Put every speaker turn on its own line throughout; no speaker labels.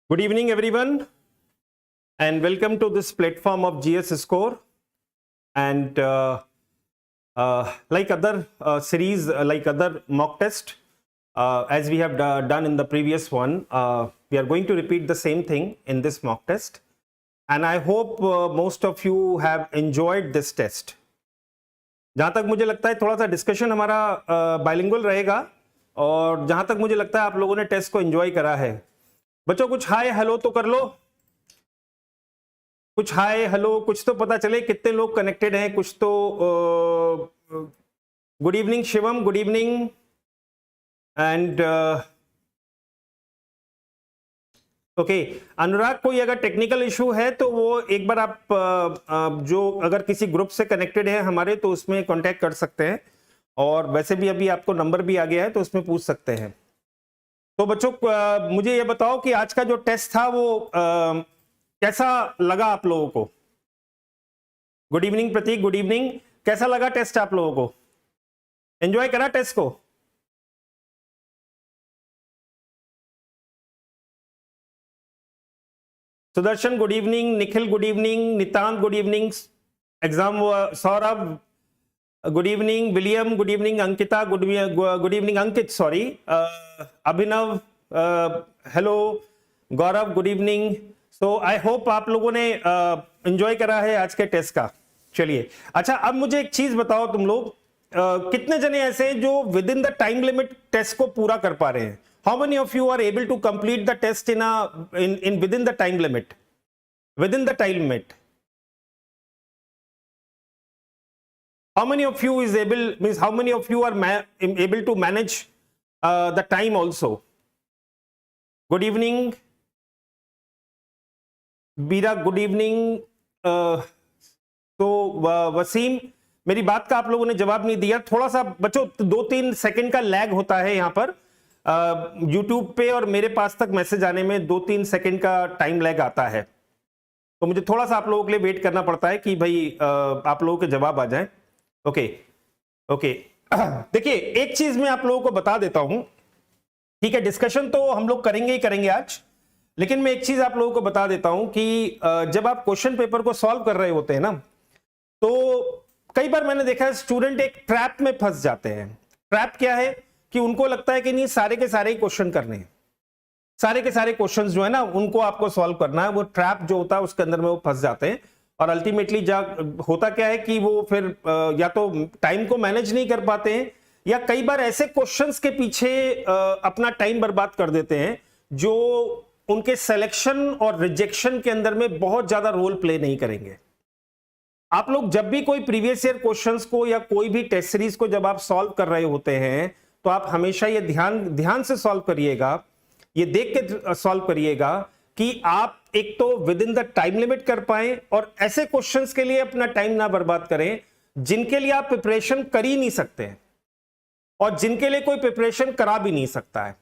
Good evening, everyone, and welcome to this platform of GSSCORE. And like other series, like other mock test, as we have done in the previous one, we are going to repeat the same thing in this mock test. And I hope most of you have enjoyed this test. जहाँ तक मुझे लगता है थोड़ा सा discussion हमारा bilingual रहेगा, और जहाँ तक मुझे लगता है आप लोगों ने टेस्ट को एंजॉय करा है. बच्चों कुछ हाय हेलो तो कर लो, कुछ हाय हेलो, कुछ तो पता चले कितने लोग कनेक्टेड हैं. कुछ तो good evening Shivam, good evening. And okay Anurag, कोई अगर टेक्निकल इशू है तो वो एक बार आप जो अगर किसी ग्रुप से कनेक्टेड है हमारे तो उसमें कांटेक्ट कर सकते हैं, और वैसे भी अभी आपको नंबर भी आ गया है तो उसमें पूछ सकते हैं. तो बच्चों मुझे ये बताओ कि आज का जो टेस्ट था वो कैसा लगा आप लोगों को. गुड इवनिंग प्रतीक, गुड इवनिंग. कैसा लगा टेस्ट आप लोगों को? एंजॉय करा टेस्ट को? Sudarshan good evening, Nikhil good evening, Nitant good evening, exam Saurabh good evening, William good evening, Ankita good evening, Ankit sorry, Abhinav hello, Gaurav good evening. So I hope आप लोगों ने एंजॉय करा है आज के टेस्ट का. चलिए अच्छा, अब मुझे एक चीज बताओ, तुम लोग कितने जने ऐसे हैं जो within the time limit test को पूरा कर पा रहे हैं? How many of you are able to complete the test in within the time limit? Within the time limit how many of you is able, means how many of you are able to manage the time also? Good evening बीरा, good evening. तो वसीम, मेरी बात का आप लोगों ने जवाब नहीं दिया. थोड़ा सा बच्चों 2-3 सेकंड का लैग होता है यहाँ पर YouTube पे, और मेरे पास तक मैसेज आने में 2-3 सेकंड का टाइम लैग आता है. तो मुझे थोड़ा सा आप लोगों के लिए वेट करना पड़ता है कि भाई आप लोगों के जवाब आ जाए. Okay okay. देखिए एक चीज मैं आप लोगों को बता देता हूं, ठीक है? डिस्कशन तो हम लोग करेंगे ही करेंगे आज, लेकिन मैं एक चीज आप लोगों को बता देता हूं कि जब आप क्वेश्चन पेपर को सॉल्व कर रहे होते हैं ना, तो कई बार मैंने देखा है स्टूडेंट एक ट्रैप में फंस जाते हैं. ट्रैप क्या है कि उनको लगता है कि नहीं सारे के सारे ही क्वेश्चन करने हैं, सारे के सारे क्वेश्चंस जो है ना उनको आपको सॉल्व करना है. वो ट्रैप जो होता है उसके अंदर में वो फंस जाते हैं, और अल्टीमेटली होता क्या है कि वो फिर या तो टाइम को मैनेज नहीं कर पाते हैं, या कई बार ऐसे क्वेश्चंस के पीछे अपना टाइम बर्बाद कर देते हैं जो उनके सिलेक्शन और रिजेक्शन के अंदर में बहुत ज्यादा रोल प्ले नहीं करेंगे. आप लोग जब भी कोई प्रीवियस ईयर क्वेश्चंस को या कोई भी टेस्ट सीरीज को जब आप सॉल्व कर रहे होते हैं तो आप हमेशा ये ध्यान से सॉल्व करिएगा, ये देख के सॉल्व करिएगा कि आप एक तो with in the time limit कर पाए, और ऐसे क्वेश्चंस के लिए अपना टाइम ना बर्बाद करें जिनके लिए आप प्रिपरेशन कर ही नहीं सकते हैं, और जिनके लिए कोई प्रिपरेशन करा भी नहीं सकता है.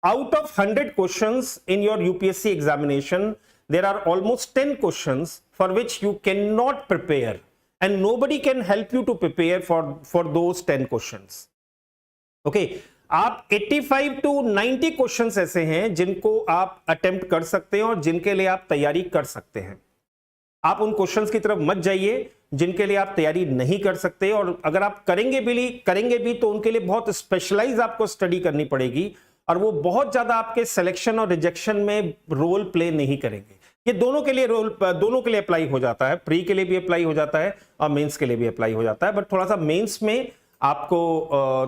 Out of 100 questions in your UPSC examination there are almost 10 questions for which you can not prepare, and nobody can help you to prepare for those 10 questions. Okay, आप 85 to 90 क्वेश्चंस ऐसे हैं जिनको आप अटेम्प्ट कर सकते हैं और जिनके लिए आप तैयारी कर सकते हैं. आप उन क्वेश्चंस की तरफ मत जाइए जिनके लिए आप तैयारी नहीं कर सकते, और अगर आप करेंगे भी तो उनके लिए बहुत स्पेशलाइज आपको स्टडी करनी पड़ेगी, और वो बहुत ज्यादा आपके सिलेक्शन और रिजेक्शन में रोल प्ले नहीं करेंगे. ये दोनों के लिए अप्लाई हो जाता है, प्री के लिए भी अप्लाई हो जाता है और मेंस के लिए भी अप्लाई हो जाता है. बट थोड़ा सा मेंस में आपको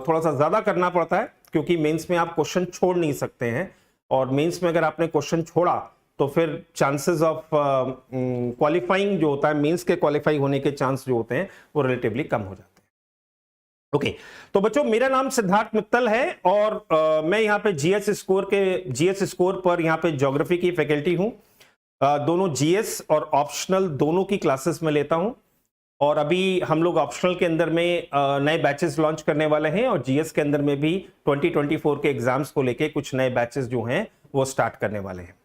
थोड़ा सा ज्यादा करना पड़ता है, क्योंकि मेंस में आप क्वेश्चन छोड़ नहीं सकते हैं, और मेंस में अगर आपने क्वेश्चन छोड़ा तो फिर चांसेस ऑफ क्वालिफाइंग जो होता है, मेंस के क्वालिफाई होने के चांस जो होते हैं वो रिलेटिवली कम हो जाते हैं. ओके, तो बच्चों मेरा नाम सिद्धार्थ मित्तल है, और मैं यहाँ पे जीएस स्कोर पर यहाँ पे ज्योग्राफी की फैकल्टी हूँ. दोनों जीएस और ऑप्शनल दोनों की क्लासेस में लेता हूँ, और अभी हम लोग ऑप्शनल के अंदर में नए बैचेस लॉन्च करने वाले हैं, और जीएस के अंदर में भी 2024 के एग्जाम्स को लेके कुछ नए बैचेस जो हैं वो स्टार्ट करने वाले हैं.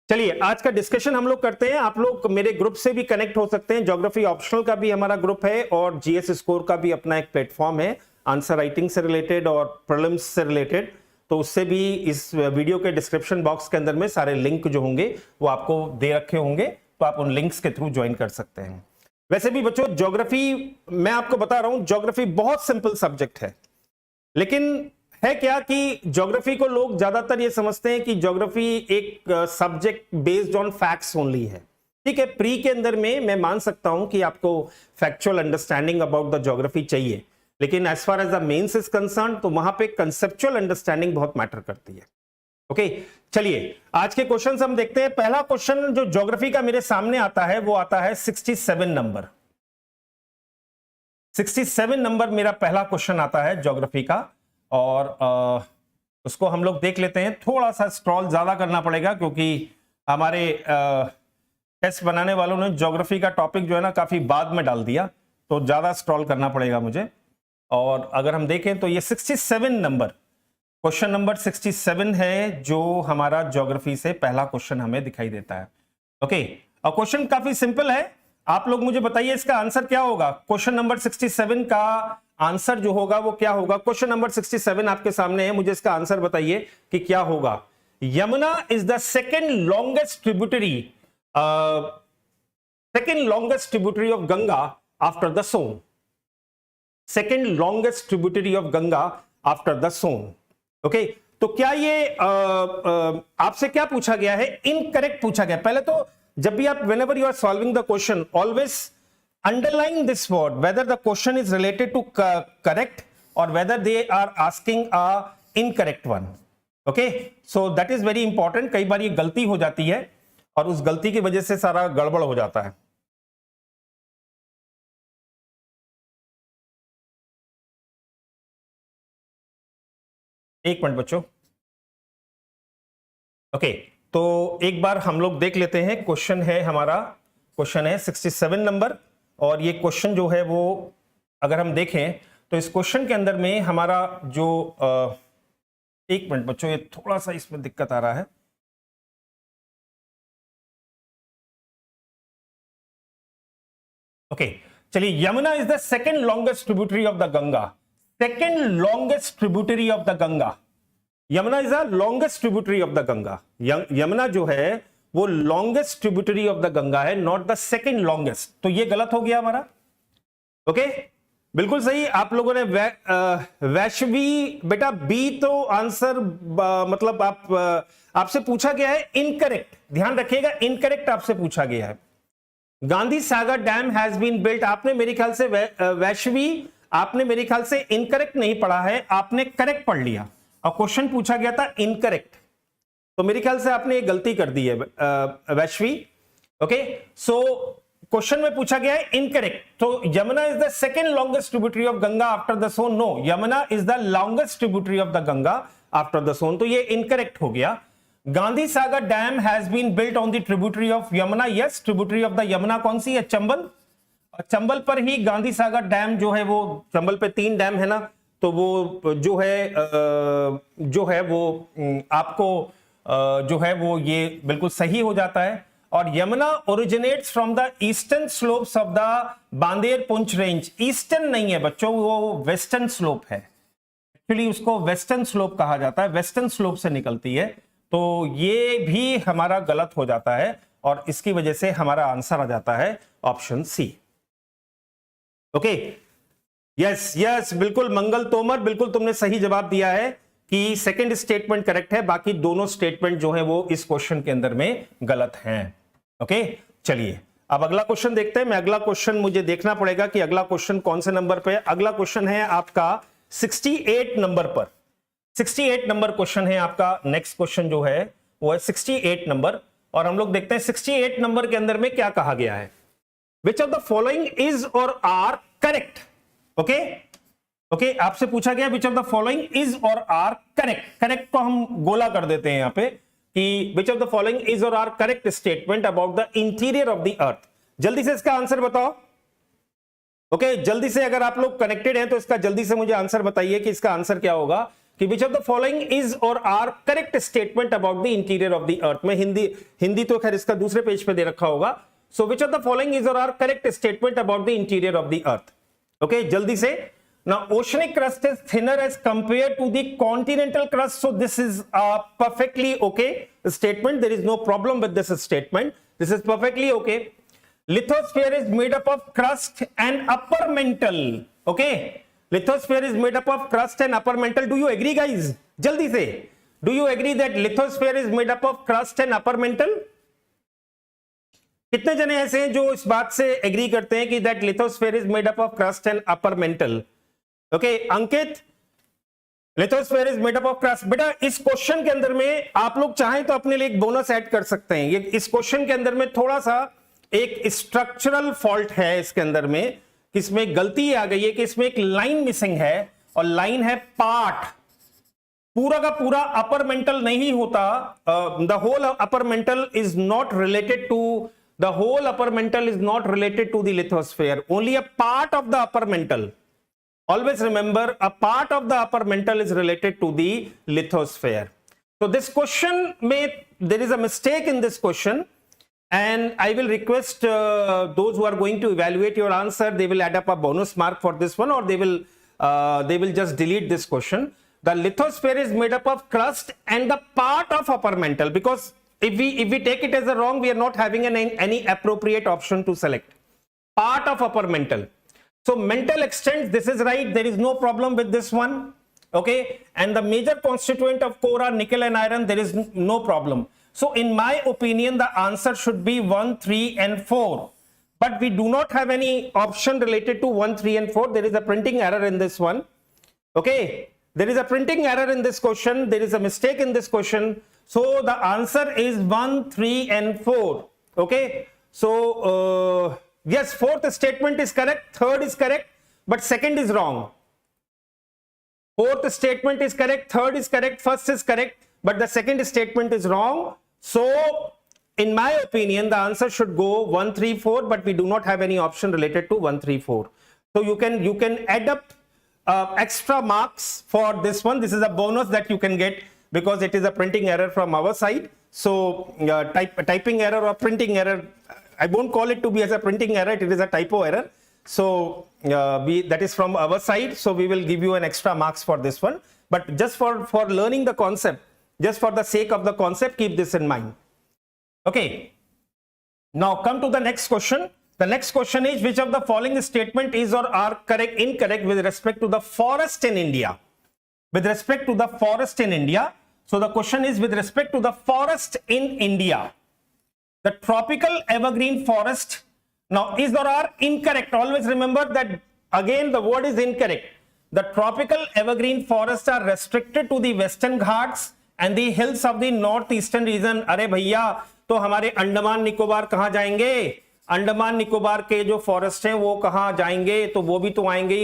चलिए आज का डिस्कशन हम लोग करते हैं. आप लोग मेरे ग्रुप से भी कनेक्ट हो सकते हैं. ज्योग्राफी ऑप्शनल का भी हमारा ग्रुप है, और जीएस स्कोर का भी अपना एक प्लेटफॉर्म है आंसर राइटिंग से रिलेटेड और प्रीलिम्स से रिलेटेड. तो उससे भी इस वीडियो के डिस्क्रिप्शन बॉक्स के अंदर में सारे लिंक जो होंगे वो आपको दे रखे होंगे, तो आप उन लिंक्स के थ्रू ज्वाइन कर सकते हैं। वैसे भी बच्चों ज्योग्राफी, मैं आपको बता रहा हूं, ज्योग्राफी बहुत सिंपल सब्जेक्ट है, लेकिन है क्या कि ज्योग्राफी को लोग ज्यादातर ये समझते हैं कि ज्योग्राफी एक subject based on facts only है। ठीक है, प्री के अंदर में मैं मान सकता हूं कि आपको factual understanding about the geography चाहिए, लेकिन as far as the mains is concern तो वहां पे कंसेप्चुअल अंडरस्टैंडिंग बहुत मैटर करती है। ओके, चलिए आज के क्वेश्चंस हम देखते हैं। पहला क्वेश्चन जो ज्योग्राफी का मेरे सामने आता है वो आता है 67 नंबर। 67 नंबर मेरा पहला क्वेश्चन आता है ज्योग्राफी का, और उसको हम लोग देख लेते हैं। थोड़ा सा स्क्रॉल ज्यादा करना पड़ेगा क्योंकि हमारे टेस्ट बनाने वालों ने ज्योग्राफी का टॉपिक जो है ना काफी बाद में डाल दिया, तो ज्यादा स्क्रॉल करना पड़ेगा मुझे। और अगर हम देखें तो ये 67 नंबर, क्वेश्चन नंबर 67 है जो हमारा ज्योग्राफी से पहला क्वेश्चन हमें दिखाई देता है। ओके, और क्वेश्चन काफी सिंपल है। आप लोग मुझे बताइए इसका आंसर क्या होगा। क्वेश्चन नंबर 67 का आंसर जो होगा वो क्या होगा। क्वेश्चन नंबर 67 आपके सामने है, मुझे इसका आंसर बताइए कि क्या होगा। Yamuna is the second longest tributary of Ganga after the Son. Second longest tributary of Ganga after the Son. Okay, तो क्या ये आपसे क्या पूछा गया है, इनकरेक्ट पूछा गया। पहले तो जब भी आप whenever you are solving the question, always underline this word whether the question is related to correct or whether they are asking a incorrect one. Okay, so that is very important. कई बार ये गलती हो जाती है और उस गलती की वजह से सारा गड़बड़ हो जाता है। एक मिनट बच्चों। ओके, तो एक बार हम लोग देख लेते हैं। क्वेश्चन है हमारा, क्वेश्चन है 67 नंबर, और ये क्वेश्चन जो है वो अगर हम देखें तो इस क्वेश्चन के अंदर में हमारा जो एक मिनट बच्चों, ये थोड़ा सा इसमें दिक्कत आ रहा है। ओके, चलिए। Yamuna is the second longest tributary of the Ganga. Second longest tributary of the Ganga. Yamuna is the longest tributary of the Ganga. Yamuna जो है वो longest tributary of the Ganga है, नॉट द सेकेंड लॉन्गेस्ट। तो ये गलत हो गया हमारा। ओके, बिल्कुल सही। आप लोगों ने वैश्वी, बेटा बी तो आंसर मतलब आपसे पूछा गया है इनकरेक्ट, ध्यान रखिएगा, इनकरेक्ट आपसे पूछा गया है। Gandhi Sagar dam has been built, आपने मेरे ख्याल से वैश्वी, आपने मेरे ख्याल से इनकरेक्ट नहीं पढ़ा है, आपने करेक्ट पढ़ लिया और क्वेश्चन पूछा गया था इनकरेक्ट, तो मेरे ख्याल से आपने एक गलती कर दी है वैश्वी। ओके, सो क्वेश्चन में पूछा गया है इनकरेक्ट। तो Yamuna is the second longest tributary of Ganga after the Son. No, Yamuna is the longest tributary of the Ganga after the Son, तो ये इनकरेक्ट हो गया। Gandhi Sagar dam has been built on the tributary of Yamuna. Yes, tributary of the Yamuna कौन सी है, चंबल। चंबल पर ही Gandhi Sagar dam जो है वो, चंबल पे 3 डैम है ना, तो वो जो है वो आपको जो है वो ये बिल्कुल सही हो जाता है। और Yamuna originates from the eastern slopes of the Bander Punch range. Eastern नहीं है बच्चों, वो वेस्टर्न स्लोप है। एक्चुअली उसको वेस्टर्न स्लोप कहा जाता है, वेस्टर्न स्लोप से निकलती है, तो ये भी हमारा गलत हो जाता है और इसकी वजह से हमारा आंसर आ जाता है option C. Okay, yes yes, बिल्कुल मंगल तोमर, बिल्कुल तुमने सही जवाब दिया है कि सेकंड स्टेटमेंट करेक्ट है, बाकी दोनों स्टेटमेंट जो है वो इस क्वेश्चन के अंदर में गलत हैं। ओके, चलिए अब अगला क्वेश्चन देखते हैं। मैं अगला क्वेश्चन मुझे देखना पड़ेगा कि अगला क्वेश्चन कौन से नंबर पे है। अगला क्वेश्चन है आपका 68 नंबर पर। 68 नंबर क्वेश्चन है आपका। नेक्स्ट क्वेश्चन जो है वो है 68 नंबर, और हम लोग देखते हैं 68 नंबर के अंदर में क्या कहा गया है। Which of the following is or are correct. Okay okay, आपसे पूछा गया which of the following is or are correct. Correct को हम गोला कर देते हैं यहां पे कि which of the following is or are correct statement about the interior of the earth. जल्दी से इसका आंसर बताओ। ओके, जल्दी से, अगर आप लोग कनेक्टेड हैं तो इसका जल्दी से मुझे आंसर बताइए कि इसका आंसर क्या होगा। कि which of the following is or are correct statement about the interior of the earth. मैं हिंदी तो खैर इसका दूसरे पेज पे दे रखा होगा। So which of the following is or are correct statement about the interior of the earth. Okay, जल्दी से Now, oceanic crust is thinner as compared to the continental crust. So this is perfectly okay statement. There is no problem with this statement. This is perfectly okay. Lithosphere is made up of crust and upper mantle. Okay. Lithosphere is made up of crust and upper mantle. Do you agree, guys? Jaldi se. Do you agree that lithosphere is made up of crust and upper mantle? कितने जने ऐसे हैं जो इस बात से agree करते हैं कि that lithosphere is made up of crust and upper mantle? Okay Ankit, lithosphere is made up of crust. बेटा इस क्वेश्चन के अंदर में आप लोग चाहें तो अपने लिए एक बोनस ऐड कर सकते हैं. ये इस क्वेश्चन के अंदर में थोड़ा सा एक स्ट्रक्चरल फॉल्ट है इसके अंदर में, किसमें गलती आ गई है कि इसमें एक लाइन मिसिंग है और लाइन है पार्ट. पूरा का पूरा अपर मेंटल नहीं होता. The whole upper mantle is not related to the whole upper mantle is not related to the lithosphere. Only a part of the upper mantle. Always remember, a part of the upper mantle is related to the lithosphere. So this question there is a mistake in this question, and I will request those who are going to evaluate your answer, they will add up a bonus mark for this one, or they will just delete this question. The lithosphere is made up of crust and the part of upper mantle, because if we take it as a wrong, we are not having any appropriate option to select. Part of upper mantle. So mantle extends, this is right, there is no problem with this one. Okay, and the major constituent of core are nickel and iron, there is no problem. So in my opinion, the answer should be 1, 3 and 4. But we do not have any option related to 1, 3 and 4. There is a printing error in this one. Okay, there is a printing error in this question. There is a mistake in this question. So the answer is 1, 3 and 4. Okay. So yes, fourth statement is correct. Third is correct, but second is wrong. Fourth statement is correct. Third is correct. First is correct, but the second statement is wrong. So in my opinion, the answer should go 1, 3, 4, but we do not have any option related to 1, 3, 4. So you can add up extra marks for this one. This is a bonus that you can get, because it is a printing error from our side. So typing error or printing error, I won't call it to be as a printing error, it is a typo error. So that is from our side, so we will give you an extra marks for this one. But just for learning the concept, just for the sake of the concept, keep this in mind. Okay, now come to the next question. The next question is, which of the following statement is or are incorrect with respect to the forest in India? With respect to the forest in India. So the question is with respect to the forest in India. The tropical evergreen forest now is or are incorrect. Always remember that again the word is incorrect. The tropical evergreen forests are restricted to the western Ghats and the hills of the northeastern region. अरे भैया, तो हमारे अंडमान निकोबार कहाँ जाएंगे? अंडमान निकोबार के जो forest हैं वो कहाँ जाएंगे? तो वो भी तो आएंगे.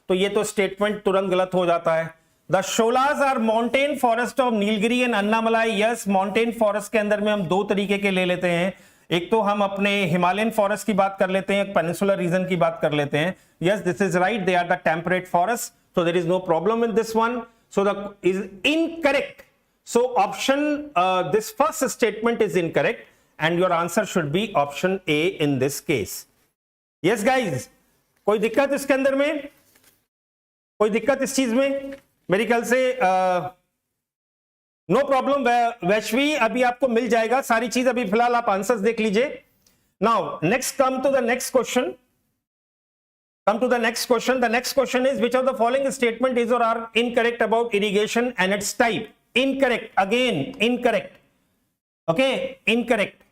तो ये तो स्टेटमेंट तुरंत गलत हो जाता है. The sholas are mountain forest of Nilgiri and Annamalai. Yes, mountain forest के अंदर में हम दो तरीके के ले लेते हैं. एक तो हम अपने हिमालयन फॉरेस्ट की बात कर लेते हैं, एक पेनिनसुलर रीजन की बात कर लेते हैं. Yes, this is right. They are the temperate forests. So there is no problem with this one. So the is incorrect. So option this first statement is incorrect, and your answer should be option A in this case. Yes, guys. कोई दिक्कत इसके अंदर में? कोई दिक्कत इस चीज में? मेरे ख्याल से नो प्रॉब्लम. वैश्वी अभी आपको मिल जाएगा सारी चीज. अभी फिलहाल आप आंसर्स देख लीजिए. Now next come to the next question. The next question is, which of the following statement is or are incorrect about irrigation and its type? Incorrect. Again, incorrect. Okay, incorrect.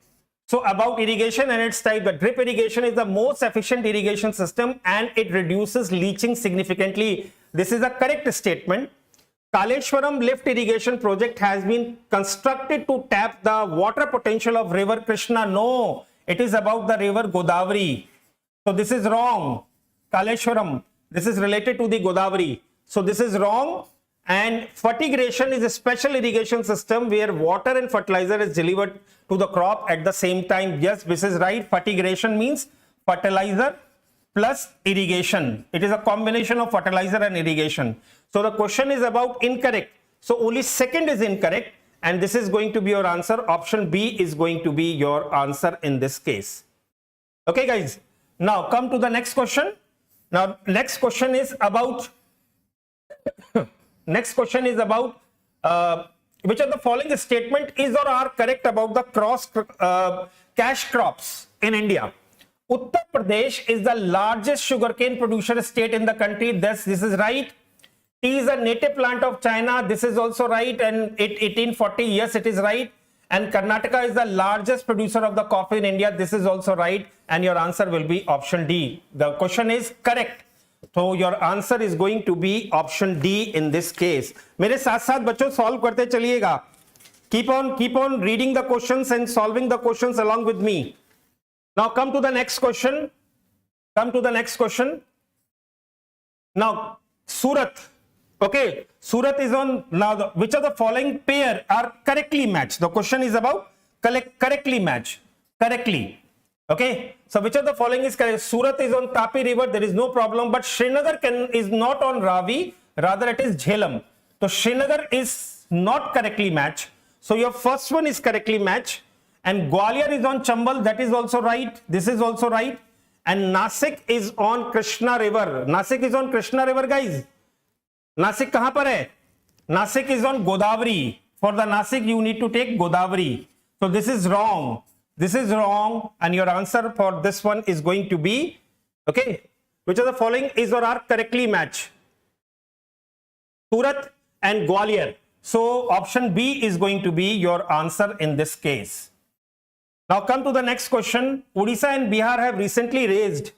So about irrigation and its type, the drip irrigation is the most efficient irrigation system and it reduces leaching significantly. This is a correct statement. Kaleshwaram lift irrigation project has been constructed to tap the water potential of river Krishna. No, it is about the river Godavari. So this is wrong. Kaleshwaram, this is related to the Godavari. So this is wrong. And fertigation is a special irrigation system where water and fertilizer is delivered to the crop at the same time. Yes, this is right. Fertigation means fertilizer plus irrigation. It is a combination of fertilizer and irrigation. So the question is about incorrect. So only second is incorrect, and this is going to be your answer. Option B is going to be your answer in this case. Okay, guys. Now come to the next question. Now next question is about Next question is about which of the following statement is or are correct about the cash crops in India? Uttar Pradesh is the largest sugarcane producer state in the country. This is right. Tea is a native plant of China. This is also right. And 1840, yes, it is right. And Karnataka is the largest producer of the coffee in India. This is also right. And your answer will be option D. The question is correct. So your answer is going to be option D in this case. मेरे साथ साथ बच्चों solve करते चलिएगा. Keep on reading the questions and solving the questions along with me. Now come to the next question. Now Surat. Okay, Surat is on. Now which of the following pair are correctly matched? The question is about correctly match. Correctly. Okay, so which of the following is correct? Surat is on Tapi river, there is no problem, but Srinagar is not on Ravi, rather it is Jhelum. So Srinagar is not correctly matched. So your first one is correctly matched, and Gwalior is on Chambal, that is also right. This is also right. And Nasik is on Krishna river. Nasik is on Krishna river, guys. Nasik kahan par hai? Nasik is on Godavari. For the Nasik you need to take Godavari. So this is wrong. This is wrong, and your answer for this one is going to be, okay, which of the following is or are correctly matched? Surat and Gwalior. So option B is going to be your answer in this case. Now come to the next question. Odisha and Bihar have recently raised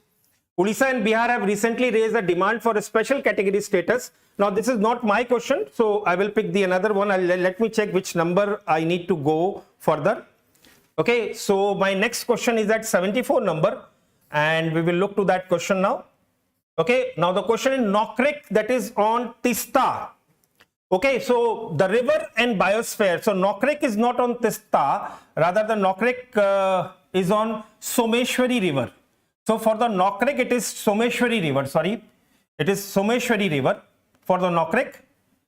a demand for a special category status. Now this is not my question, so I will pick the another one. Let me check which number I need to go further. Okay, so my next question is at 74 number, and we will look to that question now. Okay, now the question in Nokrek, that is on Tista. Okay, so the river and biosphere. So Nokrek is not on Tista, rather the Nokrek is on Someshwari river. So for the Nokrek it is Someshwari river, sorry. It is Someshwari river. For the Nokrek,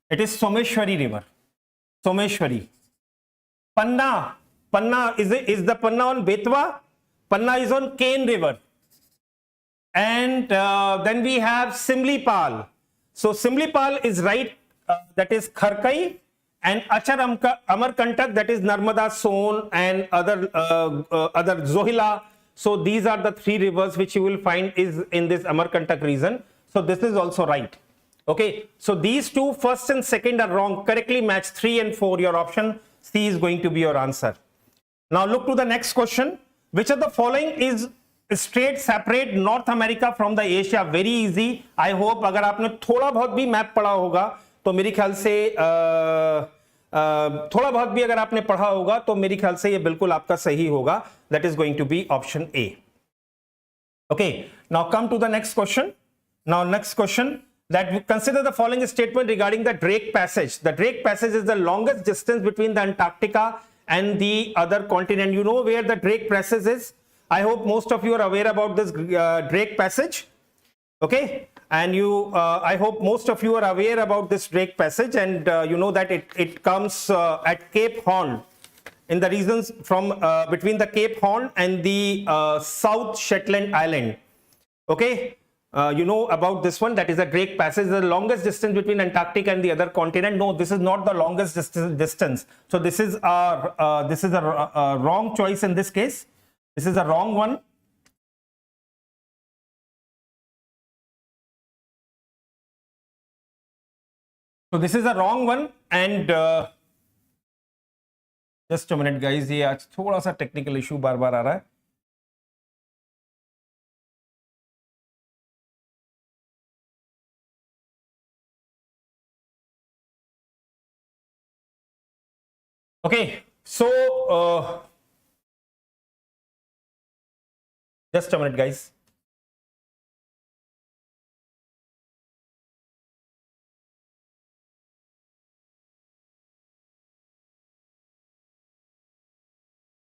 it is Someshwari river. Someshwari. Panna is the Panna on Betwa? Panna is on Kane river. And then we have Simlipal. So Simlipal is right, that is Kharkai, and Achar Amarkantak, that is Narmada, Son, and other Zohila. So these are the three rivers which you will find is in this Amarkantak region. So this is also right. Okay, so these two, first and second, are wrong. Correctly matched 3 and 4. Your option C is going to be your answer. Now look to the next question. Which of the following is straight separate North America from the Asia? Very easy. I hope अगर आपने थोड़ा बहुत भी map पढ़ा होगा तो मेरे ख्याल से थोड़ा बहुत भी अगर आपने पढ़ा होगा तो मेरे ख्याल से ये बिल्कुल आपका सही होगा. That is going to be option A. Okay. Now come to the next question. Now next question. That we consider the following statement regarding the Drake Passage. The Drake Passage is the longest distance between the Antarctica and the other continent. You know where the Drake Passage is? I hope most of you are aware about this Drake Passage. Okay, and I hope most of you are aware about this Drake Passage, and you know that it comes at Cape Horn, in the regions from between the Cape Horn and the South Shetland Island. Okay. You know about this one, that is the Drake Passage, the longest distance between Antarctica and the other continent. No, this is not the longest distance. So this is a wrong choice in this case. This is a wrong one. So this is a wrong one, and just a minute, guys. ये आज थोड़ा सा technical issue बार-बार आ रहा है. Okay, so just a minute, guys.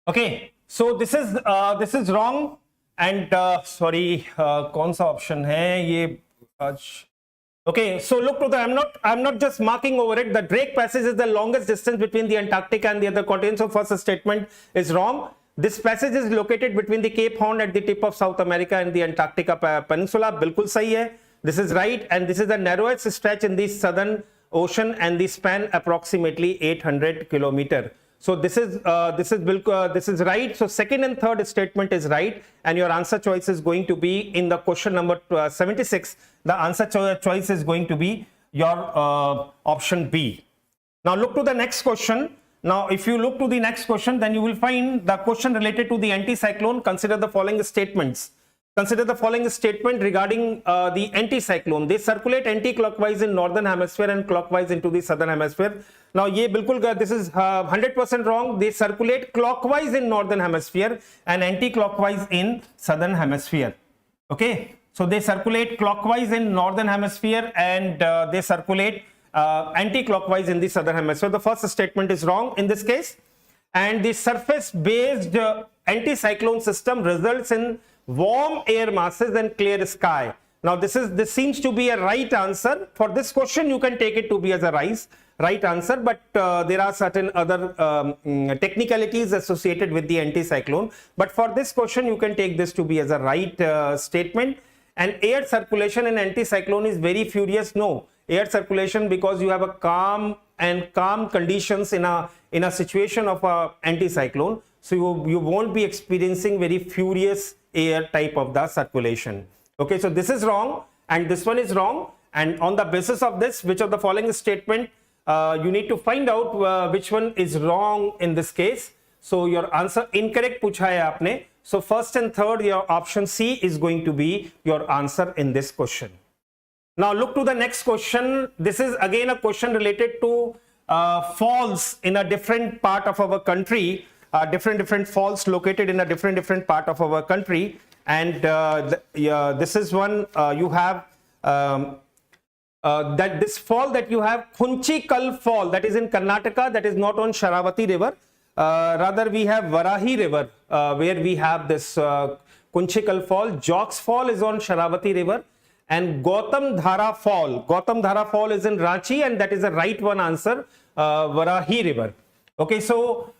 Okay, so this is wrong, and sorry, कौन सा option है ये आज? Okay, so look to the, I'm not just marking over it. The Drake Passage is the longest distance between the Antarctica and the other continents. So first statement is wrong. This passage is located between the Cape Horn at the tip of South America and the Antarctica Peninsula. बिल्कुल सही है. This is right, and this is the narrowest stretch in the southern ocean, and the span approximately 800 kilometer. So this is right. So second and third statement is right, and your answer choice is going to be in the question number 76. The answer choice is going to be your option B. Now look to the next question. Now if you look to the next question, then you will find the question related to the anticyclone. Consider the following statements. Consider the following statement regarding the anticyclone. They circulate anti-clockwise in northern hemisphere and clockwise into the southern hemisphere. Now ये बिल्कुल, this is 100% wrong. They circulate clockwise in northern hemisphere and anti-clockwise in southern hemisphere. Okay, so they circulate clockwise in northern hemisphere and they circulate anti-clockwise in the southern hemisphere. The first statement is wrong in this case, and the surface-based anticyclone system results in warm air masses and clear sky. Now this seems to be a right answer. For this question you can take it to be as a right answer, but there are certain other technicalities associated with the anticyclone. But for this question you can take this to be as a right statement. And air circulation in anticyclone is very furious. No, air circulation, because you have a calm conditions in a situation of a anticyclone, so you won't be experiencing very furious air type of the circulation. Okay, so this is wrong and this one is wrong, and on the basis of this, which of the following statement you need to find out which one is wrong in this case. So your answer incorrect पूछा है आपने. So first and third, your option C is going to be your answer in this question. Now look to the next question. This is again a question related to falls in a different part of our country. Different falls located in a different part of our country, and this is one you have that this fall that you have, Khunchikal fall, that is in Karnataka, that is not on Sharavati river, rather we have Varahi river where we have this Khunchikal fall. Jogs fall is on Sharavati river, and Gautam Dhara fall is in Ranchi, and that is the right one answer, Varahi river. Okay, so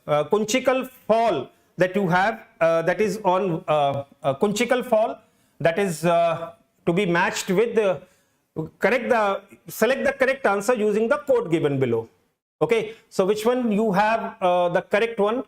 Khunchikal fall that you have, that is on Khunchikal fall, that is to be matched with select the correct answer using the code given below. Okay, so which one you have the correct one?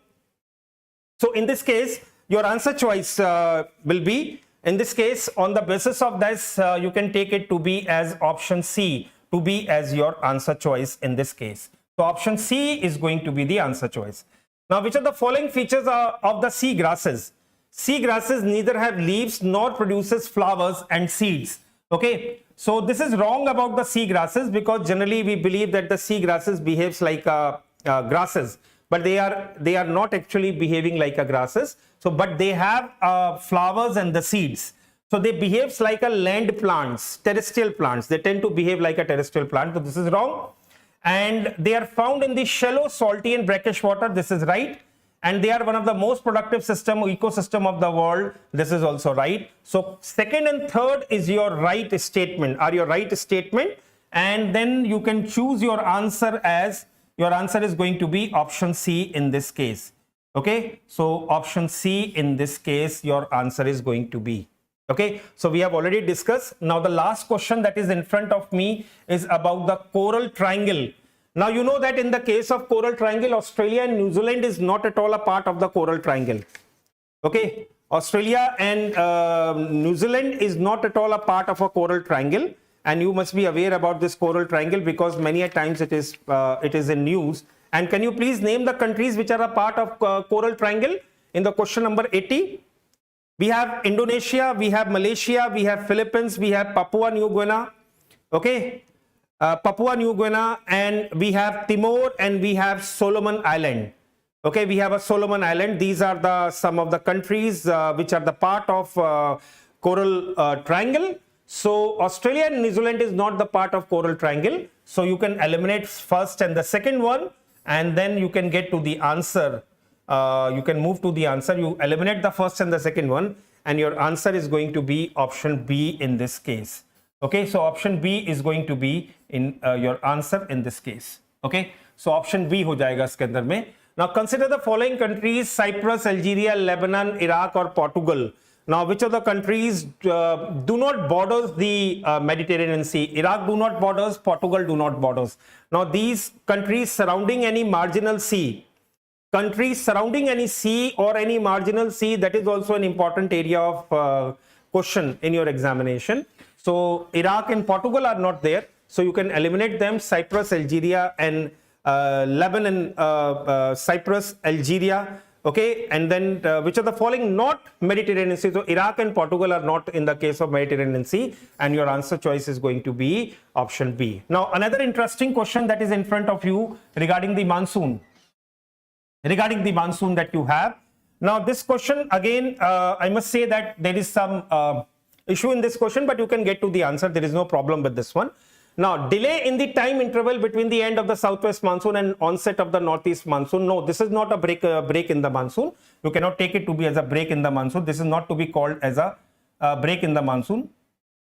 So in this case, your answer choice will be, in this case, on the basis of this, you can take it to be as option C, to be as your answer choice in this case. So option C is going to be the answer choice. Now, which of the following features are of the sea grasses? Sea grasses neither have leaves nor produces flowers and seeds. Okay, so this is wrong about the sea grasses, because generally we believe that the sea grasses behaves like grasses, but they are not actually behaving like a grasses. So but they have flowers and the seeds. So they behaves like a land plants, terrestrial plants. They tend to behave like a terrestrial plant. So this is wrong. And they are found in the shallow, salty and brackish water. This is right. And they are one of the most productive ecosystem of the world. This is also right. So second and third is your right statement, and then you can choose your answer as, your answer is going to be option C in this case. Okay, so option C in this case, your answer is going to be. Okay, so we have already discussed. Now the last question that is in front of me is about the coral triangle. Now you know that in the case of coral triangle, Australia and New Zealand is not at all a part of the coral triangle. Okay, Australia and New Zealand is not at all a part of a coral triangle, and you must be aware about this coral triangle because many a times it is in news. And can you please name the countries which are a part of coral triangle in the question number 80? We have Indonesia, we have Malaysia, we have Philippines, we have Papua New Guinea. Okay, Papua New Guinea, and we have Timor, and we have Solomon Island. Okay, we have a Solomon Island. These are some of the countries which are the part of coral triangle. So Australia and New Zealand is not the part of coral triangle. So you can eliminate first and the second one, and then you can get to the answer. You can move to the answer. You eliminate the first and the second one, and your answer is going to be option B in this case. Okay, so option B is going to be in your answer in this case. Okay, so option B हो जाएगा इसके अंदर में. Now consider the following countries: Cyprus, Algeria, Lebanon, Iraq or Portugal. Now, which of the countries do not borders the Mediterranean Sea? Iraq do not borders, Portugal do not borders. Now, these countries surrounding any marginal sea, countries surrounding any sea or any marginal sea, that is also an important area of question in your examination. So, Iraq and Portugal are not there. So, you can eliminate them. Cyprus, Algeria and Lebanon, Cyprus, Algeria. Okay, and then which are the following not Mediterranean Sea? So Iraq and Portugal are not in the case of Mediterranean Sea, and your answer choice is going to be option B. Now, another interesting question that is in front of you regarding the monsoon. Regarding the monsoon that you have. Now, this question again, I must say that there is some issue in this question, but you can get to the answer. There is no problem with this one. Now, delay in the time interval between the end of the southwest monsoon and onset of the northeast monsoon. No, this is not a break in the monsoon. You cannot take it to be as a break in the monsoon. This is not to be called as a break in the monsoon.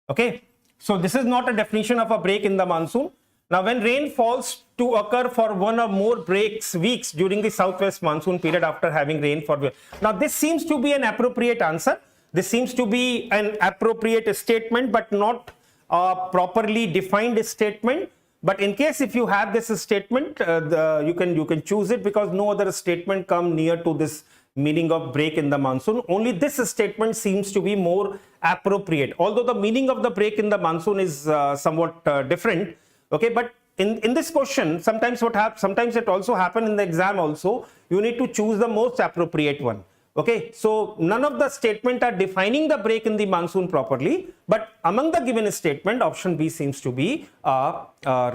Okay. So, this is not a definition of a break in the monsoon. Now, when rain falls to occur for one or more weeks during the southwest monsoon period after having rain for... Now, this seems to be an appropriate answer. This seems to be an appropriate statement, but not properly defined statement. But in case if you have this statement, you can choose it, because no other statement come near to this meaning of break in the monsoon. Only this statement seems to be more appropriate, although the meaning of the break in the monsoon is somewhat different. Okay, but in this question, sometimes it also happen in the exam also, you need to choose the most appropriate one. Okay, so none of the statement are defining the break in the monsoon properly, but among the given statement, option B seems to be a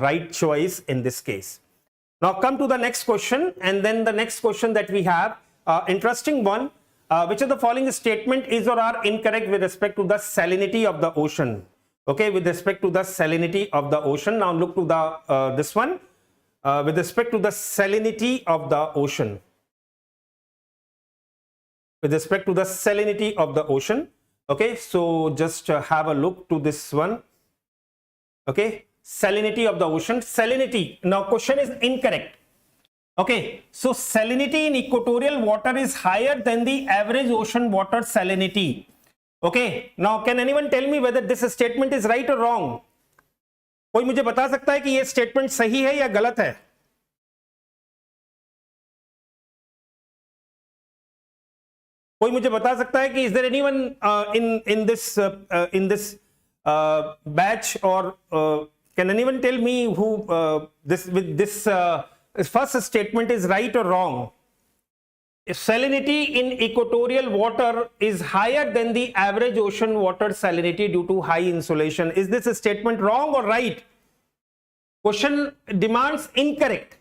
right choice in this case. Now come to the next question, and then the next question that we have, interesting one, which of the following statement is or are incorrect with respect to the salinity of the ocean? Okay, with respect to the salinity of the ocean. Now look to the this one, with respect to the salinity of the ocean. With respect to the salinity of the ocean. Okay, so just have a look to this one. Okay, salinity of the ocean. Salinity, now question is incorrect. Okay, so salinity in equatorial water is higher than the average ocean water salinity. Okay, now can anyone tell me whether this statement is right or wrong? कोई मुझे बता सकता है कि ये statement सही है या गलत है? कोई मुझे बता सकता है कि is there anyone in this batch, or can anyone tell me who this first statement is right or wrong? If salinity in equatorial water is higher than the average ocean water salinity due to high insolation, is this statement wrong or right? Question demands incorrect.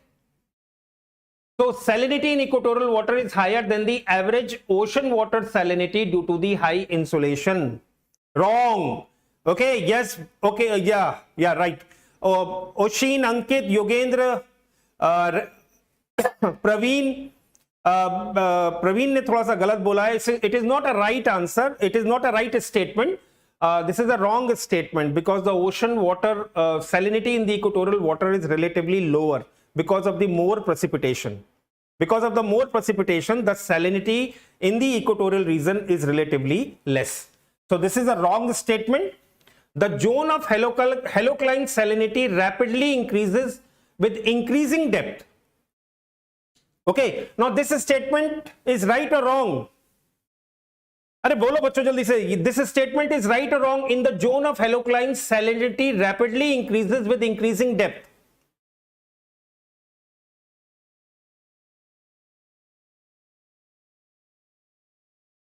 So salinity in equatorial water is higher than the average ocean water salinity due to the high insolation. Wrong. Okay, yes, okay, yeah, right. Oshin, Ankit, Yogendra, Praveen, Praveen ने थोड़ा सा गलत बोला है. It is not a right answer. It is not a right statement. This is a wrong statement, because the ocean water salinity in the equatorial water is relatively lower because of the more precipitation. Because of the more precipitation, the salinity in the equatorial region is relatively less. So this is a wrong statement. The zone of halocline salinity rapidly increases with increasing depth. Okay, now this statement is right or wrong? अरे बोलो बच्चों जल्दी से. This statement is right or wrong? In the zone of halocline salinity rapidly increases with increasing depth.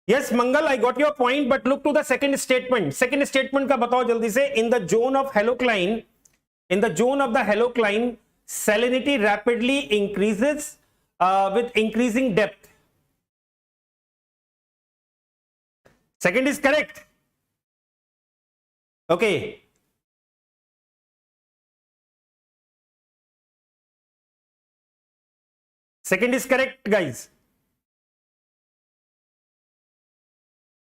Yes, Mangal, I got your point, but look to the second statement. Second statement का बताओ जल्दी से. In the zone of halocline, salinity rapidly increases with increasing depth. Second is correct. Okay. Second is correct, guys.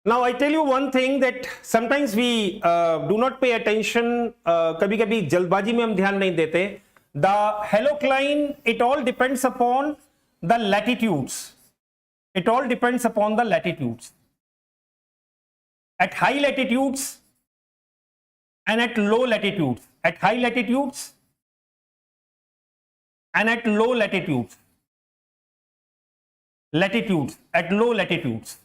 Now I tell you one thing, that sometimes we do not pay attention. कभी-कभी जल्दबाजी में हम ध्यान नहीं देते. The halocline, it all depends upon the latitudes. It all depends upon the latitudes. at high latitudes and at low latitudes, at high latitudes and at low latitudes, at low latitudes.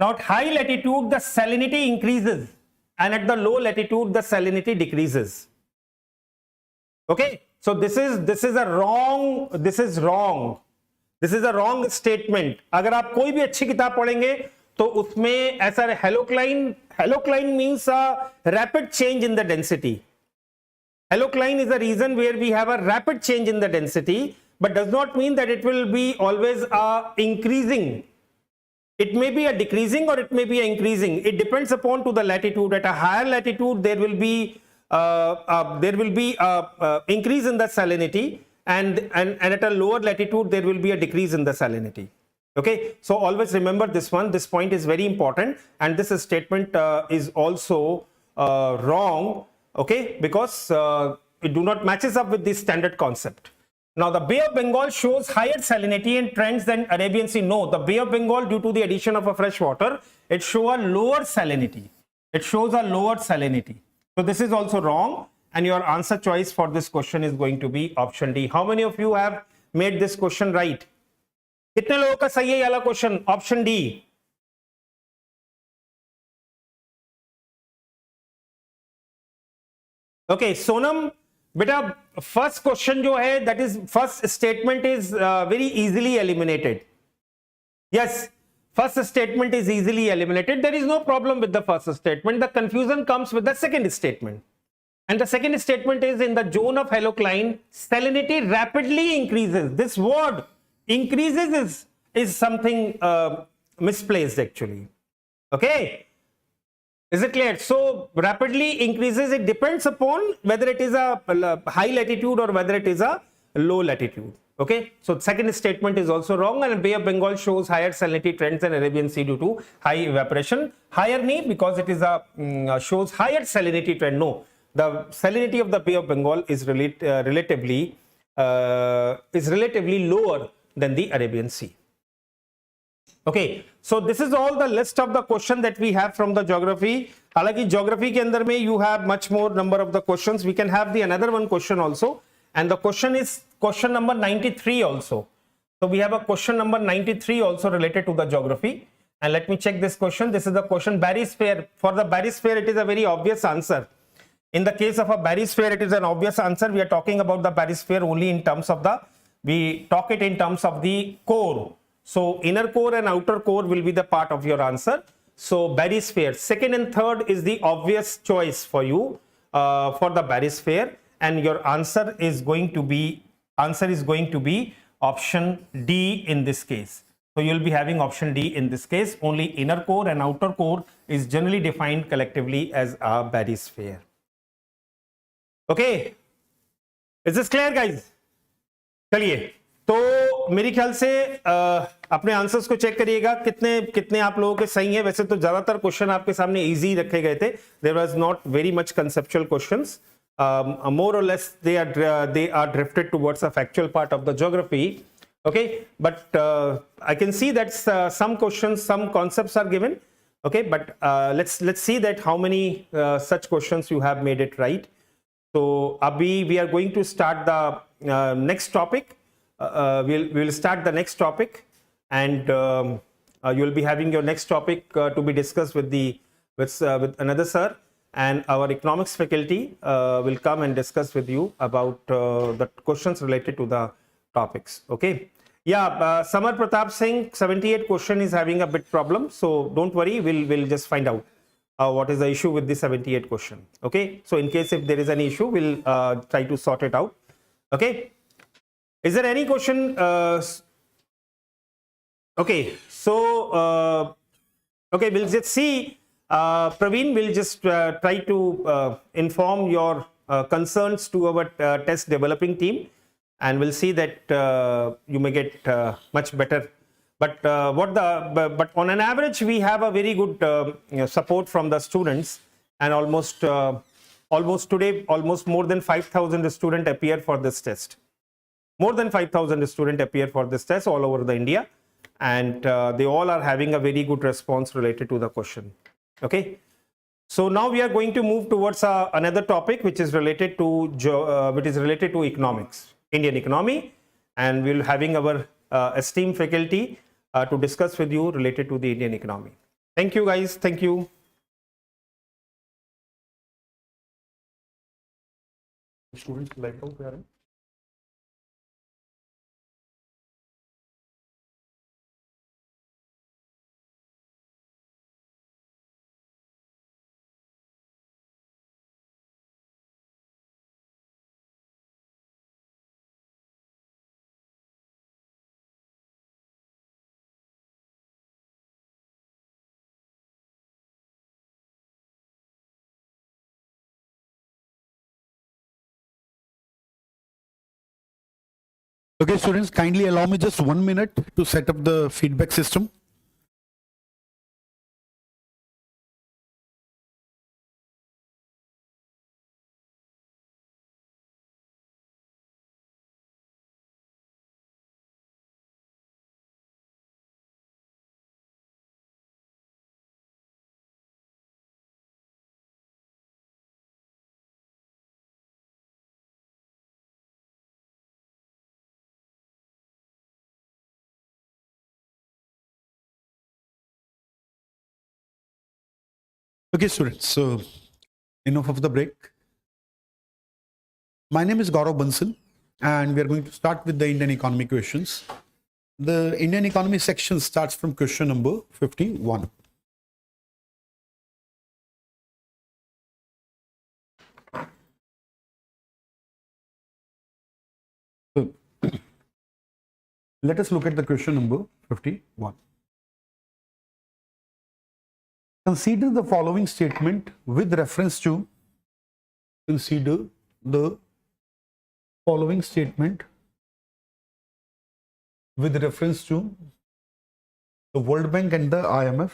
Now at high latitude the salinity increases and at the low latitude the salinity decreases. Okay, so this is a wrong statement. अगर आप कोई भी अच्छी किताब पढ़ेंगे तो उसमें ऐसा halocline means a rapid change in the density. Halocline is a reason where we have a rapid change in the density, but does not mean that it will be always increasing. It may be a decreasing or it may be a increasing. It depends upon to the latitude. At a higher latitude there will be increase in the salinity, and at a lower latitude there will be a decrease in the salinity. Okay, so always remember this one. This point is very important, and this statement is also wrong. Okay, because it do not matches up with the standard concept. Now the Bay of Bengal shows higher salinity and trends than Arabian Sea. No, the Bay of Bengal, due to the addition of a fresh water, it shows a lower salinity. It shows a lower salinity. So this is also wrong, and your answer choice for this question is going to be option D. How many of you have made this question right? कितने लोगों का सही है ये वाला question? Option D. Okay Sonam बेटा, first question जो है that is first statement is very easily eliminated. Yes, first statement is easily eliminated. There is no problem with the first statement. The confusion comes with the second statement, and the second statement is in the zone of halocline salinity rapidly increases. This word increases is something misplaced actually. Okay, is it clear? So rapidly increases, it depends upon whether it is a high latitude or whether it is a low latitude. Okay, so second statement is also wrong, and Bay of Bengal shows higher salinity trends than Arabian Sea due to high evaporation. Higher nahi, because it is a shows higher salinity trend. No, the salinity of the Bay of Bengal is relatively lower than the Arabian Sea. Okay, so this is all the list of the question that we have from the geography. हालांकि geography के अंदर में you have much more number of the questions. We can have the another one question also, and the question is question number 93 also. So we have a question number 93 also related to the geography, and let me check this question. This is the question barysphere. For the barysphere it is a very obvious answer. In the case of a barysphere it is an obvious answer. We are talking about the barysphere only in terms of the, we talk it in terms of the core. So inner core and outer core will be the part of your answer. So barysphere, second and third is the obvious choice for you for the barysphere, and your answer is going to be option D in this case. So you will be having option D in this case. Only inner core and outer core is generally defined collectively as a barysphere. Okay, is this clear guys? चलिए, तो मेरे ख्याल से अपने answers को check करिएगा कितने आप लोगों के सही हैं. वैसे तो ज्यादातर क्वेश्चन आपके सामने इजी रखे गए थे. There was not very much conceptual questions. More or less they are drifted towards a factual part of the geography. Okay, but I can see that some questions, some concepts are given. Okay, but let's see that how many such questions you have made it right. So abhi we are going to start the next topic. We'll start the next topic, and you will be having your next topic to be discussed with another sir. And our economics faculty will come and discuss with you about the questions related to the topics. Okay, yeah, Samar Pratap Singh, 78 question is having a bit problem, so don't worry, we'll just find out what is the issue with the 78 question. Okay, so in case if there is any issue, we'll try to sort it out. Okay, is there any question? Okay, so okay, we'll just see. Praveen will just try to inform your concerns to our test developing team, and we'll see that you may get much better. But but on an average we have a very good support from the students, and almost today almost more than 5,000 students appear for this test. More than 5,000 students appear for this test all over the India, and they all are having a very good response related to the question. Okay. So now we are going to move towards another topic which is related to economics, Indian economy, and we'll having our esteemed faculty to discuss with you related to the Indian economy. Thank you guys. Thank you. Students,
Okay, students, kindly allow me just 1 minute to set up the feedback system. Okay, students, so enough of the break. My name is Gaurav Bansal, and we are going to start with the Indian economy questions. The Indian economy section starts from question number 51. So, let us look at the question number 51. Consider the following statement with reference to the World Bank and the IMF.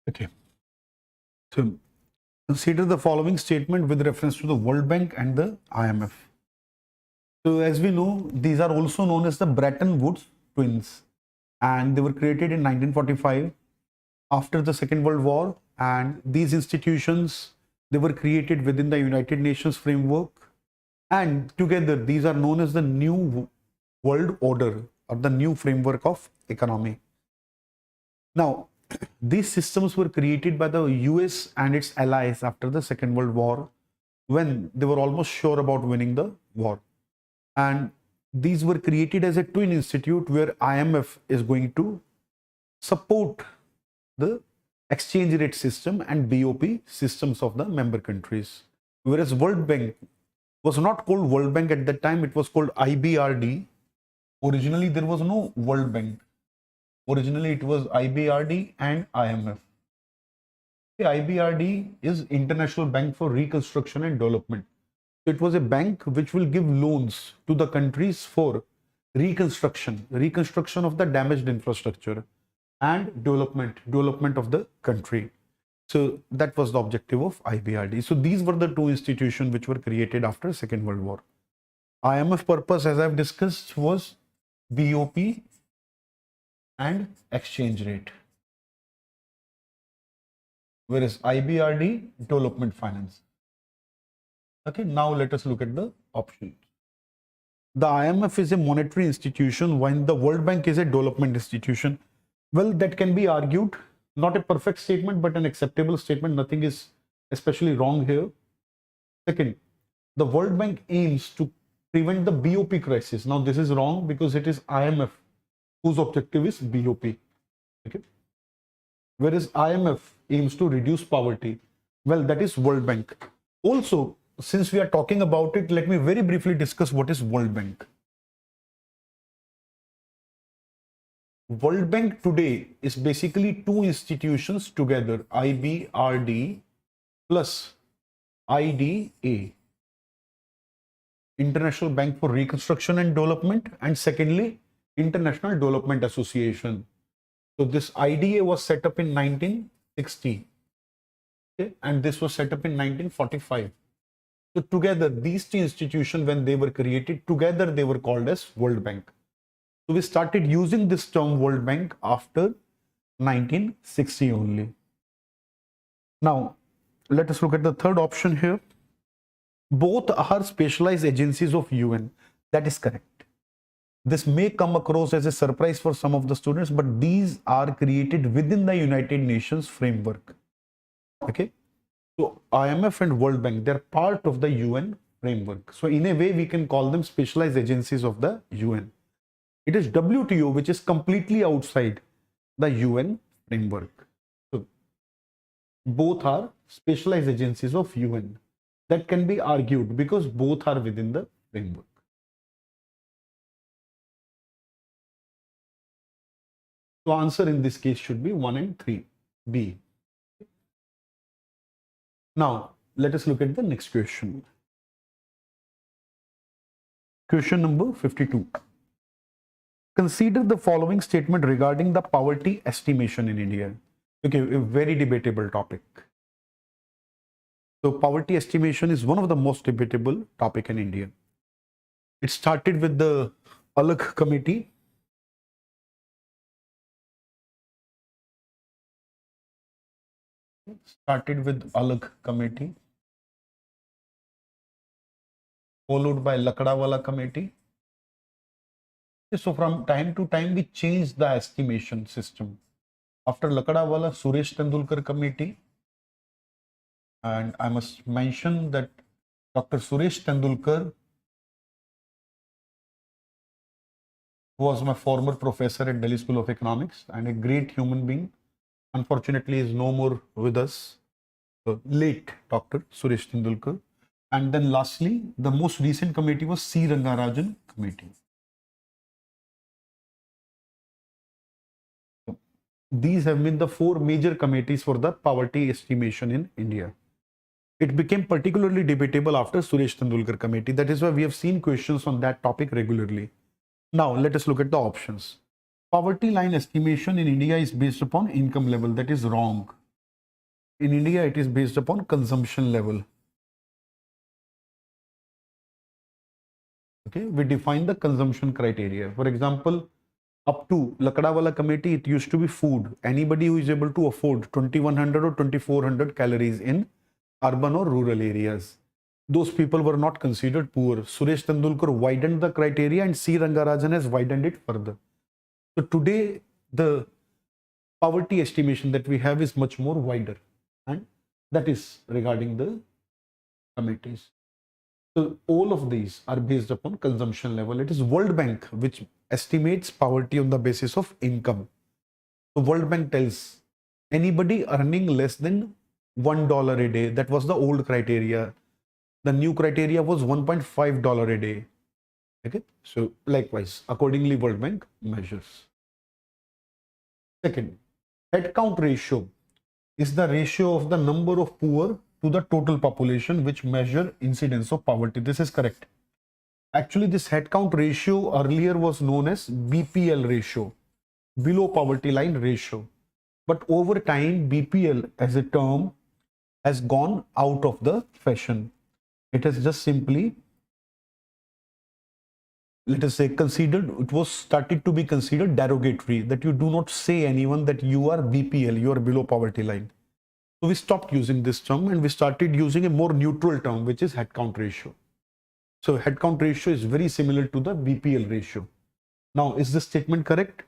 Okay. So consider the following statement with reference to the World Bank and the IMF. So as we know, these are also known as the Bretton Woods twins, and they were created in 1945 after the Second World War, and these institutions, they were created within the United Nations framework, and together these are known as the New World Order or the new framework of economy. Now, these systems were created by the US and its allies after the Second World War, when they were almost sure about winning the war. And these were created as a twin institute where IMF is going to support the exchange rate system and BOP systems of the member countries. Whereas World Bank was not called World Bank at that time, it was called IBRD. Originally, there was no World Bank. Originally, it was IBRD and IMF. The IBRD is International Bank for Reconstruction and Development. It was a bank which will give loans to the countries for reconstruction of the damaged infrastructure and development of the country. So that was the objective of IBRD. So these were the two institutions which were created after Second World War. IMF purpose, as I've discussed, was BOP and exchange rate, whereas IBRD, development finance. Okay, now let us look at the options. The IMF is a monetary institution, while the World Bank is a development institution. Well, that can be argued. Not a perfect statement, but an acceptable statement. Nothing is especially wrong here. Second, the World Bank aims to prevent the BOP crisis. Now, this is wrong because it is IMF whose objective is BOP. Okay. Whereas IMF aims to reduce poverty. Well, that is World Bank. Also, since we are talking about it, let me very briefly discuss what is World Bank. World Bank today is basically two institutions together, IBRD plus IDA, International Bank for Reconstruction and Development, and secondly, International Development Association. So this IDA was set up in 1960, okay, and this was set up in 1945. So together, these two institutions, when they were created, together they were called as World Bank. So we started using this term World Bank after 1960 only. Now, let us look at the third option here. Both are specialized agencies of UN. That is correct. This may come across as a surprise for some of the students, but these are created within the United Nations framework. Okay. So IMF and World Bank, they're part of the UN framework. So in a way, we can call them specialized agencies of the UN. It is WTO, which is completely outside the UN framework. So both are specialized agencies of UN. That can be argued because both are within the framework. So answer in this case should be 1 and 3, B. Now, let us look at the next question. Question number 52. Consider the following statement regarding the poverty estimation in India. Okay, a very debatable topic. So poverty estimation is one of the most debatable topic in India. It started with the Alag committee. Followed by Lakdawala committee. So from time to time, we changed the estimation system. After Lakdawala, Suresh Tendulkar committee, and I must mention that Dr. Suresh Tendulkar was my former professor at Delhi School of Economics and a great human being. Unfortunately, is no more with us. So, late Dr. Suresh Tendulkar. And then lastly, the most recent committee was C. Rangarajan committee. So, these have been the four major committees for the poverty estimation in India. It became particularly debatable after Suresh Tendulkar committee. That is why we have seen questions on that topic regularly. Now, let us look at the options. Poverty line estimation in India is based upon income level. That is wrong. In India, it is based upon consumption level. Okay, we define the consumption criteria. For example, up to Lakdawala committee, it used to be food. Anybody who is able to afford 2100 or 2400 calories in urban or rural areas, those people were not considered poor. Suresh Tendulkar widened the criteria and C. Rangarajan has widened it further. So today, the poverty estimation that we have is much more wider, and that is regarding the committees. So all of these are based upon consumption level. It is World Bank which estimates poverty on the basis of income. So World Bank tells anybody earning less than $1 a day. That was the old criteria. The new criteria was $1.5 a day. Okay, so likewise, accordingly, World Bank measures. Second, headcount ratio is the ratio of the number of poor to the total population which measure incidence of poverty. This is correct. Actually, this headcount ratio earlier was known as BPL ratio, below poverty line ratio. But over time, BPL as a term has gone out of the fashion. It has just simply, let us say, considered, it was started to be considered derogatory, that you do not say anyone that you are BPL, you are below poverty line. So we stopped using this term and we started using a more neutral term, which is headcount ratio. So headcount ratio is very similar to the BPL ratio. Now, is this statement correct?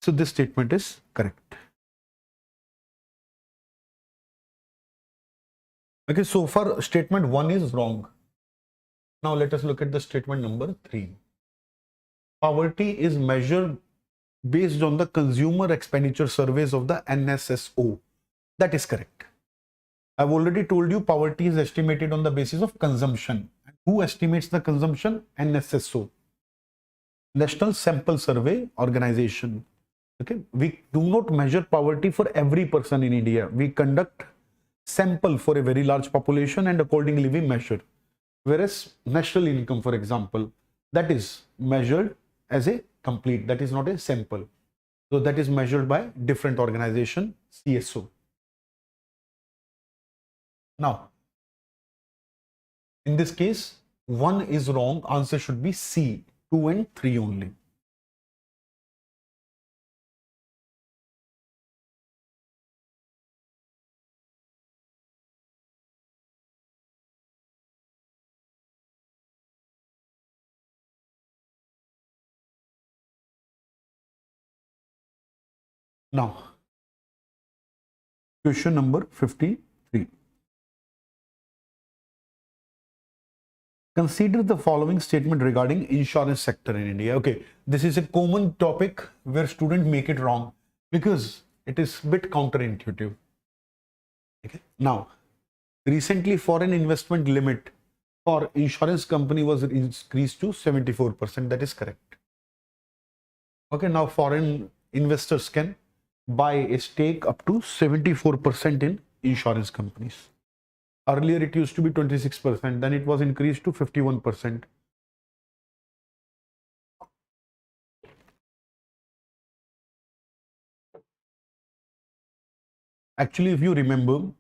So this statement is correct. Okay, so far statement 1 is wrong. Now let us look at the statement number 3. Poverty is measured based on the consumer expenditure surveys of the NSSO. That is correct. I've already told you poverty is estimated on the basis of consumption. Who estimates the consumption? NSSO, National Sample Survey Organization. Okay, we do not measure poverty for every person in India. We conduct sample for a very large population and accordingly we measure. Whereas national income, for example, that is measured as a complete, that is not a sample. So that is measured by different organization, CSO. Now, in this case, 1 is wrong. Answer should be C, 2 and 3 only. Now, question number 53. Consider the following statement regarding insurance sector in India. Okay, this is a common topic where students make it wrong because it is a bit counterintuitive. Okay. Now, recently foreign investment limit for insurance company was increased to 74%. That is correct. Okay, now foreign investors can buy a stake up to 74% in insurance companies. Earlier it used to be 26%, then it was increased to 51%. Actually, if you remember,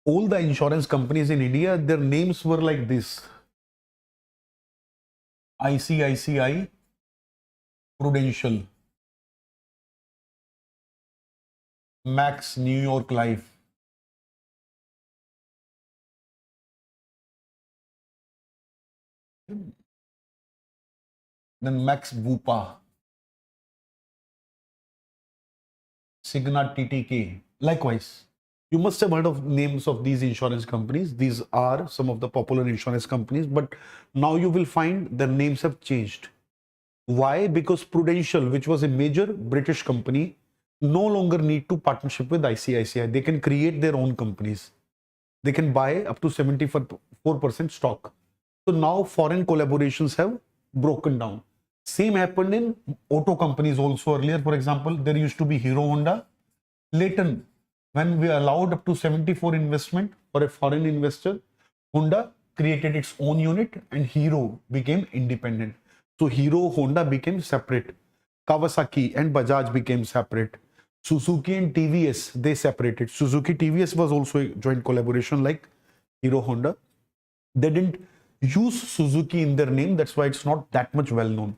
all the insurance companies in India, their names were like this: ICICI, Prudential, Max New York Life, then Max Bupa, Cigna TTK. Likewise, you must have heard of names of these insurance companies. These are some of the popular insurance companies, but now you will find their names have changed. Why? Because Prudential, which was a major British company, no longer need to partnership with ICICI. They can create their own companies. They can buy up to 74% stock. So now foreign collaborations have broken down. Same happened in auto companies also earlier. For example, there used to be Hero Honda. Later, when we allowed up to 74 investment for a foreign investor, Honda created its own unit and Hero became independent. So Hero Honda became separate. Kawasaki and Bajaj became separate. Suzuki and TVS, they separated. Suzuki TVS was also a joint collaboration like Hero Honda. They didn't use Suzuki in their name. That's why it's not that much well known.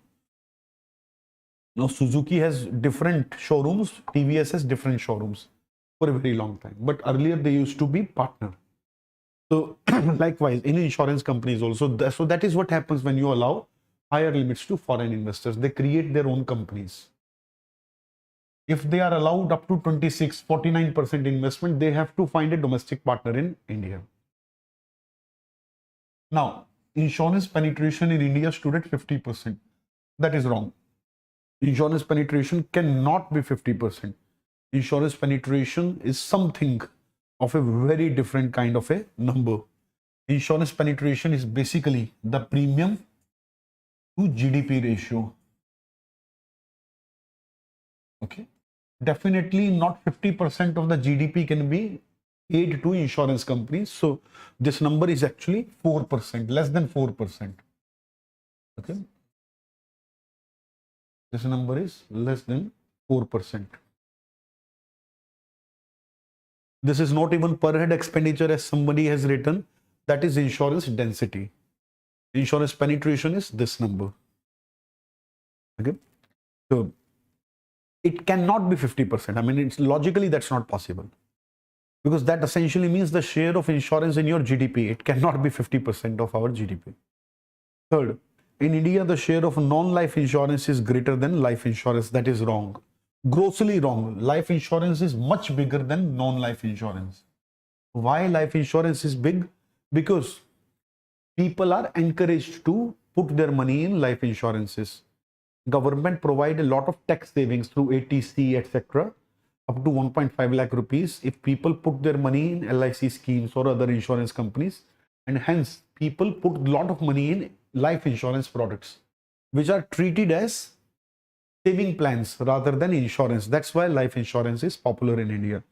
Now Suzuki has different showrooms, TVS has different showrooms for a very long time. But earlier they used to be partner. So likewise in insurance companies also. So that is what happens when you allow higher limits to foreign investors. They create their own companies. If they are allowed up to 49% investment, they have to find a domestic partner in India. Now, insurance penetration in India stood at 50%. That is wrong. Insurance penetration cannot be 50%. Insurance penetration is something of a very different kind of a number. Insurance penetration is basically the premium to GDP ratio. Okay. Definitely not 50% of the GDP can be paid to insurance companies. So this number is actually 4%, less than 4%. Okay. This number is less than 4%. This is not even per head expenditure as somebody has written. That is insurance density. Insurance penetration is this number. Okay. So it cannot be 50%. I mean, it's logically that's not possible. Because that essentially means the share of insurance in your GDP. It cannot be 50% of our GDP. Third, in India, the share of non-life insurance is greater than life insurance. That is wrong. Grossly wrong. Life insurance is much bigger than non-life insurance. Why life insurance is big? Because people are encouraged to put their money in life insurances. Government provide a lot of tax savings through ATC, etc. up to 1.5 lakh rupees if people put their money in LIC schemes or other insurance companies, and hence people put a lot of money in life insurance products which are treated as saving plans rather than insurance. That's why life insurance is popular in India.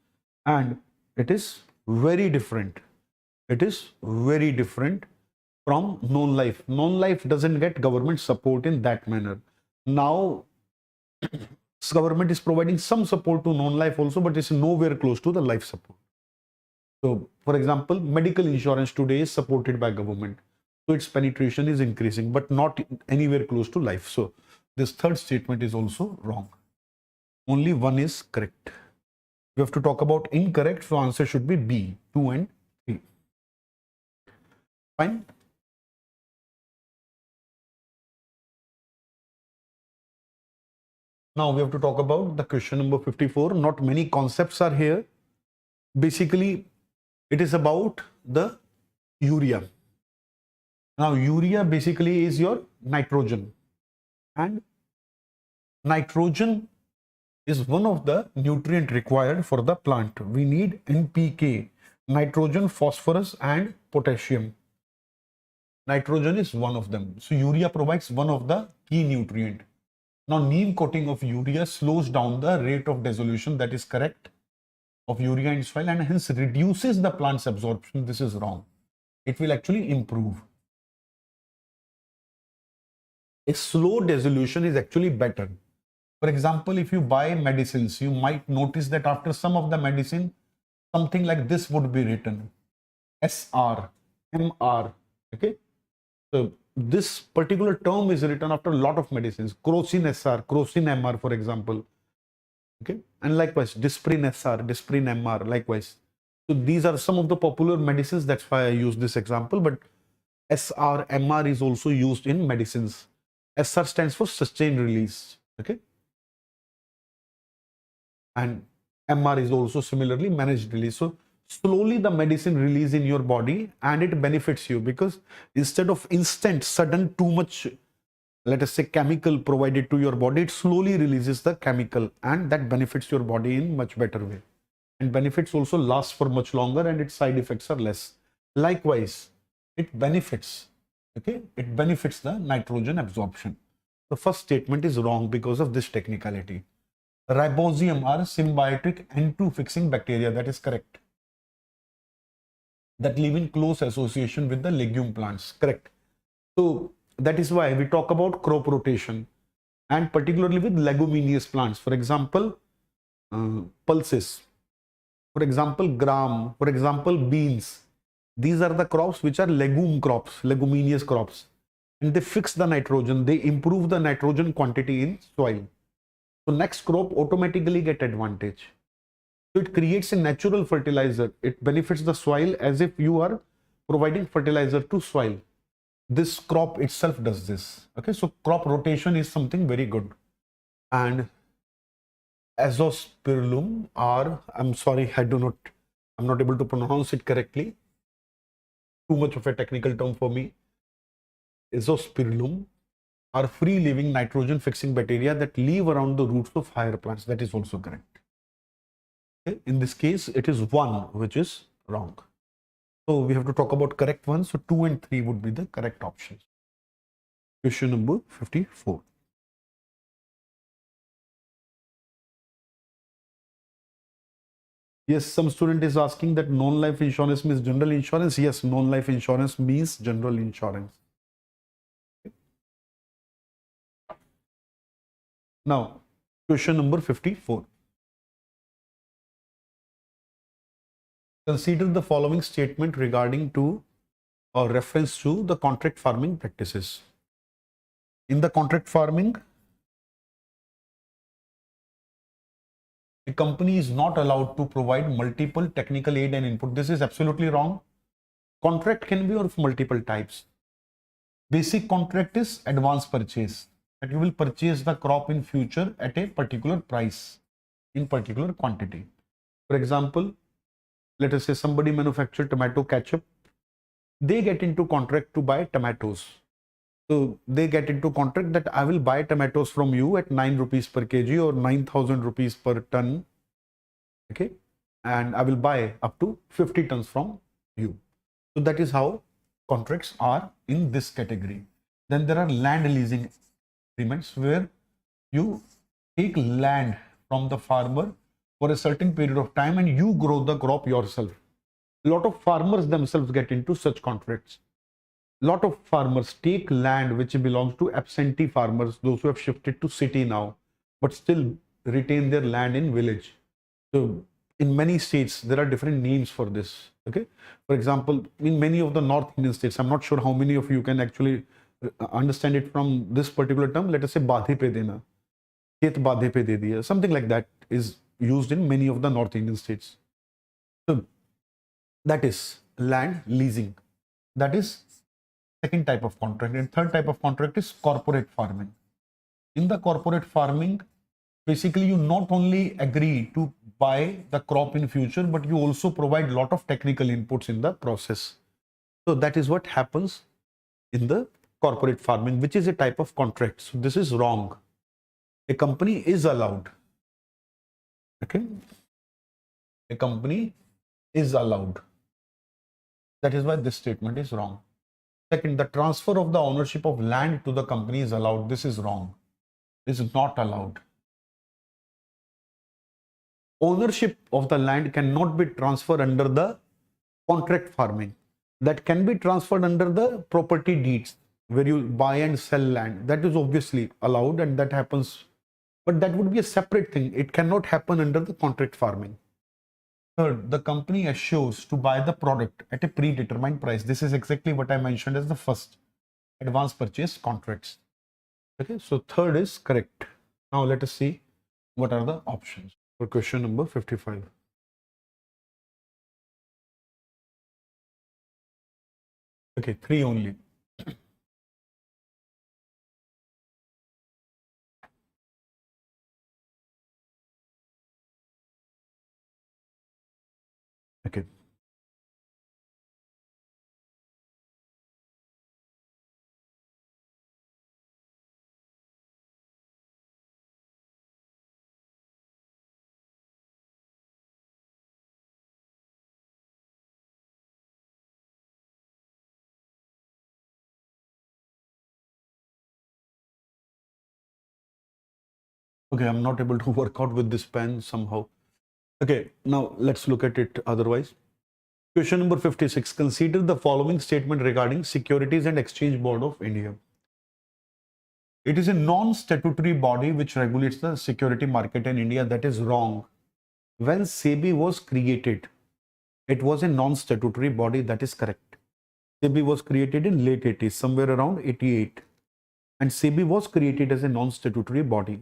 And it is very different. It is very different from non-life. Non-life doesn't get government support in that manner. Now, government is providing some support to non-life also, but it's nowhere close to the life support. So, for example, medical insurance today is supported by government. So, its penetration is increasing, but not anywhere close to life. So, this third statement is also wrong. Only one is correct. We have to talk about incorrect, so answer should be B, 2 and 3. Fine. Now we have to talk about the question number 54. Not many concepts are here. Basically, it is about the urea. Now, urea basically is your nitrogen. And nitrogen is one of the nutrient required for the plant. We need NPK, nitrogen, phosphorus and potassium. Nitrogen is one of them. So urea provides one of the key nutrient. Now neem coating of urea slows down the rate of dissolution, that is correct, of urea in soil, and hence reduces the plant's absorption. This is wrong. It will actually improve. A slow dissolution is actually better. For example, if you buy medicines, you might notice that after some of the medicine, something like this would be written. SR, MR, okay? So this particular term is written after a lot of medicines. Crocin SR, Crocin MR, for example. Okay, and likewise, Disprin SR, Disprin MR, likewise. So these are some of the popular medicines. That's why I use this example. But SR, MR is also used in medicines. SR stands for sustained release. Okay, and MR is also similarly managed release. So slowly the medicine release in your body, and it benefits you because instead of instant, sudden, too much, let us say, chemical provided to your body, it slowly releases the chemical, and that benefits your body in much better way. And benefits also last for much longer, and its side effects are less. Likewise, it benefits, okay, it benefits the nitrogen absorption. The first statement is wrong because of this technicality. Ribosium are symbiotic N2 fixing bacteria, that is correct, that live in close association with the legume plants, correct. So that is why we talk about crop rotation, and particularly with leguminous plants. For example, pulses, for example, gram, for example, beans. These are the crops which are legume crops, leguminous crops, and they fix the nitrogen, they improve the nitrogen quantity in soil. So next crop automatically get advantage. So it creates a natural fertilizer. It benefits the soil as if you are providing fertilizer to soil. This crop itself does this. Okay, so crop rotation is something very good. And azospirillum are, I'm sorry, I'm not able to pronounce it correctly. Too much of a technical term for me. Azospirillum are free living nitrogen fixing bacteria that live around the roots of higher plants. That is also correct. Okay. In this case, it is 1 which is wrong. So we have to talk about correct ones. So 2 and 3 would be the correct options. Question number 54. Yes, some student is asking that non-life insurance means general insurance. Yes, non-life insurance means general insurance. Now, question number 54. Consider the following statement regarding to or reference to the contract farming practices. In the contract farming, a company is not allowed to provide multiple technical aid and input. This is absolutely wrong. Contract can be of multiple types. Basic contract is advance purchase, that you will purchase the crop in future at a particular price in particular quantity. For example, let us say somebody manufacture tomato ketchup. They get into contract to buy tomatoes. So they get into contract that I will buy tomatoes from you at 9 rupees per kg or 9,000 rupees per ton. Okay. And I will buy up to 50 tons from you. So that is how contracts are in this category. Then there are land leasing agreements where you take land from the farmer for a certain period of time and you grow the crop yourself. A lot of farmers themselves get into such contracts. Lot of farmers take land which belongs to absentee farmers, those who have shifted to city now, but still retain their land in village. So in many states, there are different names for this. Okay. For example, in many of the North Indian states, I'm not sure how many of you can actually understand it from this particular term. Let us say बाधे पे देना, खेत बाधे पे दे दिया, something like that is used in many of the North Indian states. So that is land leasing. That is second type of contract. And third type of contract is corporate farming. In the corporate farming, basically you not only agree to buy the crop in future, but you also provide a lot of technical inputs in the process. So that is what happens in the corporate farming, which is a type of contract. So this is wrong. A company is allowed. Okay. A company is allowed. That is why this statement is wrong. Second, the transfer of the ownership of land to the company is allowed. This is wrong. This is not allowed. Ownership of the land cannot be transferred under the contract farming. That can be transferred under the property deeds, where you buy and sell land. That is obviously allowed and that happens, but that would be a separate thing. It cannot happen under the contract farming. Third, the company assures to buy the product at a predetermined price. This is exactly what I mentioned as the first, advance purchase contracts. Okay, so third is correct. Now let us see what are the options for question number 55. Okay, 3 only. Okay. Okay, I'm not able to work out with this pen somehow. Okay, now let's look at it otherwise. Question number 56. Consider the following statement regarding Securities and Exchange Board of India. It is a non-statutory body which regulates the security market in India. That is wrong. When SEBI was created, it was a non-statutory body. That is correct. SEBI was created in late 80s, somewhere around 88. And SEBI was created as a non-statutory body.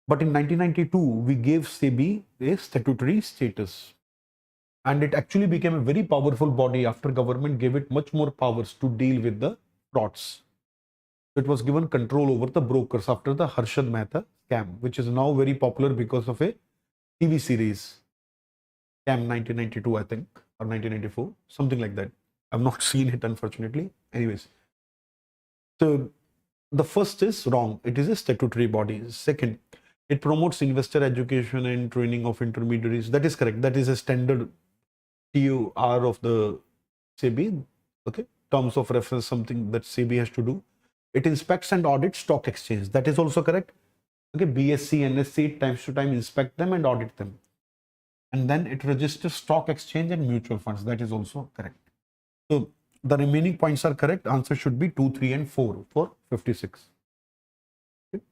But in 1992, we gave SEBI a statutory status. And it actually became a very powerful body after government gave it much more powers to deal with the frauds. It was given control over the brokers after the Harshad Mehta scam, which is now very popular because of a TV series. Scam 1992, I think, or 1994, something like that. I've not seen it, unfortunately. Anyways, so the first is wrong. It is a statutory body. Second, it promotes investor education and training of intermediaries. That is correct. That is a standard TOR of the SEBI. Okay, terms of reference, something that SEBI has to do. It inspects and audits stock exchange. That is also correct. Okay, BSC, NSC, times to time inspect them and audit them. And then it registers stock exchange and mutual funds. That is also correct. So the remaining points are correct. Answer should be 2, 3, and 4 for 56. Okay.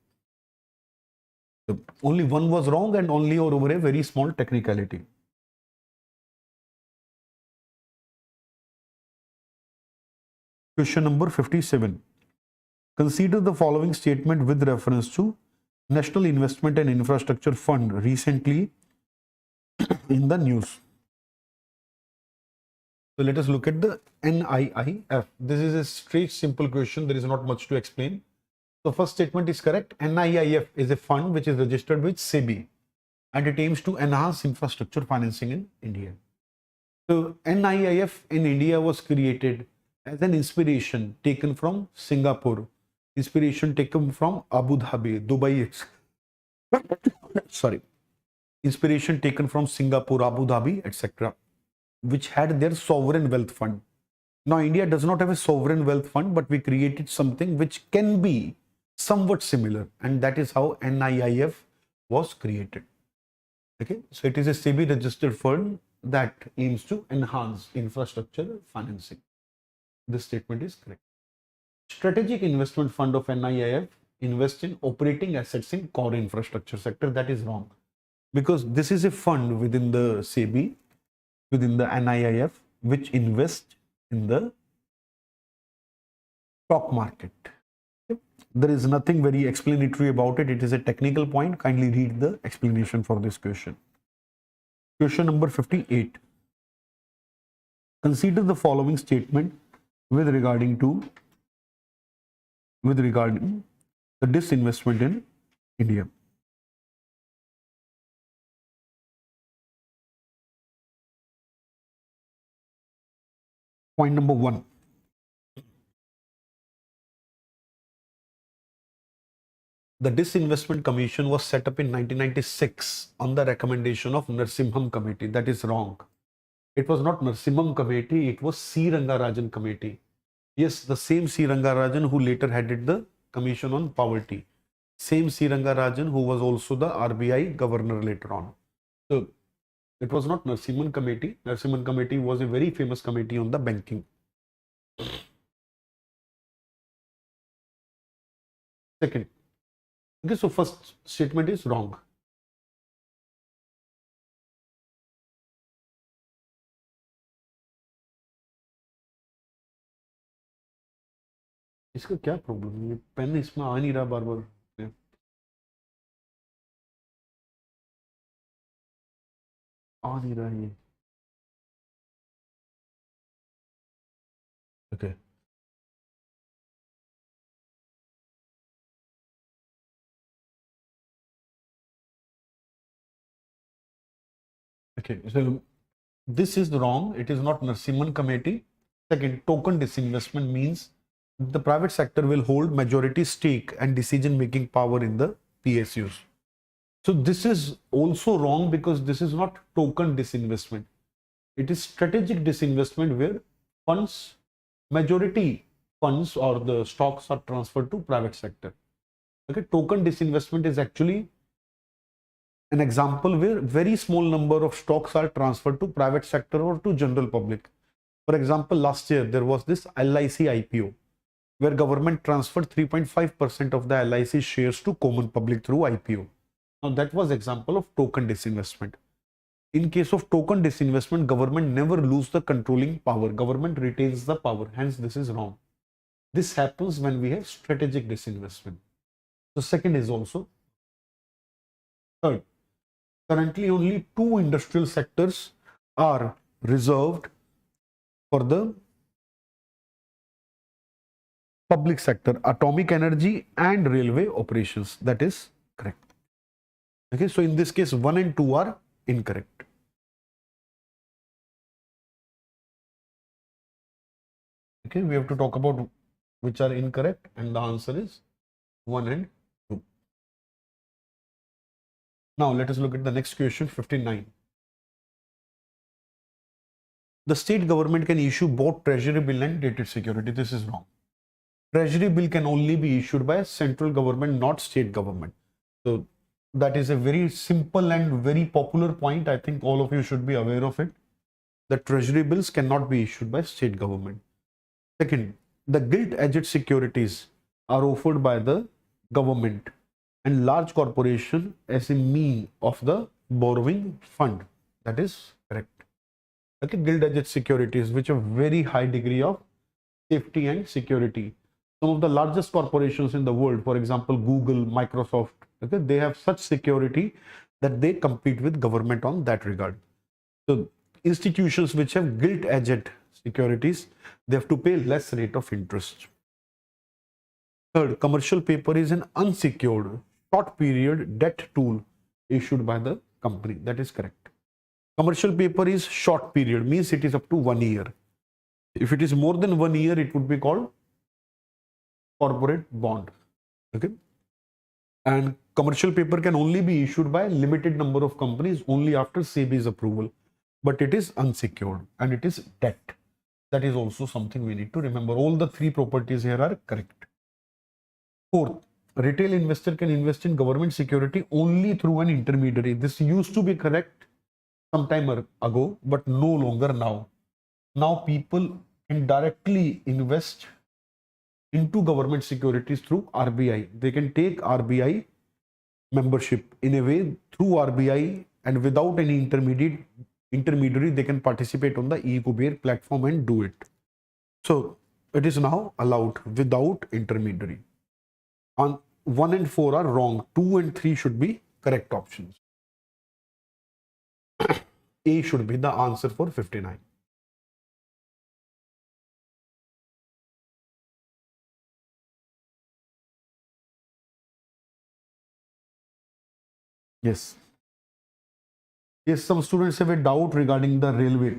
So only one was wrong and only over a very small technicality. Question number 57. Consider the following statement with reference to National Investment and Infrastructure Fund recently in the news. So let us look at the NIIF. This is a straight, simple question. There is not much to explain. So first statement is correct. NIIF is a fund which is registered with SEBI and it aims to enhance infrastructure financing in India. So NIIF in India was created as an inspiration taken from Singapore, inspiration taken from Abu Dhabi, Dubai, sorry, inspiration taken from Singapore, Abu Dhabi, etc., which had their sovereign wealth fund. Now, India does not have a sovereign wealth fund, but we created something which can be somewhat similar, and that is how NIIF was created. Okay, so it is a SEBI registered fund that aims to enhance infrastructure financing. This statement is correct. Strategic Investment Fund of NIIF invests in operating assets in core infrastructure sector. That is wrong, because this is a fund within the SEBI, within the NIIF, which invests in the stock market. Okay. There is nothing very explanatory about it. It is a technical point. Kindly read the explanation for this question. Question number 58. Consider the following statement with regarding the disinvestment in India. Point number 1. The Disinvestment Commission was set up in 1996 on the recommendation of Narasimham Committee. That is wrong. It was not Narasimham Committee, it was C. Rangarajan Committee. Yes, the same C. Rangarajan who later headed the Commission on Poverty. Same C. Rangarajan who was also the RBI governor later on. So, it was not Narasimhan Committee. Narasimhan Committee was a very famous committee on the banking. Second. Okay, so first statement is wrong. इसका क्या problem है? Pen इसमें आ नहीं रहा बार बार. आ नहीं रहा ये. Okay. Okay, so this is wrong. It is not Narasimhan Committee. Second, token disinvestment means the private sector will hold majority stake and decision-making power in the PSUs. So this is also wrong because this is not token disinvestment. It is strategic disinvestment where funds, majority funds or the stocks are transferred to private sector. Okay, token disinvestment is actually an example where very small number of stocks are transferred to private sector or to general public. For example, last year there was this LIC IPO where government transferred 3.5% of the LIC shares to common public through IPO. Now that was example of token disinvestment. In case of token disinvestment, government never lose the controlling power. Government retains the power. Hence, this is wrong. This happens when we have strategic disinvestment. So second is also. Third, currently only 2 industrial sectors are reserved for the public sector: atomic energy and railway operations. That is correct. Okay, so in this case 1 and 2 are incorrect. Okay, we have to talk about which are incorrect, and the answer is 1 and 2. Now let us look at the next question, 59. The state government can issue both treasury bill and dated security. This is wrong. Treasury bill can only be issued by central government, not state government. So that is a very simple and very popular point. I think all of you should be aware of it. The treasury bills cannot be issued by state government. Second, the gilt-edged securities are offered by the government and large corporation as a mean of the borrowing fund. That is correct. Okay, gilt-edged securities which have very high degree of safety and security. Some of the largest corporations in the world, for example, Google, Microsoft, okay, they have such security that they compete with government on that regard. So institutions which have gilt-edged securities, they have to pay less rate of interest. Third, commercial paper is an unsecured short period debt tool issued by the company. That is correct. Commercial paper is short period, means it is up to 1 year. If it is more than 1 year, it would be called corporate bond. Okay, and commercial paper can only be issued by limited number of companies only after SEBI's approval, but it is unsecured and it is debt. That is also something we need to remember. All the 3 properties here are correct. Fourth, retail investor can invest in government security only through an intermediary. This used to be correct some time ago, but no longer now. Now people can directly invest into government securities through RBI. They can take RBI membership in a way through RBI, and without any intermediary, they can participate on the e-Kuber platform and do it. So it is now allowed without intermediary. On 1 and 4 are wrong. 2 and 3 should be correct options. A should be the answer for 59. Yes. Yes, some students have a doubt regarding the railway.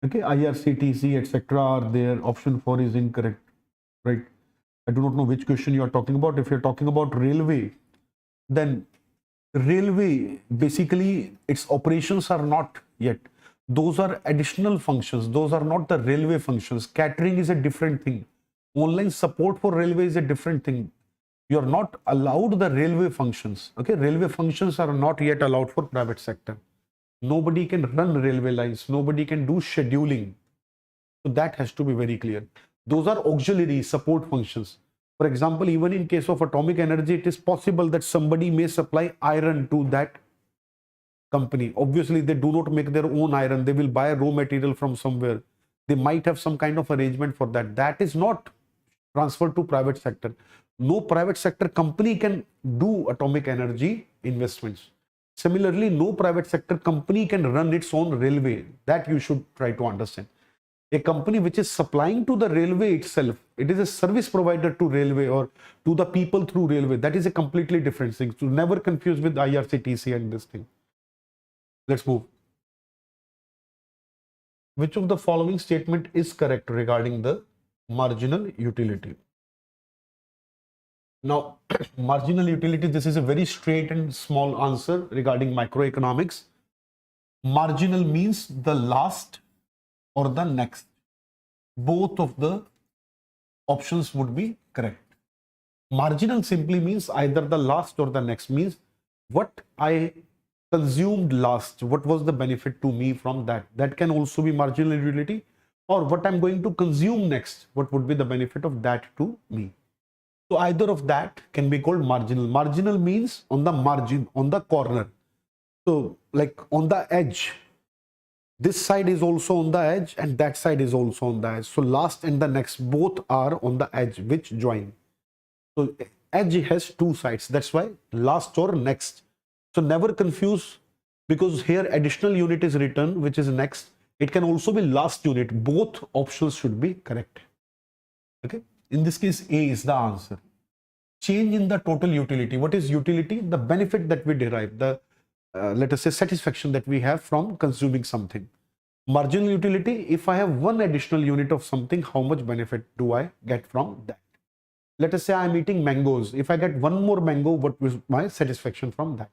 Okay, IRCTC, etc. are there. Option 4 is incorrect, right? I do not know which question you are talking about. If you're talking about railway, then railway, basically its operations are not yet. Those are additional functions. Those are not the railway functions. Catering is a different thing. Online support for railway is a different thing. You are not allowed the railway functions. Okay, railway functions are not yet allowed for private sector. Nobody can run railway lines. Nobody can do scheduling. So that has to be very clear. Those are auxiliary support functions. For example, even in case of atomic energy, it is possible that somebody may supply iron to that company. Obviously, they do not make their own iron. They will buy raw material from somewhere. They might have some kind of arrangement for that. That is not transferred to private sector. No private sector company can do atomic energy investments. Similarly, no private sector company can run its own railway. That you should try to understand. A company which is supplying to the railway itself, it is a service provider to railway or to the people through railway. That is a completely different thing. So never confuse with IRCTC and this thing. Let's move. Which of the following statement is correct regarding the marginal utility? Now, marginal utility, this is a very straight and small answer regarding microeconomics. Marginal means the last or the next. Both of the options would be correct. Marginal simply means either the last or the next, means what I consumed last, what was the benefit to me from that. That can also be marginal utility, or what I'm going to consume next, what would be the benefit of that to me. So either of that can be called marginal. Marginal means on the margin, on the corner. So like on the edge. This side is also on the edge and that side is also on the edge. So last and the next both are on the edge which join. So edge has two sides. That's why last or next. So never confuse, because here additional unit is written which is next. It can also be last unit. Both options should be correct. Okay. In this case, A is the answer. Change in the total utility. What is utility? The benefit that we derive, the let us say satisfaction that we have from consuming something. Marginal utility, if I have one additional unit of something, how much benefit do I get from that? Let us say I am eating mangoes. If I get one more mango, what is my satisfaction from that?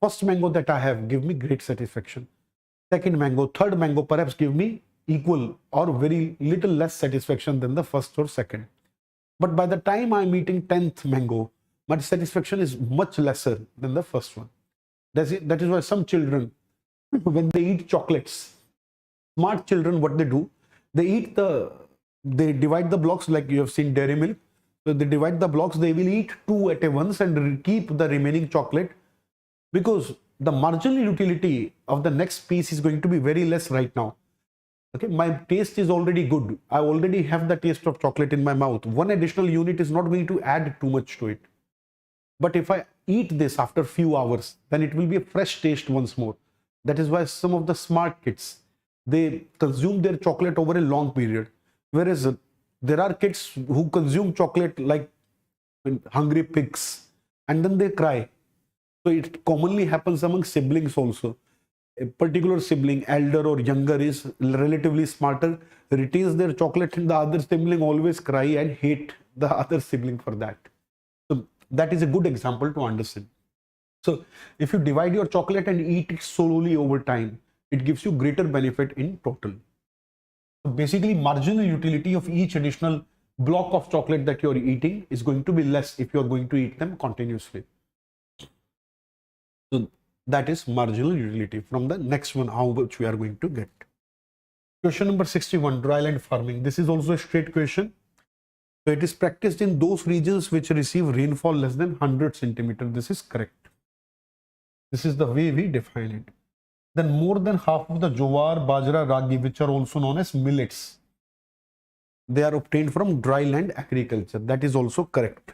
First mango that I have give me great satisfaction. Second mango, third mango perhaps give me equal or very little less satisfaction than the first or second. But by the time I am eating 10th mango, my satisfaction is much lesser than the first one. That is why some children, when they eat chocolates, smart children, what they do, they divide the blocks, like you have seen dairy milk. So they divide the blocks, they will eat 2 at once and keep the remaining chocolate, because the marginal utility of the next piece is going to be very less right now. Okay, my taste is already good. I already have the taste of chocolate in my mouth. One additional unit is not going to add too much to it. But if I eat this after few hours, then it will be a fresh taste once more. That is why some of the smart kids, they consume their chocolate over a long period. Whereas there are kids who consume chocolate like hungry pigs and then they cry. So it commonly happens among siblings also. A particular sibling, elder or younger, is relatively smarter, retains their chocolate, and the other sibling always cry and hate the other sibling for that. So that is a good example to understand. So if you divide your chocolate and eat it slowly over time, it gives you greater benefit in total. So basically, marginal utility of each additional block of chocolate that you're eating is going to be less if you're going to eat them continuously. So that is marginal utility. From the next one, how much we are going to get. Question number 61, dryland farming. This is also a straight question. So it is practiced in those regions which receive rainfall less than 100 centimeters. This is correct. This is the way we define it. Then more than half of the jowar, bajra, ragi, which are also known as millets, they are obtained from dry land agriculture. That is also correct.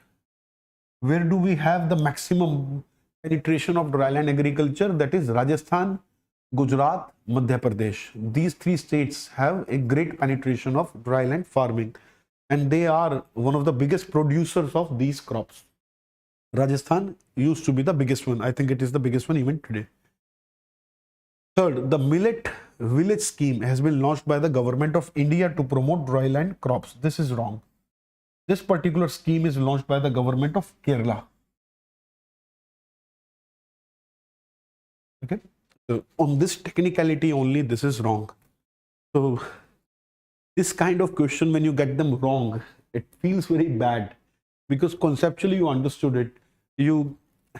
Where do we have the maximum penetration of dry land agriculture? That is Rajasthan, Gujarat, Madhya Pradesh. These three states have a great penetration of dry land farming, and they are one of the biggest producers of these crops. Rajasthan used to be the biggest one. I think it is the biggest one even today. Third, the millet village scheme has been launched by the government of India to promote dry land crops. This is wrong. This particular scheme is launched by the government of Kerala. Okay. So on this technicality only, this is wrong. So this kind of question, when you get them wrong, it feels very bad, because conceptually you understood it, you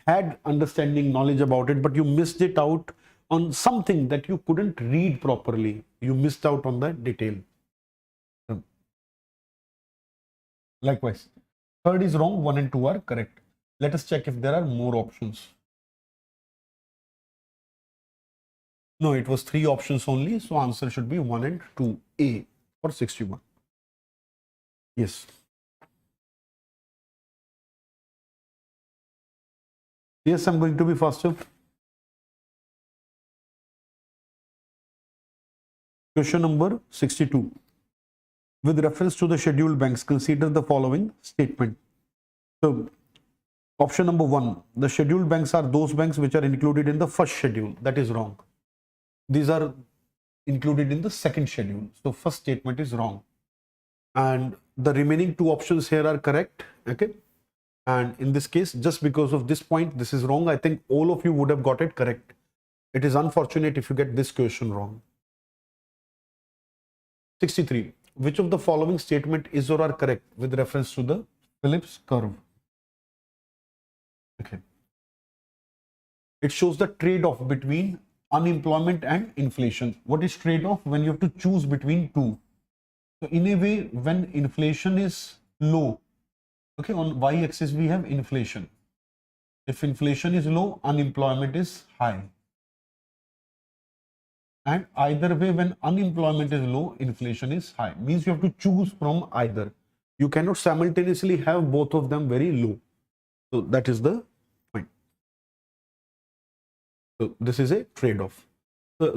had understanding, knowledge about it, but you missed it out on something that you couldn't read properly. You missed out on the detail. Likewise, third is wrong, 1 and 2 are correct. Let us check if there are more options. No, it was 3 options only, so answer should be 1 and 2A for 61. Yes. Yes, I'm going to be faster. Question number 62. With reference to the scheduled banks, consider the following statement. So, option number 1, the scheduled banks are those banks which are included in the first schedule. That is wrong. These are included in the second schedule. So, first statement is wrong. And the remaining 2 options here are correct. Okay. And in this case, just because of this point, this is wrong. I think all of you would have got it correct. It is unfortunate if you get this question wrong. 63. Which of the following statement is or are correct with reference to the Phillips curve? Okay. It shows the trade-off between unemployment and inflation. What is trade-off? When you have to choose between two. So in a way, when inflation is low, okay, on y-axis we have inflation. If inflation is low, unemployment is high. And either way, when unemployment is low, inflation is high. Means you have to choose from either. You cannot simultaneously have both of them very low. So that is the point. So this is a trade-off.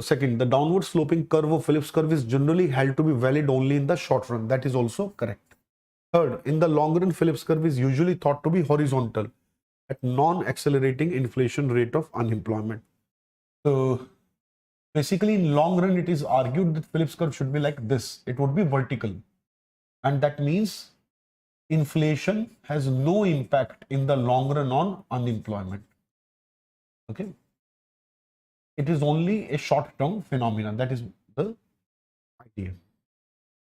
Second, the downward sloping curve of Phillips curve is generally held to be valid only in the short run. That is also correct. Third, in the long run, Phillips curve is usually thought to be horizontal at non-accelerating inflation rate of unemployment. So basically, in long run, it is argued that Phillips curve should be like this. It would be vertical. And that means inflation has no impact in the long run on unemployment. Okay. It is only a short-term phenomenon. That is the idea.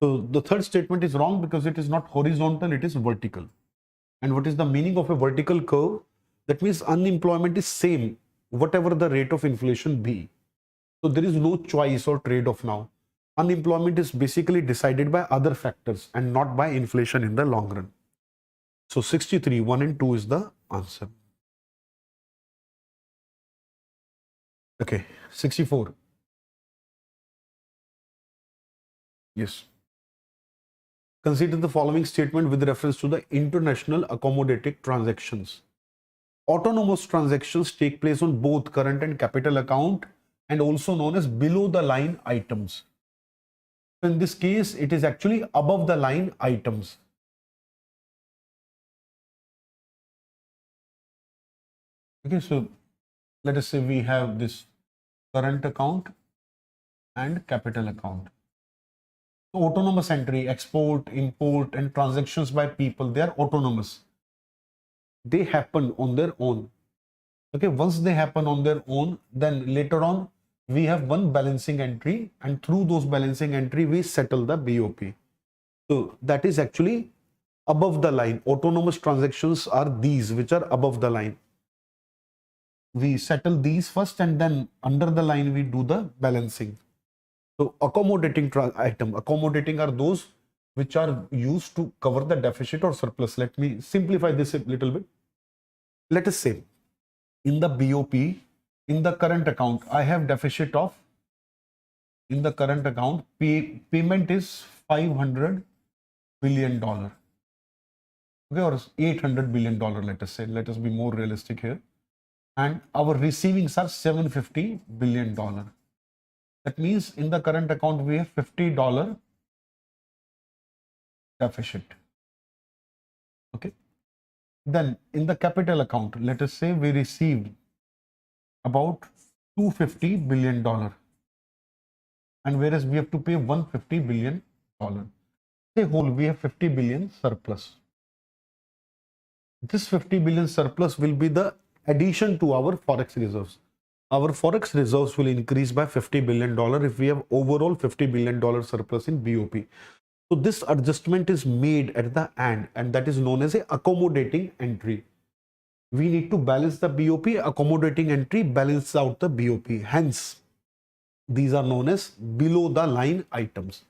So the third statement is wrong because it is not horizontal, it is vertical. And what is the meaning of a vertical curve? That means unemployment is same, whatever the rate of inflation be. So there is no choice or trade-off now. Unemployment is basically decided by other factors and not by inflation in the long run. So 63, 1 and 2 is the answer. Okay, 64. Yes. Consider the following statement with reference to the international accommodated transactions. Autonomous transactions take place on both current and capital account and also known as below the line items. In this case, it is actually above the line items. Okay, so let us say we have this current account and capital account. So autonomous entry, export, import, and transactions by people, they are autonomous. They happen on their own. Okay, once they happen on their own, then later on we have one balancing entry, and through those balancing entry we settle the BOP. So that is actually above the line. Autonomous transactions are these which are above the line. We settle these first and then under the line we do the balancing. So accommodating item, accommodating are those which are used to cover the deficit or surplus. Let me simplify this a little bit. Let us say in the BOP, in the current account, I have deficit of, in the current account, payment is $500 billion. Okay, or $800 billion, let us say. Let us be more realistic here. And our receivings are $750 billion. That means in the current account, we have $50 deficit. Okay. Then in the capital account, let us say we received about $250 billion. And whereas we have to pay $150 billion. Say whole, we have 50 billion surplus. This 50 billion surplus will be the addition to our forex reserves. Our forex reserves will increase by $50 billion if we have overall $50 billion surplus in BOP. So this adjustment is made at the end, and that is known as a accommodating entry. We need to balance the BOP, accommodating entry balances out the BOP. Hence, these are known as below the line items.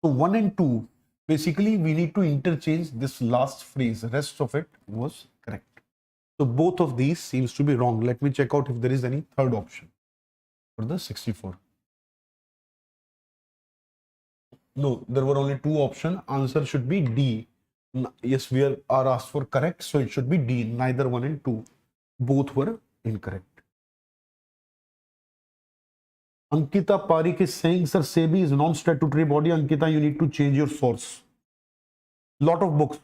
So 1 and 2, basically we need to interchange this last phrase. Rest of it was correct. So both of these seems to be wrong. Let me check out if there is any third option for the 64. No, there were only two options. Answer should be D. Yes, we are asked for correct, so it should be D. Neither 1 and 2. Both were incorrect. Ankita Parikh is saying, sir, SEBI is non-statutory body. Ankita, you need to change your source. Lot of books.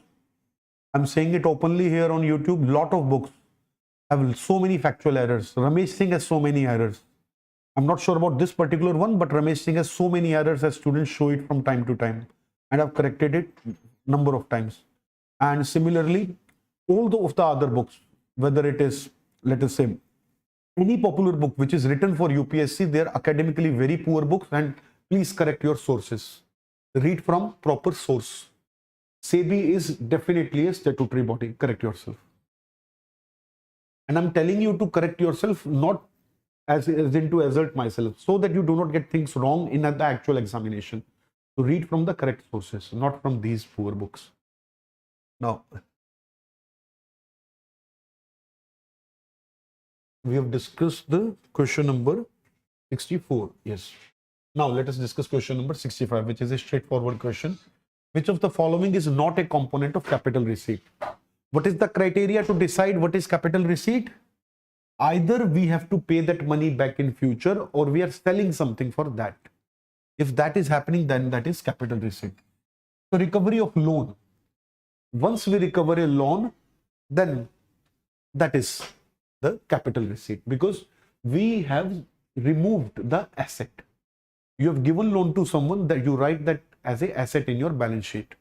I'm saying it openly here on YouTube. Lot of books have so many factual errors. Ramesh Singh has so many errors. I'm not sure about this particular one, but Ramesh Singh has so many errors as students show it from time to time. And I've corrected it number of times. And similarly, all of the other books, whether it is, let us say, any popular book which is written for UPSC, they are academically very poor books, and please correct your sources. Read from proper source. SEBI is definitely a statutory body. Correct yourself. And I'm telling you to correct yourself, not as in to assert myself, so that you do not get things wrong in the actual examination. So read from the correct sources, not from these poor books. Now, we have discussed the question number 64. Yes. Now let us discuss question number 65, which is a straightforward question. Which of the following is not a component of capital receipt? What is the criteria to decide what is capital receipt? Either we have to pay that money back in future, or we are selling something for that. If that is happening, then that is capital receipt. So recovery of loan. Once we recover a loan, then that is the capital receipt, because we have removed the asset. You have given loan to someone, that you write that as a asset in your balance sheet.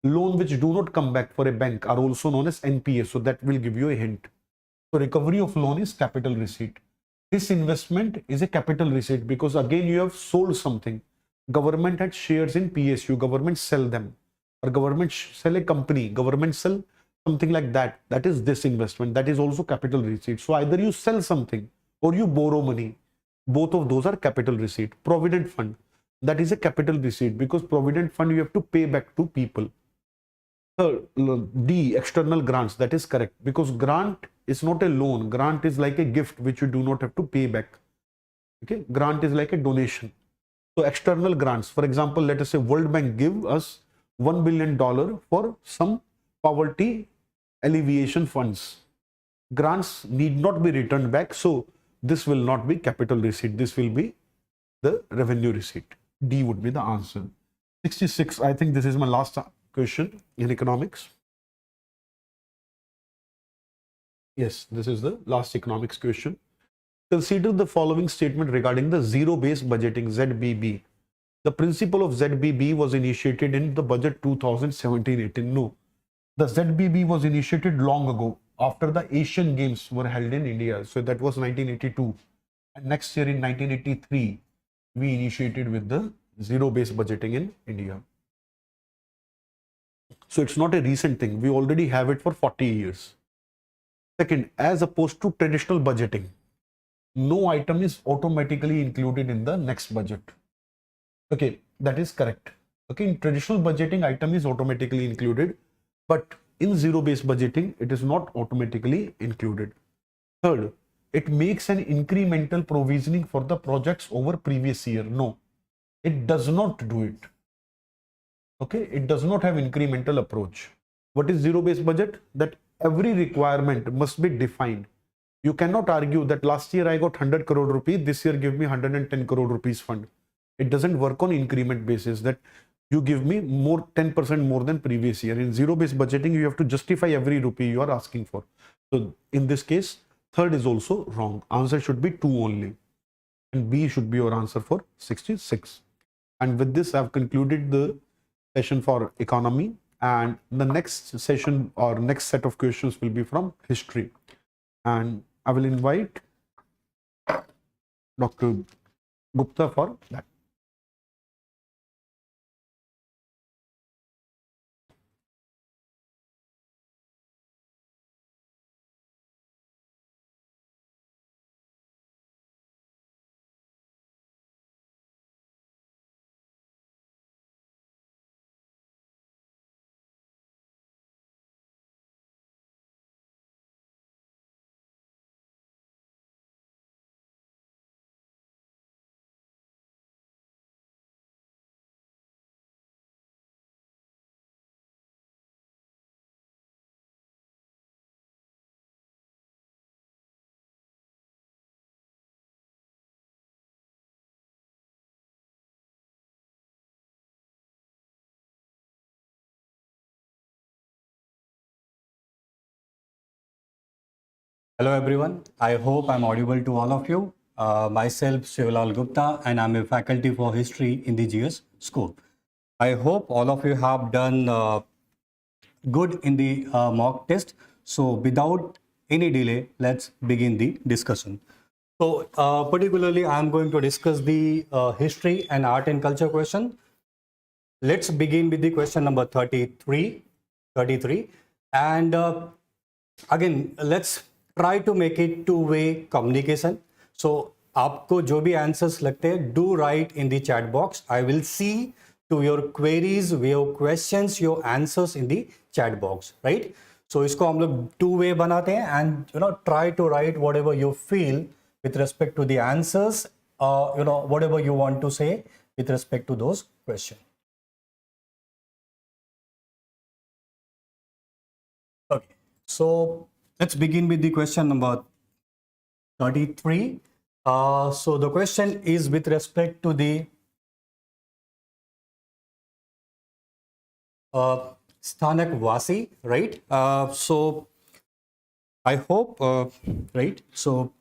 Loan which do not come back for a bank are also known as NPA. So that will give you a hint. So recovery of loan is capital receipt. This investment is a capital receipt because again you have sold something. Government had shares in PSU. Government sell them, or government sell a company. Government sell something like that. That is this investment. That is also capital receipt. So either you sell something or you borrow money. Both of those are capital receipt. Provident fund, that is a capital receipt because provident fund you have to pay back to people. D, external grants, that is correct because grant is not a loan. Grant is like a gift which you do not have to pay back. Okay, grant is like a donation. So external grants, for example, let us say World Bank give us $1 billion for some poverty alleviation funds. Grants need not be returned back, so this will not be capital receipt. This will be the revenue receipt. D would be the answer. 66, I think this is my last question in economics. Yes, this is the last economics question. Consider the following statement regarding the zero-based budgeting, ZBB. The principle of ZBB was initiated in the budget 2017-18. No, the ZBB was initiated long ago after the Asian Games were held in India. So that was 1982. And next year in 1983, we initiated with the zero-based budgeting in India. So it's not a recent thing. We already have it for 40 years. Second, as opposed to traditional budgeting, no item is automatically included in the next budget. Okay, that is correct. Okay, in traditional budgeting, item is automatically included, but in zero-based budgeting, it is not automatically included. Third, it makes an incremental provisioning for the projects over previous year. No, it does not do it. Okay, it does not have incremental approach. What is zero-based budget? That every requirement must be defined. You cannot argue that last year I got 100 crore rupees, this year give me 110 crore rupees fund. It doesn't work on increment basis that you give me more 10% more than previous year. In zero-based budgeting, you have to justify every rupee you are asking for. So in this case, third is also wrong. Answer should be 2 only. And B should be your answer for 66. And with this, I have concluded the session for economy. And the next session or next set of questions will be from history. And I will invite Dr. Gupta for that.
Hello everyone, I hope I'm audible to all of you. Myself Shivalal Gupta and I'm a faculty for history in the GSSCORE. I hope all of you have done good in the mock test. So without any delay, let's begin the discussion. So particularly I'm going to discuss the history and art and culture question. Let's begin with the question number 33. And again, let's try to make it two-way communication. So आपको जो भी answers लगते हैं, do write in the chat box. I will see to your queries, your questions, your answers in the chat box, right? So इसको हम लोग two-way बनाते हैं and try to write whatever you feel with respect to the answers, whatever you want to say with respect to those questions. Okay, so let's begin with the question number 33. So the question is with respect to the Sthanak Vasi, right? So I hope, right? So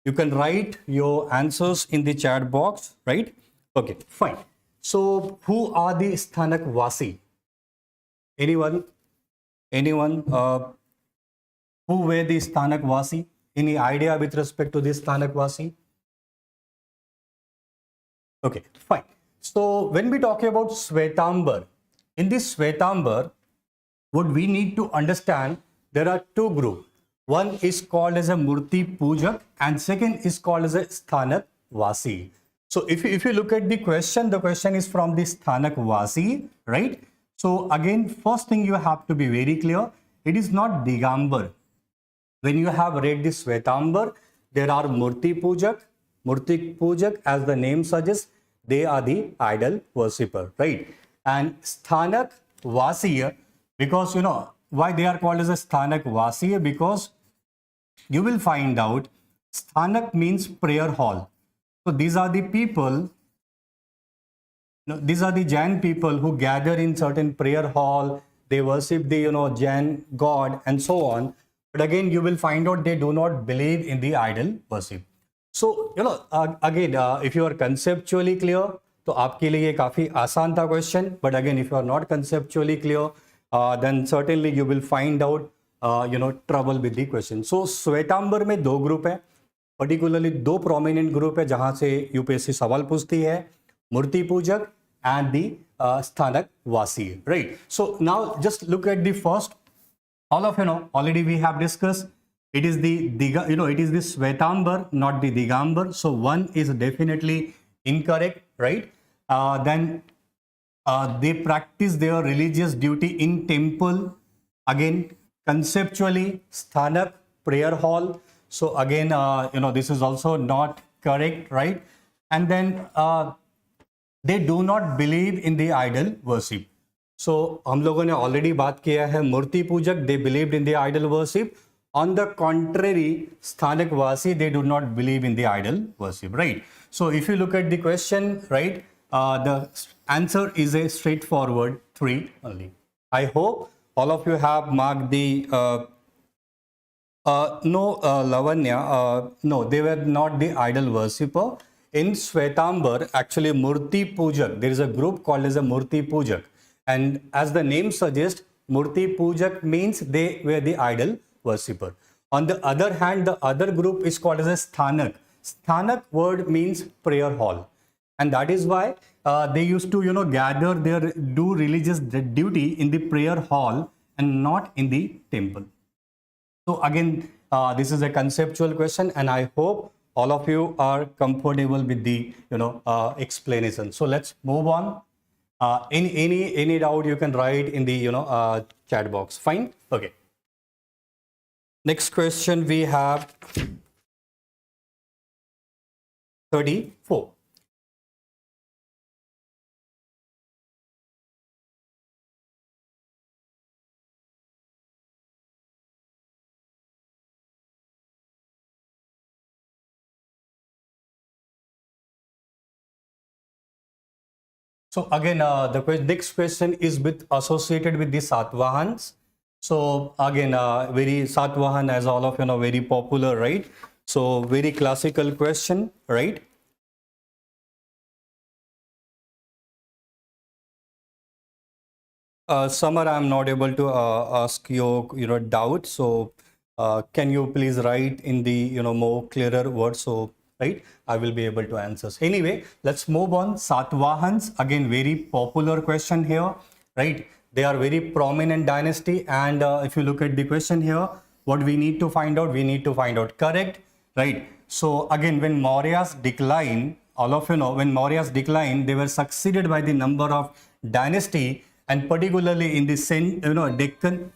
you can write your answers in the chat box, right? Okay, fine. So who are the Sthanak Vasi? Anyone? Who were the Sthanak Vasi? Any idea with respect to this Sthanak Vasi? Okay, fine. So when we talk about Shwetambar, in this Shwetambar, what we need to understand, there are two groups. One is called as a Murti Pujak and second is called as a Sthanak Vasi. So if you look at the question is from the Sthanak Vasi, right? So again, first thing you have to be very clear, it is not Digambar. When you have read the Shwetambar, there are Murti Pujak, as the name suggests, they are the idol worshipper, right? And Sthanak Vasi, because why they are called as a Sthanak Vasi, because you will find out Sthanak means prayer hall. So these are the people, these are the Jain people who gather in certain prayer hall, they worship the Jain god and so on. But again, you will find out they do not believe in the idol worship. So again, if you are conceptually clear, तो आपके लिए काफी आसान था question. But again, if you are not conceptually clear, then certainly you will find out trouble with the question. So Shwetambar में दो group है, particularly दो prominent ग्रुप है जहां से यूपीएससी सवाल पूछती है, मूर्ति पूजक and the Sthanak Vasi, right? So now just look at the first. All of you know already we have discussed. It is the it is the Svetambar, not the Digambar. So one is definitely incorrect, right? Then they practice their religious duty in temple. Again, conceptually, Sthanak, prayer hall. So again, this is also not correct, right? And then they do not believe in the idol worship. So हम लोगों ने already बात किया है मूर्ति पूजक, they believed in the idol worship. On the contrary, Sthanak Vasi, they do not believe in the idol worship, right? So if you look at the question, right, the answer is a straightforward 3 only. I hope all of you have marked the no, Lavanya, no, they were not the idol worshipper. In Svetambar, actually Murti Pujak, there is a group called as a Murti Pujak. And as the name suggests, Murti Pujak means they were the idol worshipper. On the other hand, the other group is called as a Sthanak. Sthanak word means prayer hall. And that is why they used to, gather do religious duty in the prayer hall and not in the temple. So again, this is a conceptual question, and I hope all of you are comfortable with the explanation. So let's move on. Any doubt you can write in the chat box. Fine. Okay. Next question we have 34. So again, the next question is associated with the Satvahans. So again, very Satvahan, as all of you know, very popular, right? So very classical question, right? Samar, I'm not able to ask your doubt. So can you please write in the more clearer words? So right, I will be able to answer. Anyway, let's move on. Satvahans, again, very popular question here, right? They are very prominent dynasty, and if you look at the question here, what we need to find out? We need to find out correct, right? So again, when Mauryas decline, all of you know, when Mauryas decline, they were succeeded by the number of dynasty, and particularly in the Deccan.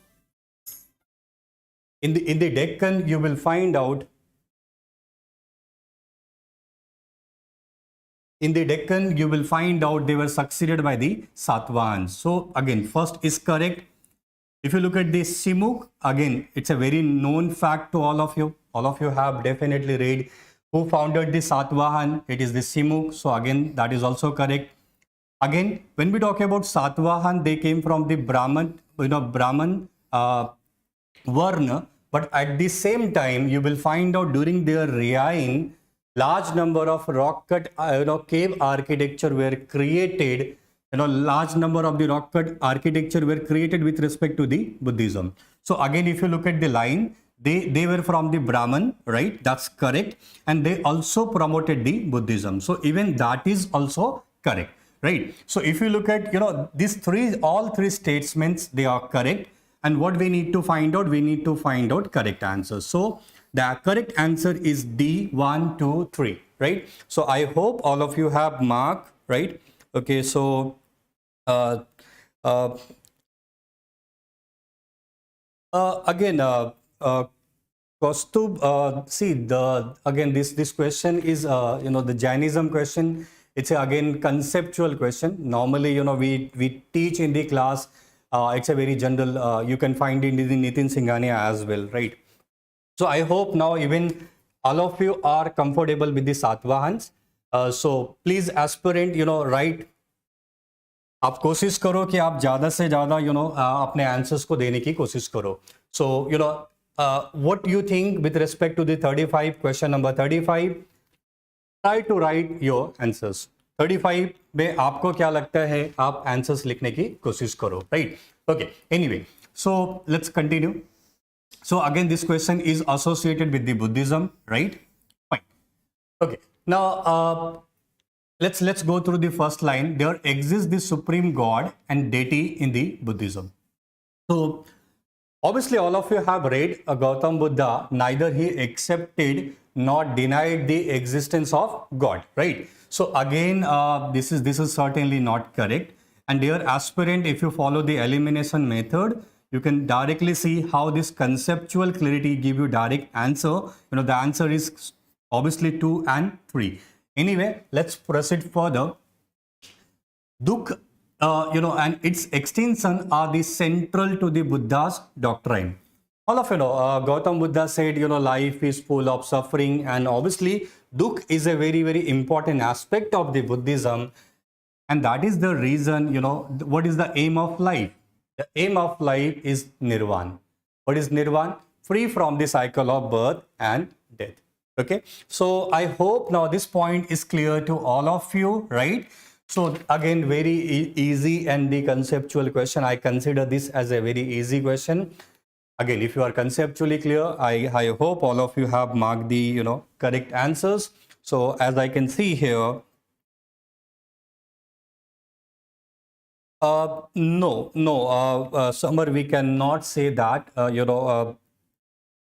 In the Deccan, you will find out. In the Deccan, you will find out they were succeeded by the Satvahans. So again, first is correct. If you look at the Simuk, again, it's a very known fact to all of you. All of you have definitely read who founded the Satvahan. It is the Simuk. So again, that is also correct. Again, when we talk about Satvahan, they came from the Brahman, Varna. But at the same time, you will find out during their reign, large number of rock cut cave architecture were created. Large number of the rock cut architecture were created with respect to the Buddhism. So again, if you look at the line, they were from the Brahman, right? That's correct. And they also promoted the Buddhism. So even that is also correct, right? So if you look at these all three statements, they are correct. And what we need to find out? We need to find out correct answers. So the correct answer is D, 1, 2, 3, right? So I hope all of you have marked, right? Okay, so again, Kostub, see again this question is the Jainism question. It's again conceptual question. Normally we teach in the class. It's a very general. You can find it in the Nitin Singhania as well, right? So I hope now even all of you are comfortable with the Satvahans. So please aspirant, write. आप कोशिश करो कि आप ज़्यादा से ज़्यादा अपने answers को देने की कोशिश करो. So what you think with respect to the 35 question number 35? Try to write your answers. 35 में आपको क्या लगता है आप आंसर्स लिखने की कोशिश करो, right? Okay. Anyway, so let's continue. So again, this question is associated with the Buddhism, right? Fine. Okay. Now, let's go through the first line. There exists the supreme god and deity in the Buddhism. So obviously all of you have read Gautam Buddha, neither he accepted nor denied the existence of God, right? So again, this is certainly not correct. And dear aspirant, if you follow the elimination method, you can directly see how this conceptual clarity give you direct answer. The answer is obviously 2 and 3. Anyway, let's proceed further. Dukh, and its extension are the central to the Buddha's doctrine. All of Gautam Buddha said, life is full of suffering, and obviously Dukh is a very, very important aspect of the Buddhism. And that is the reason, what is the aim of life? The aim of life is Nirvana. What is Nirvana? Free from the cycle of birth and death. Okay. So I hope now this point is clear to all of you, right? So again, very easy and the conceptual question. I consider this as a very easy question. Again, if you are conceptually clear, I hope all of you have marked the, correct answers. So as I can see here, no, Summer, we cannot say that,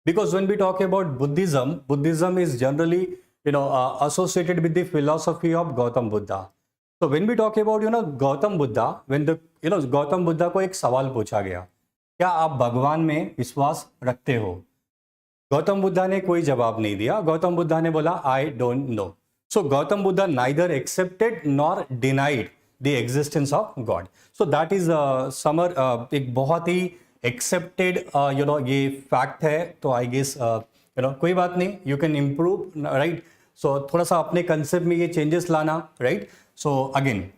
because when we talk about Buddhism is generally, associated with the philosophy of Gautam Buddha. So when we talk about, Gautam Buddha, when the, Gautam Buddha को एक सवाल पूछा गया, क्या आप भगवान में विश्वास रखते हो? गौतम बुद्धा ने कोई जवाब नहीं दिया. गौतम बुद्धा ने बोला, I don't know. So Gautam Buddha neither accepted nor denied the existence of God. So that is Summer, एक बहुत ही accepted, ये fact है. तो I guess, कोई बात नहीं, you can improve, right? So थोड़ा सा अपने concept में ये changes लाना, right? So again,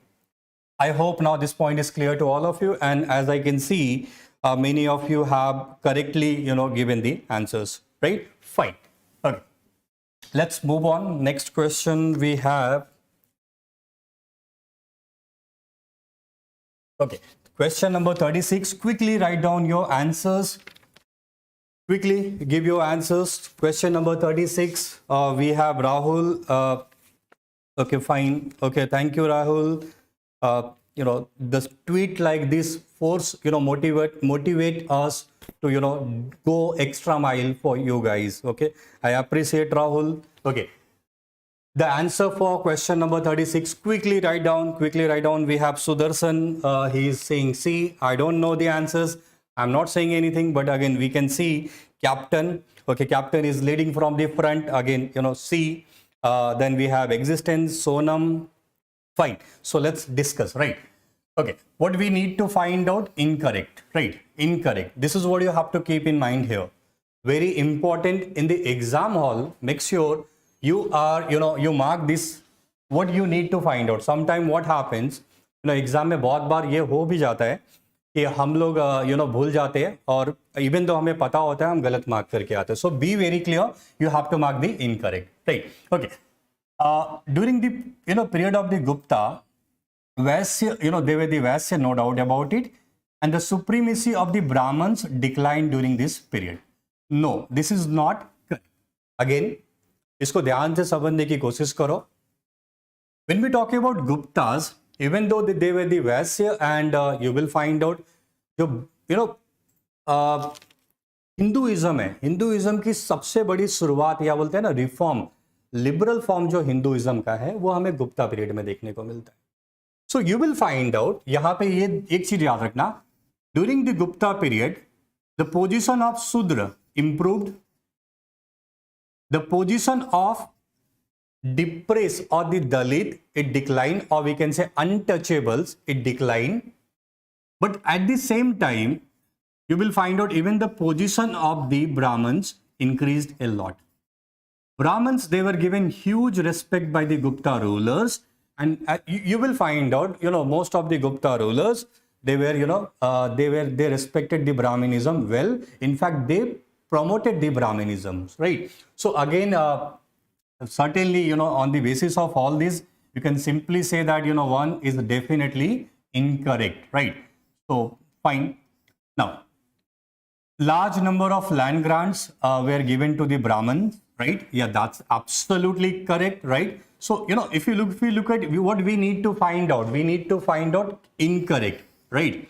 I hope now this point is clear to all of you. And as I can see, many of you have correctly, given the answers, right? Fine. Okay. Let's move on. Next question we have. Okay. Question number 36. Quickly write down your answers. Quickly give your answers. Question number 36. We have Rahul. Okay, fine. Okay, thank you, Rahul. The tweet like this force, motivate us to, go extra mile for you guys. Okay, I appreciate Rahul. Okay, the answer for question number 36, quickly write down. We have Sudarshan. He is saying C. I don't know the answers. I'm not saying anything, but again, we can see captain. Okay, captain is leading from the front. Again, C. Then we have existence, Sonam. Fine. So let's discuss, right? Okay. What we need to find out? Incorrect, right? Incorrect. This is what you have to keep in mind here. Very important in the exam hall. Make sure you are, you mark this, what you need to find out. Sometime what happens, exam में बहुत बार ये हो भी जाता है कि हम लोग, भूल जाते हैं और even though हमें पता होता है हम गलत मार्क करके आते हैं. So be very clear. You have to mark the incorrect, right? Okay. During the period of the Gupta, Vaisya, they were the Vaisya, no doubt about it, and the supremacy of the Brahmins declined during this period. No, this is not correct. Again, इसको ध्यान से समझने की कोशिश करो. When we talk about Guptas, even though they were the Vaisya, and you will find out, Hinduism है, Hinduism की सबसे बड़ी शुरुआत या बोलते हैं ना रिफॉर्म, लिबरल फॉर्म जो हिंदुइज्म का है वो हमें गुप्ता पीरियड में देखने को मिलता है. So you will find out, यहां पे ये एक चीज याद रखना, during the Gupta period the position of Shudra improved, the position of depress or the Dalit it decline, और we can say untouchables it decline. But at the same time you will find out even the position of the Brahmins increased a lot. Brahmins, they were given huge respect by the Gupta rulers, and you will find out, most of the Gupta rulers, they were, they respected the Brahminism well. In fact, they promoted the Brahminism, right? So again, certainly, on the basis of all this, you can simply say that, one is definitely incorrect, right? So fine. Now, large number of land grants were given to the Brahmins, right? Yeah, that's absolutely correct, right? So, if you look at what we need to find out, we need to find out incorrect, right?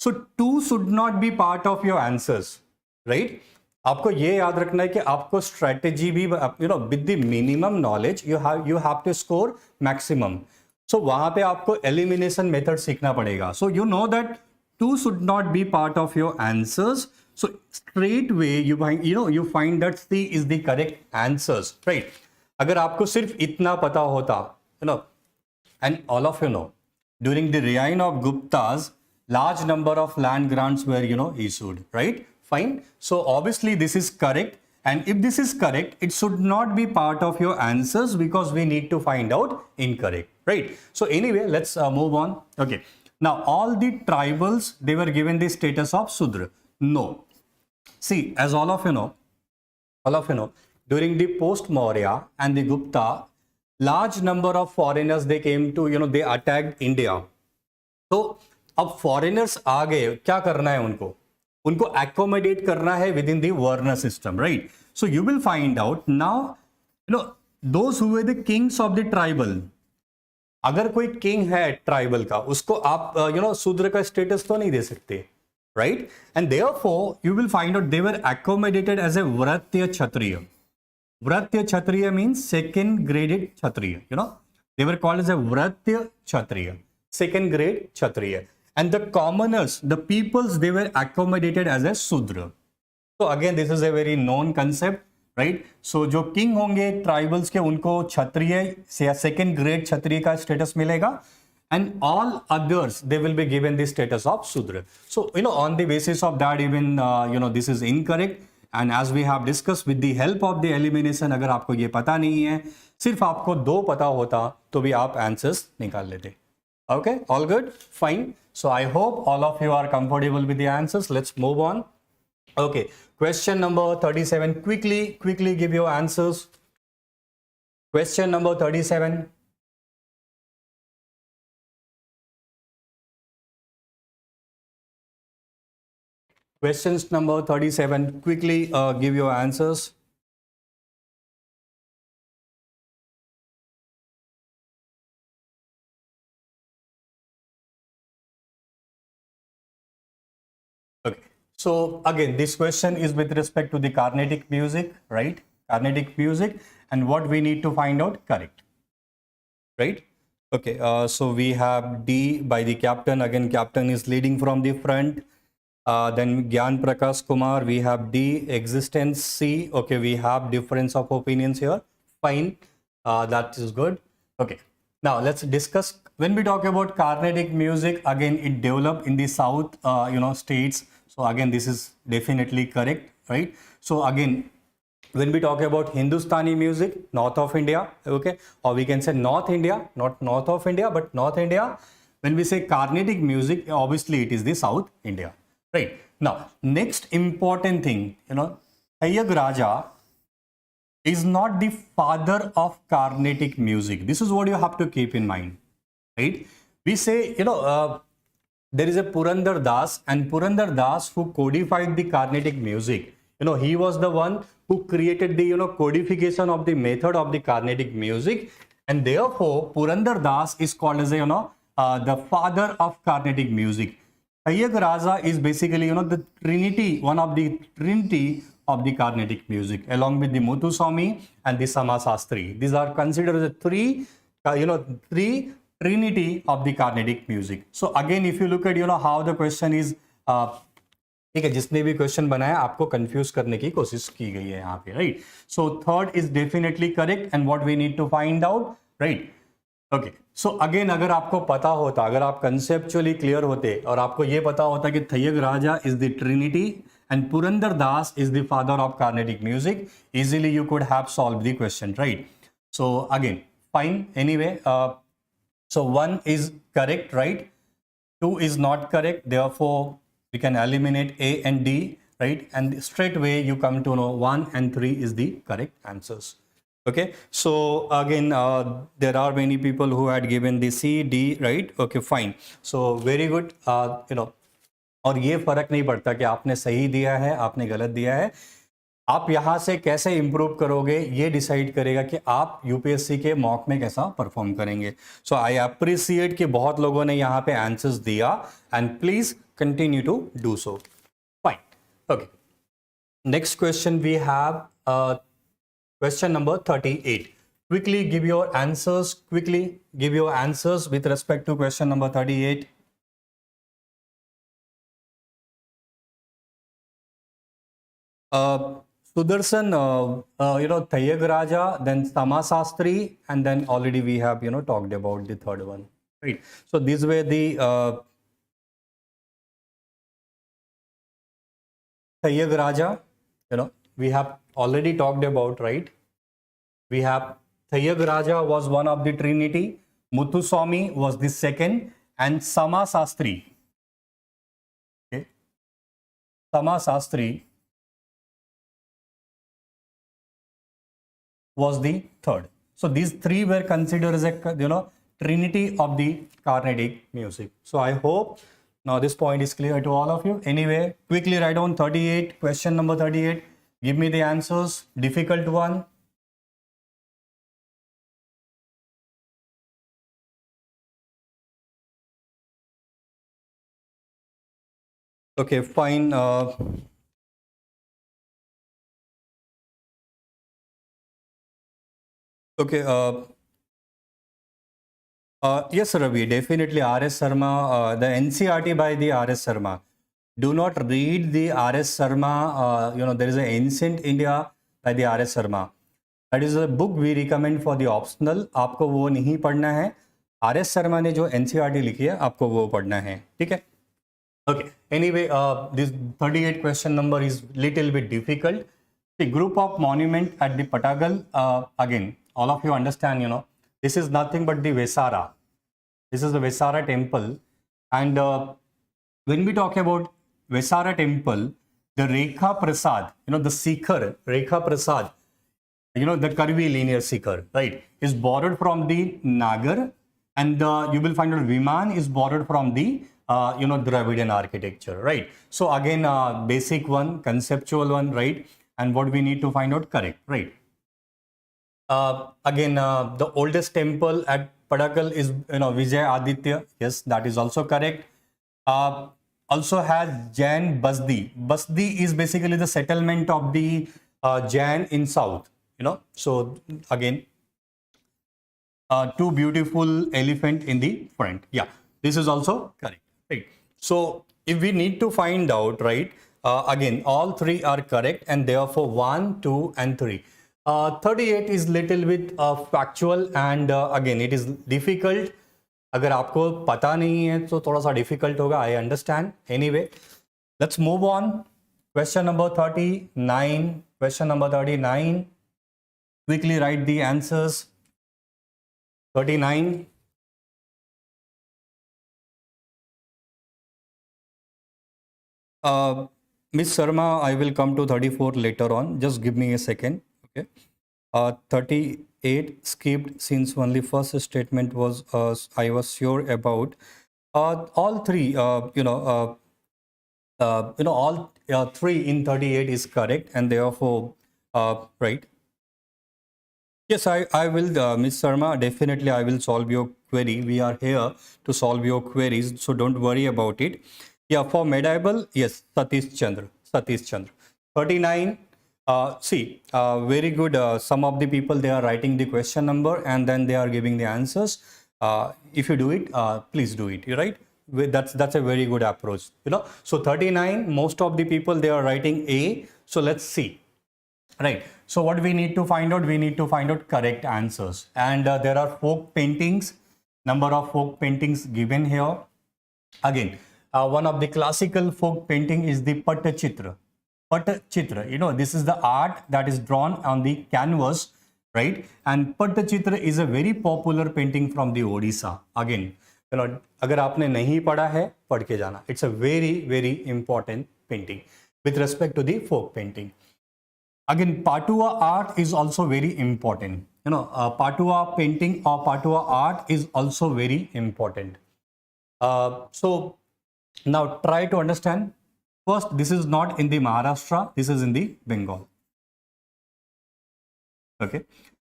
So 2 should not be part of your answers, right? आपको ये याद रखना है कि आपको strategy भी, with the minimum knowledge, you have to score maximum. So वहां पे आपको elimination method सीखना पड़ेगा. So you know that 2 should not be part of your answers. So straight away you find that C is the correct answers, right? अगर आपको सिर्फ इतना पता होता, and all of you know, during the reign of Guptas, large number of land grants were, issued, right? Fine. So obviously this is correct. And if this is correct, it should not be part of your answers because we need to find out incorrect, right? So anyway, let's move on. Okay. Now all the tribals, they were given the status of Sudra. No. See, as all of you know, during the post-Maurya and the Gupta, large number of foreigners, they came to, they attacked India. So अब foreigners आ गए, क्या करना है उनको accommodate करना है with in the वर्ण system, right? So you will find out now those who were the Kings of the tribal. अगर कोई किंग है ट्राइबल का, उसको आप शूद्र का स्टेटस तो नहीं दे सकते, right? And therefore you will find out they were accommodated as a Vratya Kshatriya. Vratya Kshatriya means second graded Kshatriya, they were called as a Vratya Kshatriya, second grade Kshatriya. And the commoners, the peoples, they were accommodated as a Sudra. So again, this is a very known concept, right? So जो king होंगे tribals के, उनको क्षत्रिय या second grade क्षत्रिय का status मिलेगा, and all others, they will be given the status of Sudra. So on the basis of that, even this is incorrect. And as we have discussed, with the help of the elimination, अगर आपको ये पता नहीं है, सिर्फ आपको 2 पता होता तो भी आप answers निकाल लेते. Okay, all good, fine. So I hope all of you are comfortable with the answers. Let's move on. Okay, question number 37. Quickly give your answers. Question number 37. Questions number 37. Quickly give your answers. Okay, so again, this question is with respect to the Carnatic music, right? Carnatic music, and what we need to find out correct, right? Okay, so we have D by the captain. Again, captain is leading from the front. Then Gyan Prakash Kumar, we have D, existence C. Okay, we have difference of opinions here. Fine, that is good. Okay, now let's discuss. When we talk about Carnatic music, again, it developed in the south, states. So again, this is definitely correct, right? So again, when we talk about Hindustani music, north of India, okay, or we can say North India, not north of India, but North India. When we say Carnatic music, obviously it is the South India, right? Now, next important thing, Tayyag Raja is not the father of Carnatic music. This is what you have to keep in mind, right? We say, there is a Purandar Das, and Purandar Das who codified the Carnatic music. He was the one who created the, codification of the method of the Carnatic music, and therefore Purandar Das is called as the father of Carnatic music. Tayyag Raja is basically, the trinity, one of the trinity of the Carnatic music, along with the Muthuswami and the Samasastri. These are considered as three trinity of the Carnatic music. So again, if you look at, how the question is, ठीक है, जिसने भी question बनाया आपको confuse करने की कोशिश की गई है यहाँ पे, right? So third is definitely correct, and what we need to find out, right? Okay, so again, अगर आपको पता होता, अगर आप कंसेप्चुअली क्लियर होते और आपको ये पता होता कि Thyagaraja is the trinity and Purandara Dasa is the father of Carnatic music, easily you could have solve the question, right? So again, fine, anyway, so 1 is correct, right? 2 is not correct, therefore we can eliminate A and D, right? And straight away you come to know 1 and 3 is the correct answers. Okay, so again, there are many people who had given the C, D, right? Okay, fine. So very good. और ये फर्क नहीं पड़ता कि आपने सही दिया है, आपने गलत दिया है, आप यहां से कैसे इंप्रूव करोगे ये डिसाइड करेगा कि आप यूपीएससी के मॉक में कैसा परफॉर्म करेंगे. सो आई अप्रिशिएट कि बहुत लोगों ने यहाँ पे आंसर्स दिया, and please continue to do so. Fine. Okay, next question we have question number 38. Quickly give your answers. Quickly give your answers with respect to question number 38. Sudarshan, Thayyag Raja, then Samasastri, and then already we have, talked about the third one. Right. So these were the Thayyag Raja, we have already talked about, right? We have Thayyag Raja was one of the Trinity, Muthuswami was the second, and Samasastri. Okay. Samasastri was the third. So these three were considered as a Trinity of the Carnatic music. So I hope now this point is clear to all of you. Anyway, quickly write down 38, question number 38. Give me the answers. Difficult one. Okay, fine. Okay. Yes, Ravi, definitely R.S. Sharma, the NCRT by the R.S. Sharma. Do not read the R.S. Sharma, there is an Ancient India by the R.S. Sharma. That is a book we recommend for the optional. आपको वो नहीं पढ़ना है. R.S. Sharma ने जो NCRT लिखी है, आपको वो पढ़ना है. ठीक है? Okay. Anyway, this 38 question number is little bit difficult. The group of monument at the Patagal, again, all of you understand, this is nothing but the Vesara. This is the Vesara temple. And when we talk about Vesara temple, the Rekha Prasad, the Sikhar, Rekha Prasad, the curvy linear Sikhar, right, is borrowed from the Nagar, and you will find that Viman is borrowed from the Dravidian architecture, right? So again, basic one, conceptual one, right? And what we need to find out, correct, right? Again, the oldest temple at Padakal is Vijay Aditya. Yes, that is also correct. Also has Jain Basdi. Basdi is basically the settlement of the Jain in south. So again, two beautiful elephant in the front. Yeah, this is also correct. Right. So if we need to find out, right, again, all three are correct, and therefore 1, 2, and 3. 38 is little bit factual, and again, it is difficult. अगर आपको पता नहीं है तो थोड़ा सा difficult होगा. I understand. Anyway, let's move on. Question number 39. Question number 39. Quickly write the answers. 39. Miss Sharma, I will come to 34 later on. Just give me a second. Okay. 38 skipped since only first statement was I was sure about. All three, all three in 38 is correct, and therefore, right. Yes, I will, Miss Sharma, definitely I will solve your query. We are here to solve your queries, so don't worry about it. Yeah, for medieval, yes, Satish Chandra. 39. Very good. Some of the people, they are writing the question number and then they are giving the answers. If you do it, please do it, right? That's a very good approach, So 39, most of the people, they are writing A. So let's see. Right. So what we need to find out? We need to find out correct answers. And there are folk paintings, number of folk paintings given here. Again, one of the classical folk painting is the Pattachitra. Pattachitra, this is the art that is drawn on the canvas, right? And Pattachitra is a very popular painting from the Odisha. Again, अगर आपने नहीं पढ़ा है, पढ़ के जाना. It's a very, very important painting with respect to the folk painting. Again, Patua art is also very important. Patua painting or Patua art is also very important. So Now try to understand. First, this is not in the Maharashtra, this is in the Bengal. Okay.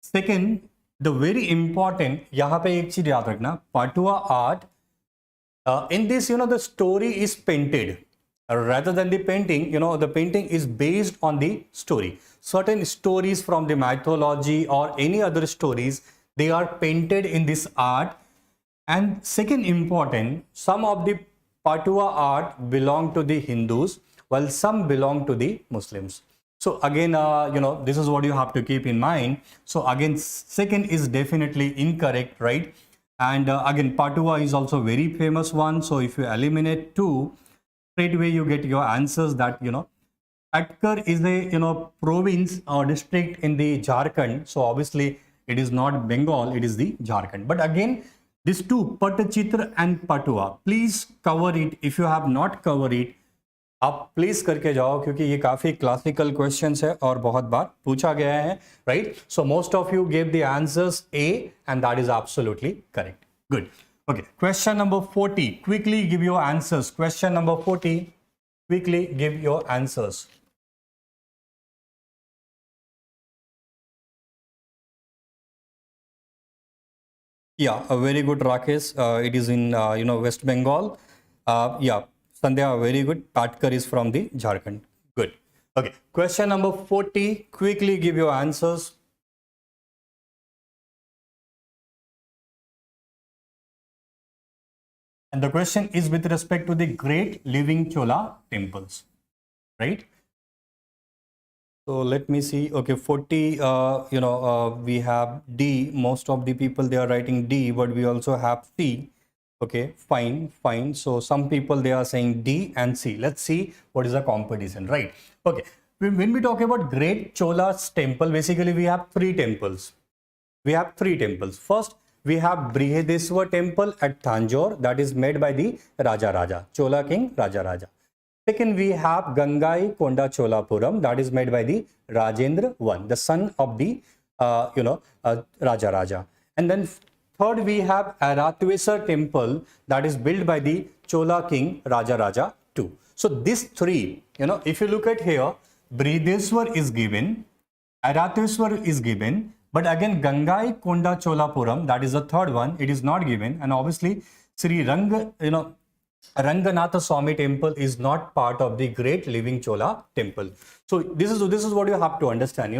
Second, the very important, यहाँ पे एक चीज याद रखना, Patua art, in this, the story is painted rather than the painting. The painting is based on the story. Certain stories from the mythology or any other stories, they are painted in this art. And second important, some of the Patua art belong to the Hindus, while some belong to the Muslims. So again, this is what you have to keep in mind. So again, second is definitely incorrect, right? And again, Patua is also very famous one. So if you eliminate 2, straight away you get your answers that, Atkar is a, province or district in the Jharkhand. So obviously it is not Bengal, it is the Jharkhand. But again, these two, Patachitra and Patua, please cover it. If you have not covered it, आप please करके जाओ, क्योंकि ये काफी classical questions है और बहुत बार पूछा गया है, right? So most of you gave the answers A and that is absolutely correct. Good. Okay, question number 40, quickly give your answers. Question number 40, quickly give your answers. Yeah, very good, Rakesh. It is in West Bengal. Yeah, Sandhya, very good. Patkar is from the Jharkhand. Good. Okay. Question number 40. Quickly give your answers. And the question is with respect to the great living Chola temples, right? So let me see. Okay, 40. We have D. Most of the people, they are writing D, but we also have C. Okay, fine. So some people, they are saying D and C. Let's see what is the competition, right? Okay, when we talk about great Chola's temple, basically we have 3 temples. First, we have Brihadeswar temple at Tanjore, that is made by the Raja, Chola king Raja. Second, we have Gangai Konda Cholapuram, that is made by the Rajendra I, the son of the Raja. And then third, we have Arathwesar temple, that is built by the Chola king Raja II. So these 3, if you look at here, Brihadeswar is given, Arathweswar is given, but again Gangai Konda Cholapuram, that is the third one, it is not given. And obviously Sri Ranganatha Swami temple is not part of the great living Chola temple. So this is what you have to understand,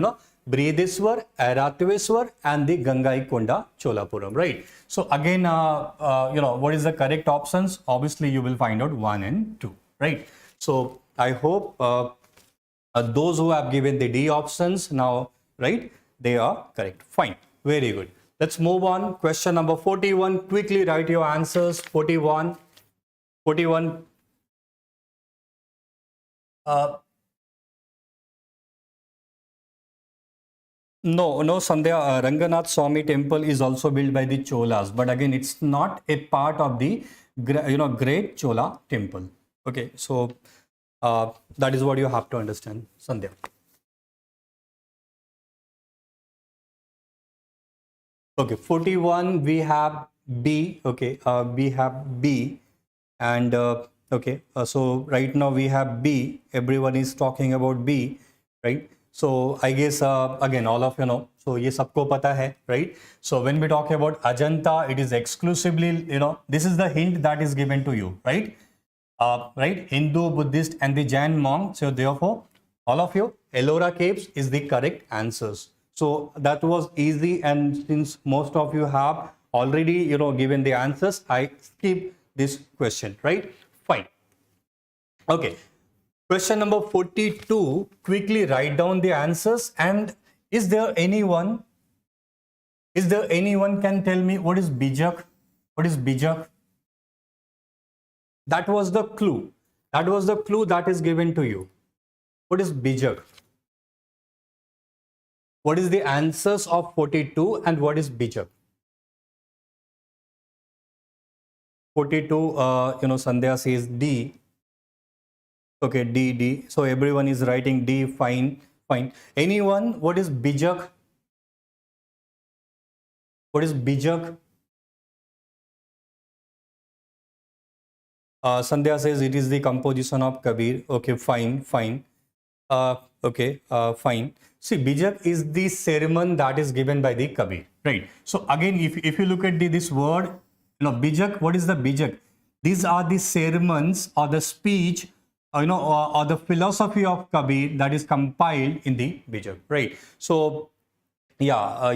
Brihadeswar, Arathweswar and the Gangai Konda Cholapuram, right? So again, what is the correct options? Obviously you will find out 1 and 2, right? So I hope those who have given the D options now, right, they are correct. Fine, very good. Let's move on. Question number 41. Quickly write your answers. 41. No, Sandhya, Ranganath Swami temple is also built by the Cholas, but again, it's not a part of the great Chola temple. Okay, so that is what you have to understand, Sandhya. Okay, 41, we have B. Okay, we have B. And so right now we have B. Everyone is talking about B, right? So I guess again, all of you know, so ye sabko pata hai, right? So when we talk about Ajanta, it is exclusively, this is the hint that is given to you, right? Right, Hindu, Buddhist and the Jain monk. So therefore, all of you, Ellora Caves is the correct answers. So that was easy, and since most of you have already, given the answers, I skip this question, right? Fine. Okay. Question number 42. Quickly write down the answers. And is there anyone can tell me what is Bijak? What is Bijak? That was the clue. That was the clue that is given to you. What is Bijak? What is the answers of 42 and what is Bijak? 42, Sandhya says D. Okay, D. So everyone is writing D. Fine. Anyone, what is Bijak? What is Bijak? Sandhya says it is the composition of Kabir. Okay, fine. Fine. See, Bijak is the sermon that is given by the Kabir, right? So again, if you look at this word, Bijak, what is the Bijak? These are the sermons or the speech, or the philosophy of Kabir that is compiled in the Bijak, right? So yeah,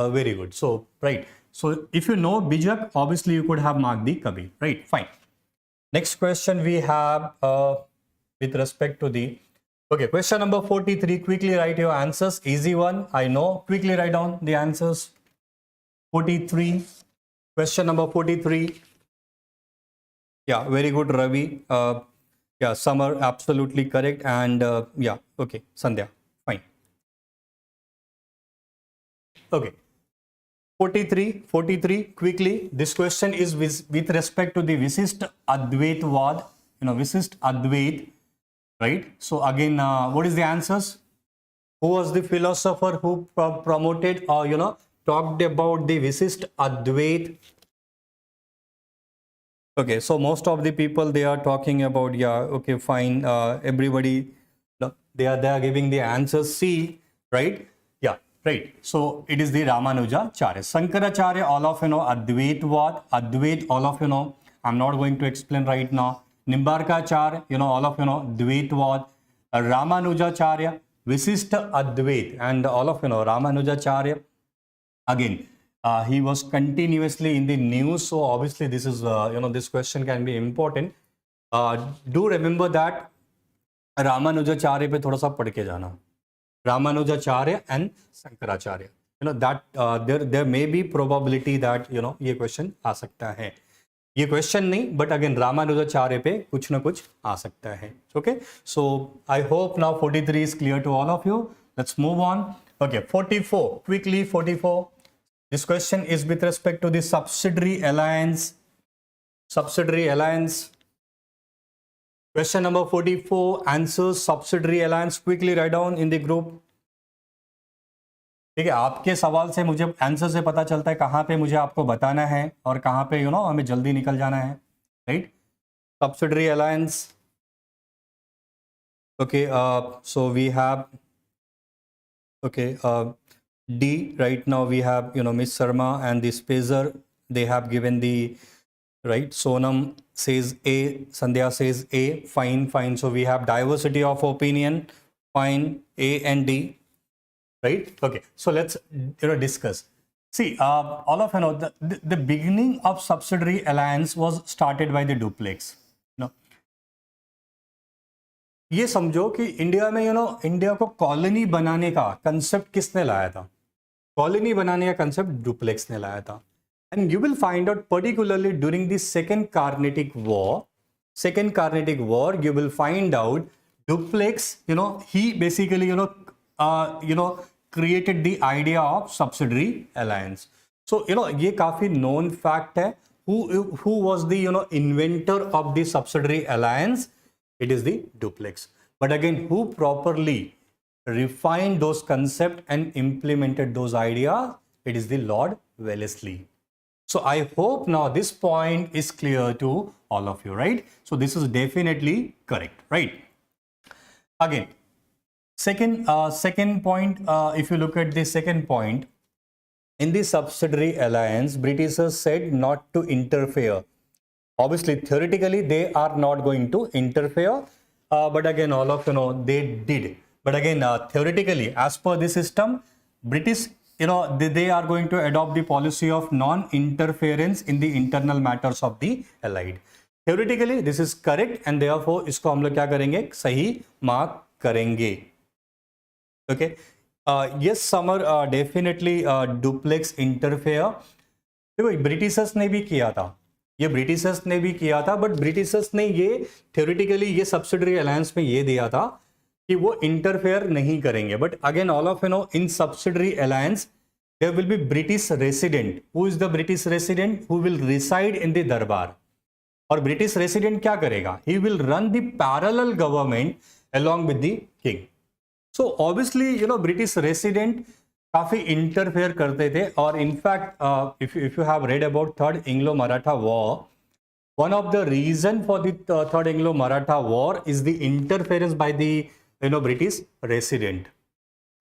very good. So right. So if you know Bijak, obviously you could have marked the Kabir, right? Fine. Next question we have with respect to the, okay, question number 43. Quickly write your answers. Easy one, I know. Quickly write down the answers. 43. Question number 43. Yeah, very good, Ravi. Yeah, Summer, absolutely correct. And yeah, okay, Sandhya, fine. Okay. 43, quickly. This question is with respect to the Visist Advaitwad, Visist Advait, right? So again, what is the answers? Who was the philosopher who promoted or, talked about the Visist Advait? Okay, so most of the people, they are talking about, yeah, okay, fine. Everybody, they are giving the answer C, right? Yeah, right. So it is the Ramanujacharya. Sankaracharya, all of Advait, all of I'm not going to explain right now. Nimbarkacharya, all of Dvaitvad. Ramanujacharya, Visishta Advait, and all of Ramanujacharya. Again, he was continuously in the news, so obviously this is this question can be important. Do remember that Ramanujacharya पे थोड़ा सा पढ़ के जाना. Ramanujacharya and Sankaracharya. That there may be probability that ये question आ सकता है. ये question नहीं, but again Ramanujacharya पे कुछ ना कुछ आ सकता है. Okay, so I hope now 43 is clear to all of you. Let's move on. Okay, 44. Quickly, 44. This question is with respect to the subsidiary alliance. Subsidiary alliance. Question number 44. Answers subsidiary alliance. Quickly write down in the group. ठीक है, आपके सवाल से मुझे answer से पता चलता है कहाँ पे मुझे आपको बताना है और कहाँ पे हमें जल्दी निकल जाना है, right? Subsidiary alliance. Okay, so we have, okay, D. Right now we have Miss Sharma and the Spacer. They have given the right. Sonam says A. Sandhya says A. Fine. So we have diversity of opinion. Fine. A and D. Right. Okay. So let's discuss. See, all of the beginning of subsidiary alliance was started by the duplex. ये समझो कि India में India को colony बनाने का concept किसने लाया था? कॉलोनी बनाने का कंसेप्ट डुप्लेक्स ने लाया था. And you will find out particularly during the second Carnatic war you will find out duplex he basically created the idea of subsidiary alliance. So ये काफी known fact है. Who was the inventor of the subsidiary alliance? It is the duplex. But again, who properly refined those concepts and implemented those ideas? It is the Lord Wellesley. So I hope now this point is clear to all of you, right? So this is definitely correct, right? Again, second point, if you look at the second point, in the subsidiary alliance, Britishers said not to interfere. Obviously, theoretically, they are not going to interfere, but again, all of they did. But again, theoretically, as per the system, British, they are going to adopt the policy of non-interference in the internal matters of the allied. Theoretically, this is correct, and therefore, इसको हम लोग क्या करेंगे? सही mark करेंगे. Okay. Yes, Summer, definitely duplex interfere. देखो, Britishers ने भी किया था. ये ब्रिटिशर्स ने भी किया था, बट ब्रिटिशर्स ने ये थ्योरेटिकली ये सब्सिडरी अलायंस में ये दिया था कि वो इंटरफेयर नहीं करेंगे. But again all of in subsidiary alliance there will be British resident. Who is the British resident? Who will reside in the durbar. और ब्रिटिश रेसिडेंट क्या करेगा? He will run the parallel government along with the king. So obviously British resident काफी interfere करते थे. और in fact if you have read about third Anglo Maratha war, one of the reason for the third Anglo-Maratha war is the interference by the British resident.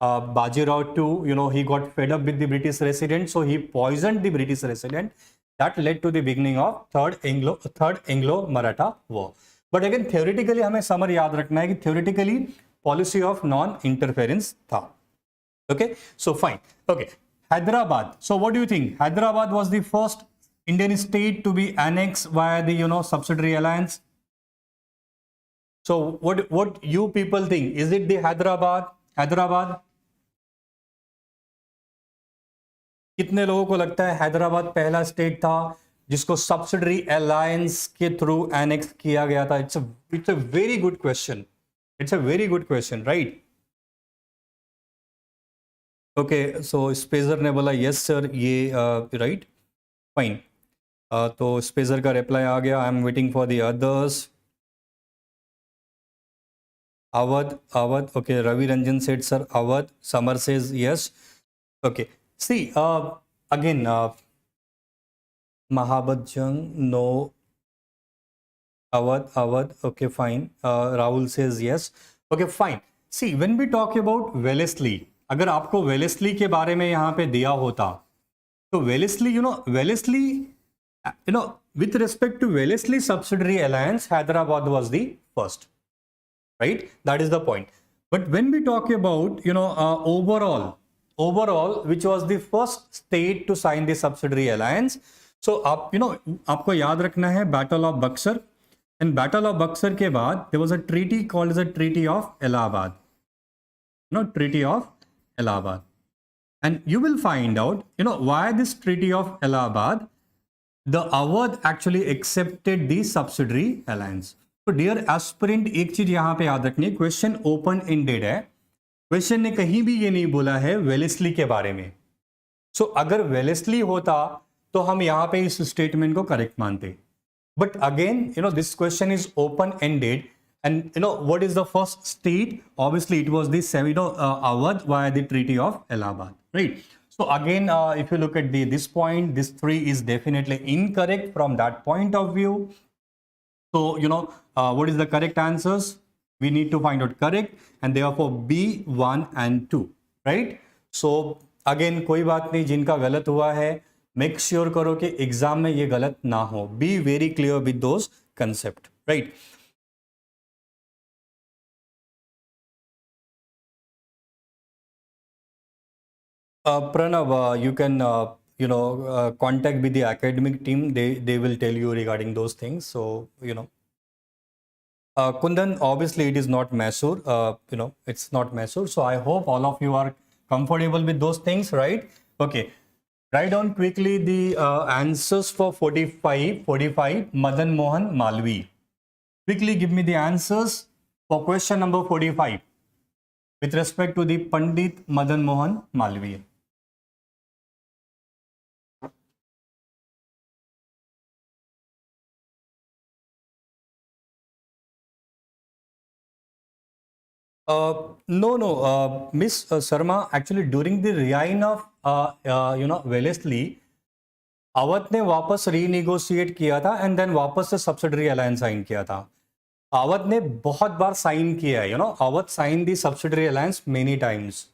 Bajirao too, he got fed up with the British resident, so he poisoned the British resident. That led to the beginning of third Anglo-Maratha war. But again, theoretically हमें summary याद रखना है कि theoretically policy of non-interference था. Okay, so fine. Okay, Hyderabad. So what do you think? Hyderabad was the first Indian state to be annexed via the subsidiary alliance. So what you people think? Is it the Hyderabad? कितने लोगों को लगता है हैदराबाद पहला state था जिसको subsidiary alliance के through annex किया गया था? It's a very good question. It's a very good question, right? Okay, so स्पेजर ने बोला यस सर, ये राइट, फाइन. तो स्पेजर का रिप्लाई आ गया. I am waiting for the others. Awadh, okay. Ravi Ranjan said sir Awadh. Samar says yes. Okay, see again, Mahabhajang, no. Awadh, okay, fine. Rahul says yes. Okay, fine. See, when we talk about Wellesley, अगर आपको Wellesley के बारे में यहाँ पे दिया होता, तो Wellesley, with respect to Wellesley subsidiary alliance, Hyderabad was the first, right? That is the point. But when we talk about, overall, which was the first state to sign the subsidiary alliance, so आपको याद रखना है Battle of Buxar. And Battle of Buxar के बाद there was a treaty called as the Treaty of Allahabad. Treaty of Allahabad. And you will find out, why this Treaty of Allahabad, the Awadh actually accepted the subsidiary alliance. So dear aspirant, एक चीज यहाँ पे याद रखनी है, question open ended है. Question ने कहीं भी ये नहीं बोला है वेलेस्ली के बारे में. सो अगर वेलेस्ली होता तो हम यहाँ पे इस स्टेटमेंट को करेक्ट मानते. But again this question is open ended and what is the first state? Obviously it was this Awadh via the treaty of Allahabad, right? So again if you look at this point, this 3 is definitely incorrect from that point of view. So what is the correct answers? We need to find out correct, and therefore B, 1 and 2, right? So again, कोई बात नहीं, जिनका गलत हुआ है make sure करो कि exam में ये गलत ना हो. Be very clear with those concept, right? Pranav, you can contact with the academic team. They will tell you regarding those things. So Kundan, obviously it is not Mysore, it's not Mysore. So I hope all of you are comfortable with those things, right? Okay, write down quickly the answers for 45, Madan Mohan Malvi. Quickly give me the answers for question number 45 with respect to the Pandit Madan Mohan Malvi. No, Miss Sharma, actually during the reign of Wellesley, Awadh ने वापस renegotiate किया था and then वापस से subsidiary alliance sign किया था. अवध ने बहुत बार साइन किया है, Awadh sign the subsidiary alliance many times.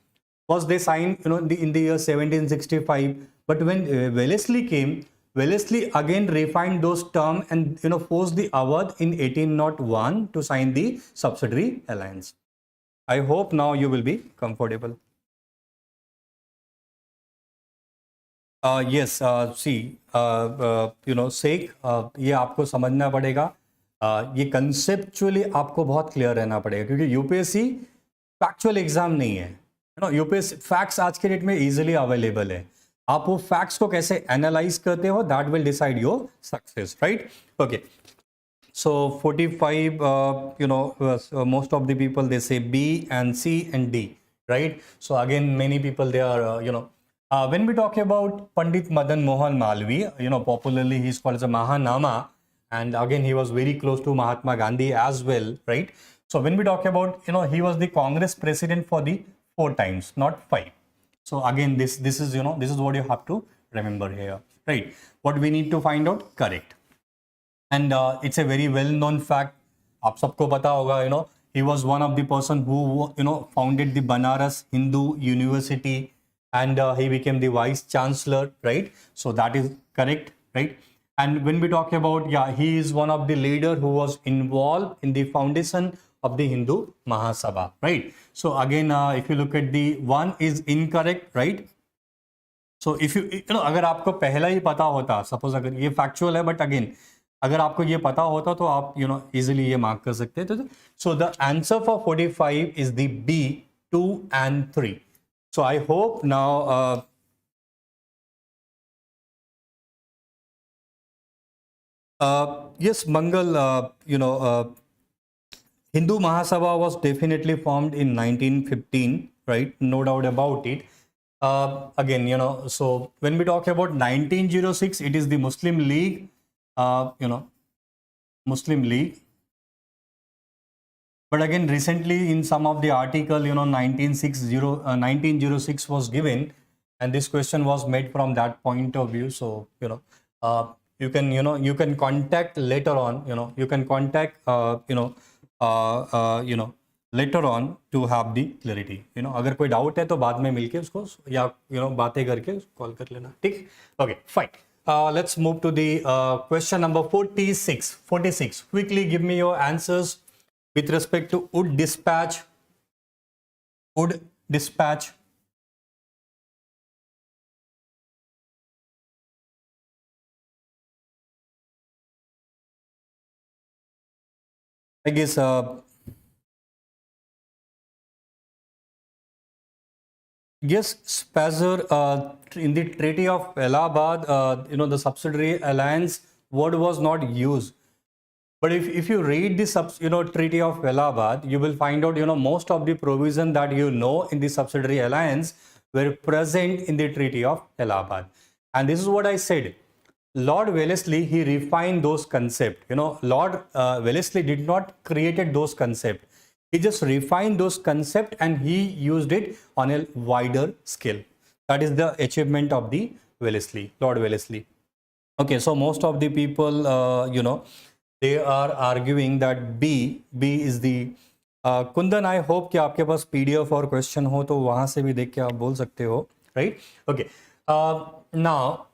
First they signed in the year 1765, but when Wellesley came, Wellesley again refined those terms and forced the Awadh in 1801 to sign the subsidiary alliance. I hope now you will be comfortable. Yes, see, Sheikh, ये आपको समझना पड़ेगा. ये conceptually आपको बहुत clear रहना पड़ेगा क्योंकि यूपीएससी फैक्चुअल एग्जाम नहीं है. यूपीएससी फैक्ट्स आज के डेट में इजीली अवेलेबल है. आप वो फैक्ट्स को कैसे एनालाइज करते हो, that will decide your success, right? Okay, so 45, most of the people they say B and C and D, right? So again, many people they are, when we talk about Pandit Madan Mohan Malvi, popularly he is called as a Mahanama, and again he was very close to Mahatma Gandhi as well, right? So when we talk about, he was the Congress president for the 4 times, not 5. So again, this is this is what you have to remember here, right? What we need to find out, correct. and it's a very well known fact. आप सबको पता होगा, he was one of the person who founded the Banaras Hindu University, and he became the vice chancellor, right? So that is correct, right? And when we talk about, he is one of the leader who was involved in the foundation of the Hindu Mahasabha, right? So again, if you look at the one is incorrect, right? So if you अगर आपको पहला ही पता होता, suppose अगर ये factual है, but again अगर आपको ये पता होता तो आप इजीली ये मार्क कर सकते हैं. So the answer for 45 is the B, 2 and 3. So I hope now yes, Mangal, Hindu Mahasabha was definitely formed in 1915, right? No doubt about it. Again, so when we talk about 1906, it is the Muslim League, Muslim League. But again, recently in some of the article, 1906 was given, and this question was made from that point of view. So, you can contact later on, you can contact, later on to have the clarity. अगर कोई doubt है तो बाद में मिलके उसको या बातें करके कॉल कर लेना, ठीक. Okay, fine. Let's move to the question number 46. Quickly give me your answers with respect to wood dispatch. Wood dispatch. I guess yes, Spazer, in the Treaty of Allahabad, the subsidiary alliance word was not used. But if you read the Treaty of Allahabad, you will find out, most of the provision that in the subsidiary alliance were present in the Treaty of Allahabad. And this is what I said. Lord Wellesley, he refined those concepts. Lord Wellesley did not create those concepts. He just refined those concepts and he used it on a wider scale. That is the achievement of the Wellesley, Lord Wellesley. Okay, so most of the people, they are arguing that B is the Kundan, I hope कि आपके पास PDF और question हो तो वहाँ से भी देख के आप बोल सकते हो, right? Okay. Now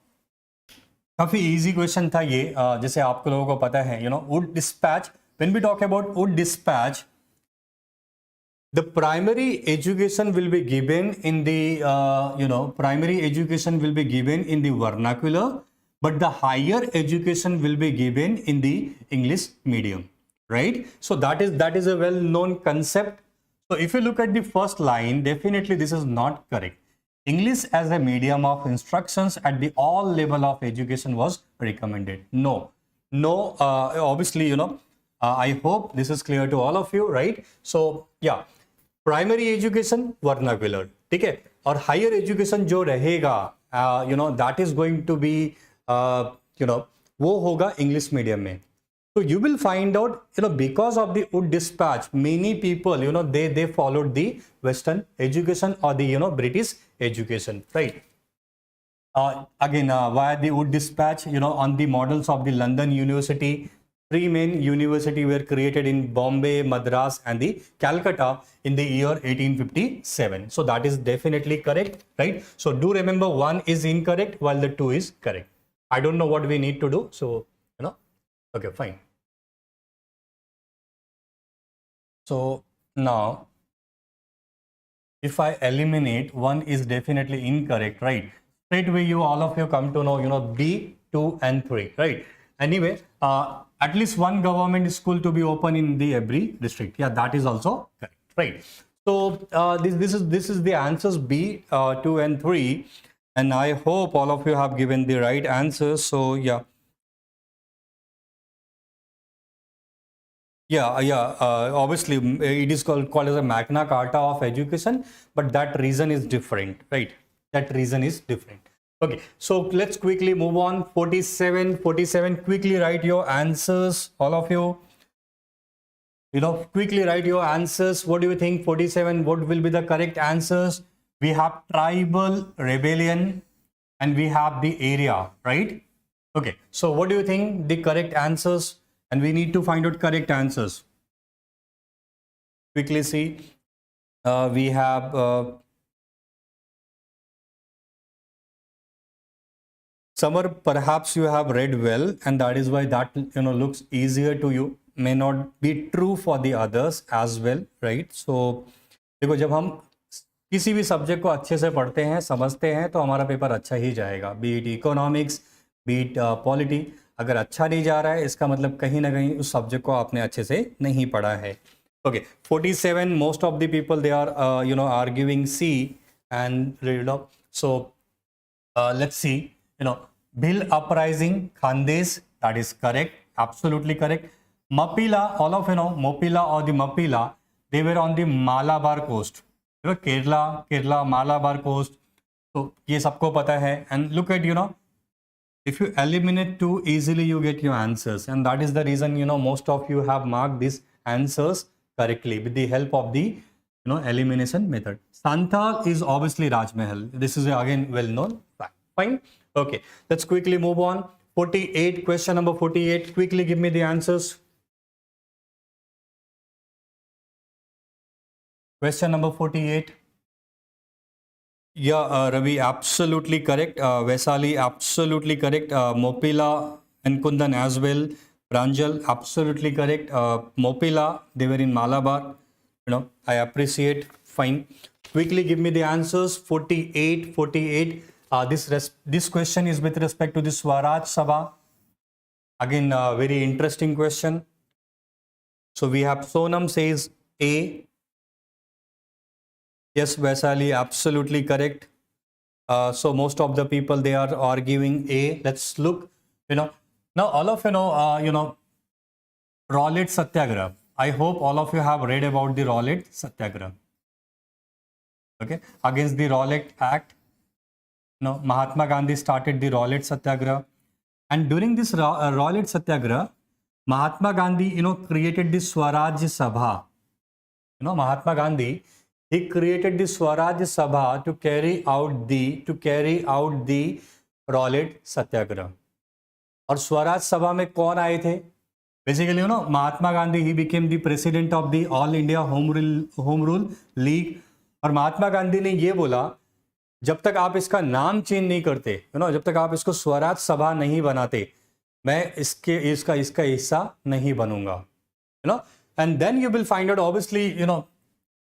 काफी easy question था ये, जैसे आपको लोगों को पता है, wood dispatch. When we talk about wood dispatch, the primary education will be given in the primary education will be given in the vernacular, but the higher education will be given in the English medium, right? So that is a well-known concept. So if you look at the first line, definitely this is not correct. English as a medium of instructions at the all level of education was recommended. No, obviously, I hope this is clear to all of you, right? So yeah, primary education vernacular, ठीक है, और higher education जो रहेगा, that is going to be, वो होगा English medium में. So you will find out, because of the wood dispatch, many people, they followed the Western education or the, British education, right? Again, via the wood dispatch, on the models of the London University, 3 main universities were created in Bombay, Madras and the Calcutta in the year 1857. So that is definitely correct, right? So do remember 1 is incorrect while the 2 is correct. I don't know what we need to do. So, okay, fine. So now, if I eliminate 1 is definitely incorrect, right? Straight away, all of you come to know, B, 2 and 3, right? Anyway, at least 1 government school to be open in the every district. Yeah, that is also correct, right? So this is the answers B, 2 and 3, and I hope all of you have given the right answers. So yeah. Obviously it is called as a Magna Carta of education, but that reason is different, right? That reason is different. Okay, so let's quickly move on. 47, quickly write your answers, all of you. Quickly write your answers. What do you think? 47, what will be the correct answers? We have tribal rebellion and we have the area, right? Okay, so what do you think the correct answers? And we need to find out correct answers. Quickly see, we have Summer, perhaps you have read well, and that is why that looks easier to you. May not be true for the others as well, right? So देखो, जब हम किसी भी subject को अच्छे से पढ़ते हैं, समझते हैं, तो हमारा पेपर अच्छा ही जाएगा. B it economics, B it polity. अगर अच्छा नहीं जा रहा है, इसका मतलब कहीं ना कहीं उस सब्जेक्ट को आपने अच्छे से नहीं पढ़ा है. Okay, 47. Most of the people, they are arguing C and so let's see. Bhil uprising, Khandes, that is correct, absolutely correct. Mapila, all of Mopila or the Mapila, they were on the Malabar coast. Kerala, Malabar coast. So ये सबको पता है. And look at if you eliminate too easily, you get your answers, and that is the reason most of you have marked these answers correctly with the help of the elimination method. Santhal is obviously Rajmahal. This is again well known fact. Fine. Okay, let's quickly move on. 48, question number 48. Quickly give me the answers. Question number 48. Yeah, Ravi, absolutely correct. Vaisali, absolutely correct. Mopila and Kundan as well. Pranjal, absolutely correct. Mopila, they were in Malabar. I appreciate. Fine. Quickly give me the answers. 48. This question is with respect to the Swaraj Sabha. Again, very interesting question. So we have Sonam says A. Yes, Vaisali, absolutely correct. So most of the people, they are arguing A. Let's look. Now all of Rowlatt Satyagraha. I hope all of you have read about the Rowlatt Satyagraha. Okay, against the Rowlatt Act. Mahatma Gandhi started the Rowlatt Satyagraha, and during this Rowlatt Satyagraha, Mahatma Gandhi, created the Swaraj Sabha. Mahatma Gandhi, he created the Swaraj Sabha to carry out the Rowlatt Satyagraha. और स्वराज सभा में कौन आए थे? Basically, Mahatma Gandhi, he became the president of the All India Home Rule League. और महात्मा गांधी ने ये बोला, जब तक आप इसका नाम चेंज नहीं करते, जब तक आप इसको स्वराज सभा नहीं बनाते, मैं इसका हिस्सा नहीं बनूंगा. And then you will find out, obviously,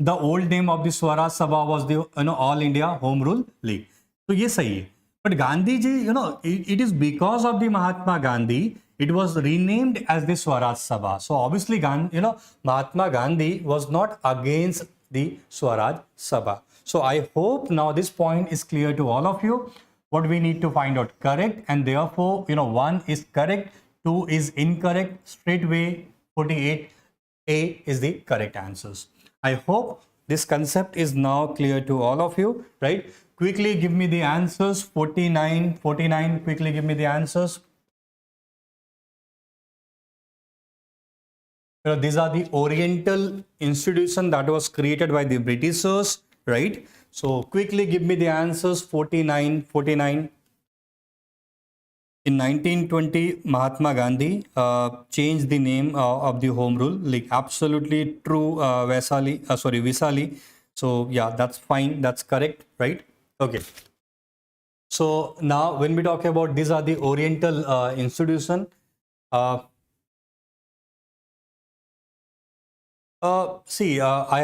the old name of the Swaraj Sabha was the All India Home Rule League. So ये सही है. But Gandhi ji, it is because of the Mahatma Gandhi, it was renamed as the Swaraj Sabha. So obviously, Mahatma Gandhi was not against the Swaraj Sabha. So I hope now this point is clear to all of you. What we need to find out correct, and therefore 1 is correct, 2 is incorrect. Straightway 48A is the correct answers. I hope this concept is now clear to all of you, right? Quickly give me the answers. 49, quickly give me the answers. These are the Oriental institution that was created by the Britishers, right? So quickly give me the answers. 49. In 1920, Mahatma Gandhi changed the name of the Home Rule League. Absolutely true, Visali. So yeah, that's fine. That's correct, right? Okay. So now when we talk about these are the Oriental institution, I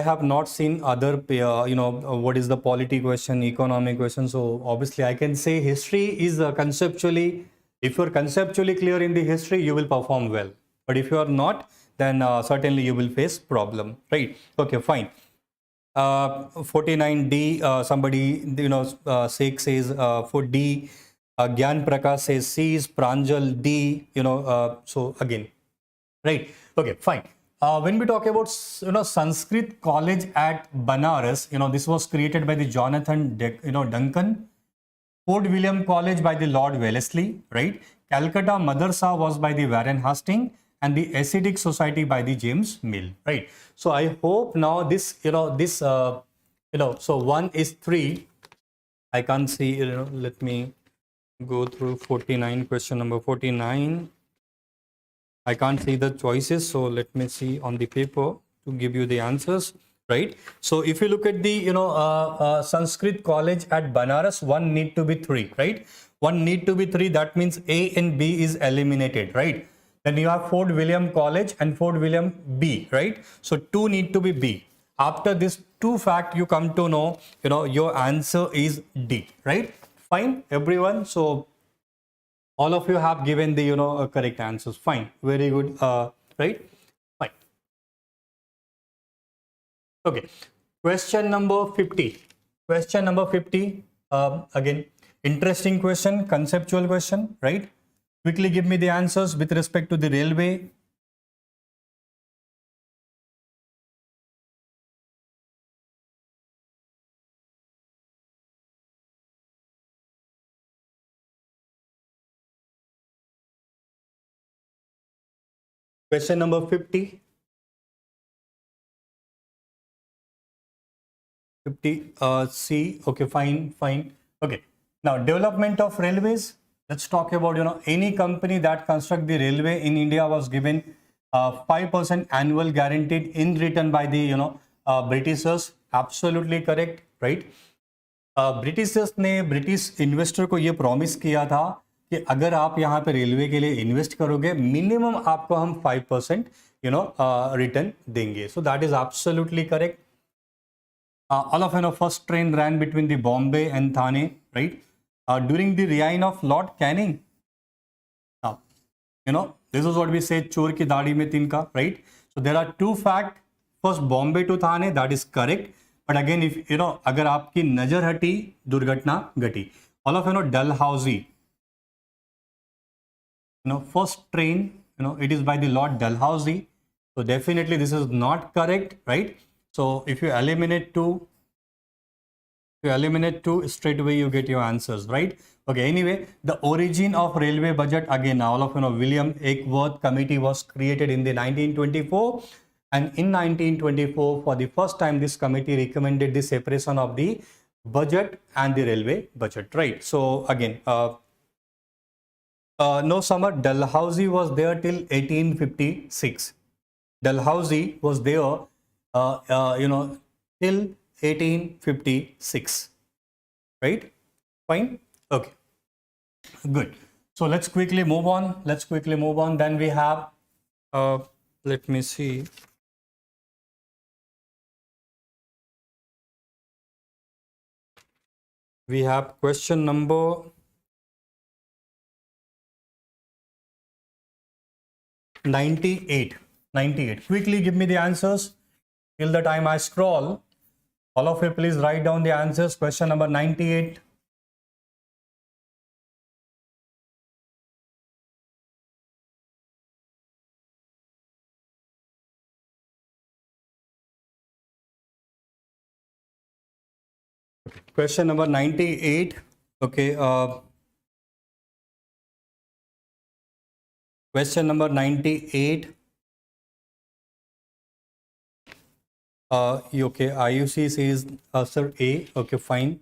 have not seen other, what is the polity question, economic question. So obviously I can say history is conceptually, if you're conceptually clear in the history, you will perform well. But if you are not, then certainly you will face problem, right? Okay, fine. 49D, somebody, Sheikh says for D, Gyan Prakash says C is Pranjal, D, so again, right? Okay, fine. When we talk about Sanskrit College at Banaras, this was created by the Jonathan Duncan. Fort William College by the Lord Wellesley, right? Calcutta Madrasa was by the Warren Hastings, and the Ascetic Society by the James Mill, right? So I hope now this, so 1 is 3. I can't see, let me go through 49, question number 49. I can't see the choices, so let me see on the paper to give you the answers, right? So if you look at the, Sanskrit college at Banaras, one need to be 3, right? One need to be 3, that means A and B is eliminated, right? Then you have Fort William College and Fort William B, right? So 2 need to be B. After this 2 fact, you come to know, your answer is D, right? Fine, everyone. So all of you have given the correct answers. Fine, very good. Right, fine. Okay, question number 50. Question number 50, again, interesting question, conceptual question, right? Quickly give me the answers with respect to the railway. Question number 50. 50, C. Okay, fine. Okay, now development of railways. Let's talk about, any company that construct the railway in India was given 5% annual guaranteed in return by the, Britishers. Absolutely correct, right? Britishers ने British investor को ये promise किया था कि अगर आप यहाँ पे रेलवे के लिए इन्वेस्ट करोगे मिनिमम आपको हम 5% रिटर्न देंगे. So that is absolutely correct. All of first train ran between the Bombay and Thane, right? During the reign of Lord Canning. This is what we say, chor ki daadi mein tinka, right? So there are 2 facts. First, Bombay to Thane, that is correct. But again, if अगर आपकी नजर हटी दुर्घटना घटी. All of Dalhousie, first train, it is by the Lord Dalhousie. So definitely this is not correct, right? So if you eliminate 2, straight away you get your answers, right? Okay, anyway, the origin of railway budget, again, all of William Akeworth committee was created in the 1924. And in 1924, for the first time, this committee recommended the separation of the budget and the railway budget, right? So again, no summer, Dalhousie was there till 1856. Dalhousie was there, till 1856, right? Fine. Okay, good. So let's quickly move on. Then we have, let me see. We have question number 98. Quickly give me the answers till the time I scroll. All of you please write down the answers. Question number 98. Question number 98. Okay. Question number 98. Okay. IUC says answer A. Okay. Fine.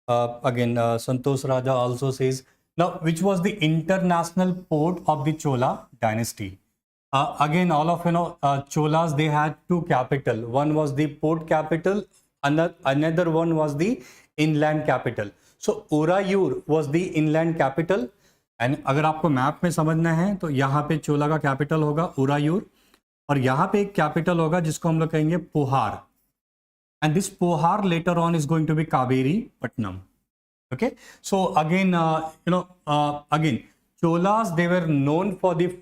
Again, Santosh Raja also says. Now, which was the international port of the Chola dynasty? Again, all of Cholas, they had 2 capital. One was the port capital, another one was the inland capital. So Urayur was the inland capital. And अगर आपको map में समझना है तो यहाँ पे चोला का capital होगा उरायूर और यहाँ पे एक कैपिटल होगा जिसको हम लोग कहेंगे पोहार. And this Pohar later on is going to be Kaveri Patnam. Okay. So again, again, Cholas, they were known for the,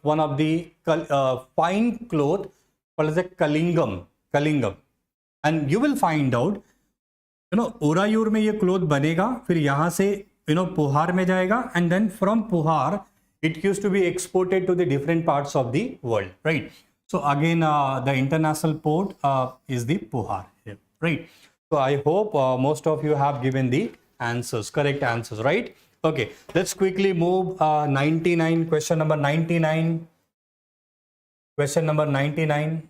one of the fine cloth called as a Kalingam. And you will find out, Urayur में ये cloth बनेगा, फिर यहाँ से, Pohar में जाएगा, and then from Pohar, it used to be exported to the different parts of the world, right? So again, the international port is the Pohar here, right? So I hope most of you have given the answers, correct answers, right? Okay, let's quickly move 99, question number 99. Question number 99.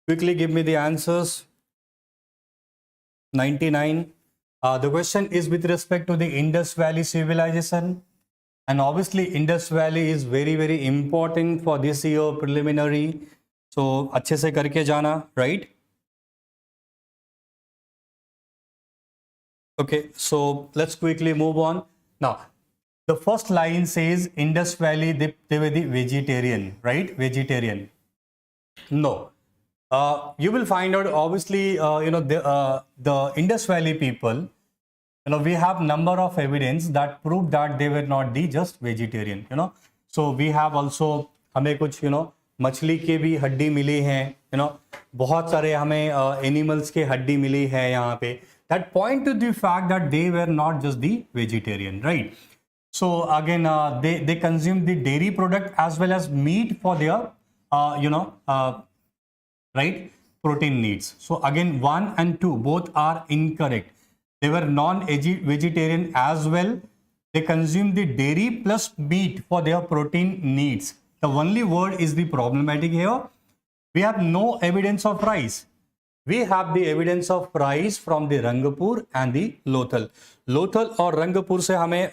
Quickly give me the answers. 99. The question is with respect to the Indus Valley civilization. And obviously Indus Valley is very, very important for this year preliminary. So अच्छे से करके जाना, right? Okay, so let's quickly move on. Now, the first line says Indus Valley, they were the vegetarian, right? Vegetarian. No. You will find out obviously, the Indus Valley people, we have number of evidence that prove that they were not the just vegetarian, So we have also, हमें कुछ, मछली के भी हड्डी मिली हैं, बहुत सारे हमें animals के हड्डी मिली है यहाँ पे. That point to the fact that they were not just the vegetarian, right? So again, they consume the dairy product as well as meat for their, right, protein needs. So again, 1 and 2 both are incorrect. They were non-vegetarian as well. They consume the dairy plus meat for their protein needs. The only word is the problematic here. We have no evidence of rice. We have the evidence of rice from the Rangpur and the Lothal. Lothal or Rangpur se hame,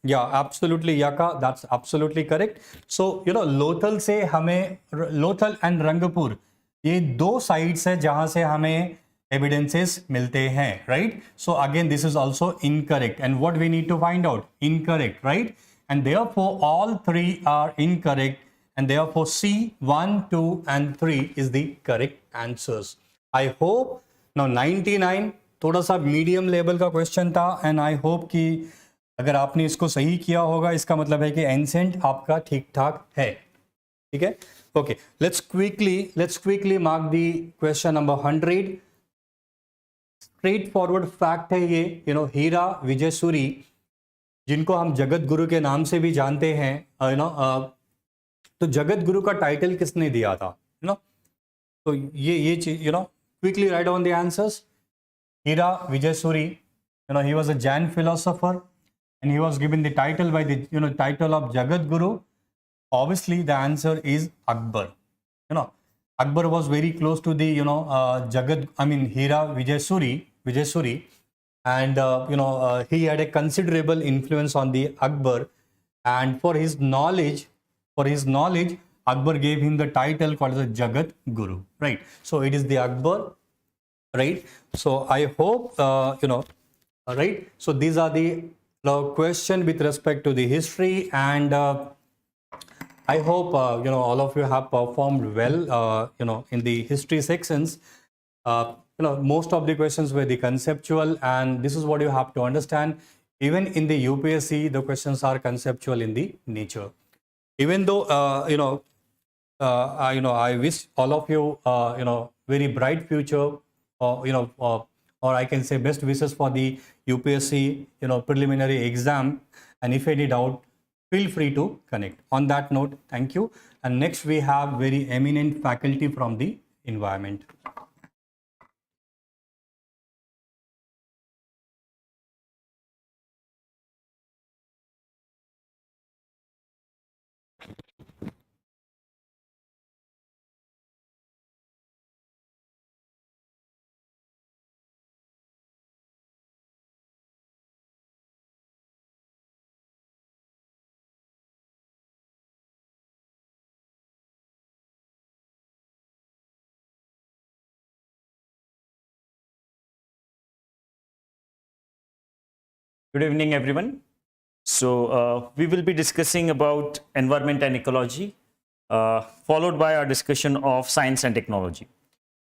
yeah, absolutely, Yaka, that's absolutely correct. So, Lothal se hame, Lothal and Rangpur, ये दो sites है जहां से हमें evidences मिलते हैं, right? So again, this is also incorrect. And what we need to find out? Incorrect, right? And therefore, all three are incorrect. And therefore, C, 1, 2, and 3 is the correct answers. I hope, now 99, थोड़ा सा medium level का question था, and I hope कि अगर आपने इसको सही किया होगा, इसका मतलब है कि ancient आपका ठीक ठाक है, ठीक है? Okay, let's quickly mark the question number 100. Straightforward fact है ये, हीरा विजय सूरी, जिनको हम जगत गुरु के नाम से भी जानते हैं, तो जगत गुरु का टाइटल किसने दिया था, तो ये चीज, quickly write down the answers. Heera Vijay Suri, he was a Jain philosopher and he was given the title by the title of Jagat Guru. Obviously the answer is Akbar. Akbar was very close to the Hira Vijay Suri, and he had a considerable influence on the Akbar, and for his knowledge Akbar gave him the title called the Jagat Guru, right? So it is the Akbar, right? So I hope right, so these are the question with respect to the history, and I hope all of you have performed well in the history sections. Most of the questions were the conceptual, and this is what you have to understand. Even in the UPSC, the questions are conceptual in the nature. Even though I wish all of you very bright future, or I can say best wishes for the UPSC preliminary exam. And if any doubt, feel free to connect. On that note, thank you. And next we have very eminent faculty from the environment.
Good evening, everyone. So we will be discussing about environment and ecology, followed by our discussion of science and technology.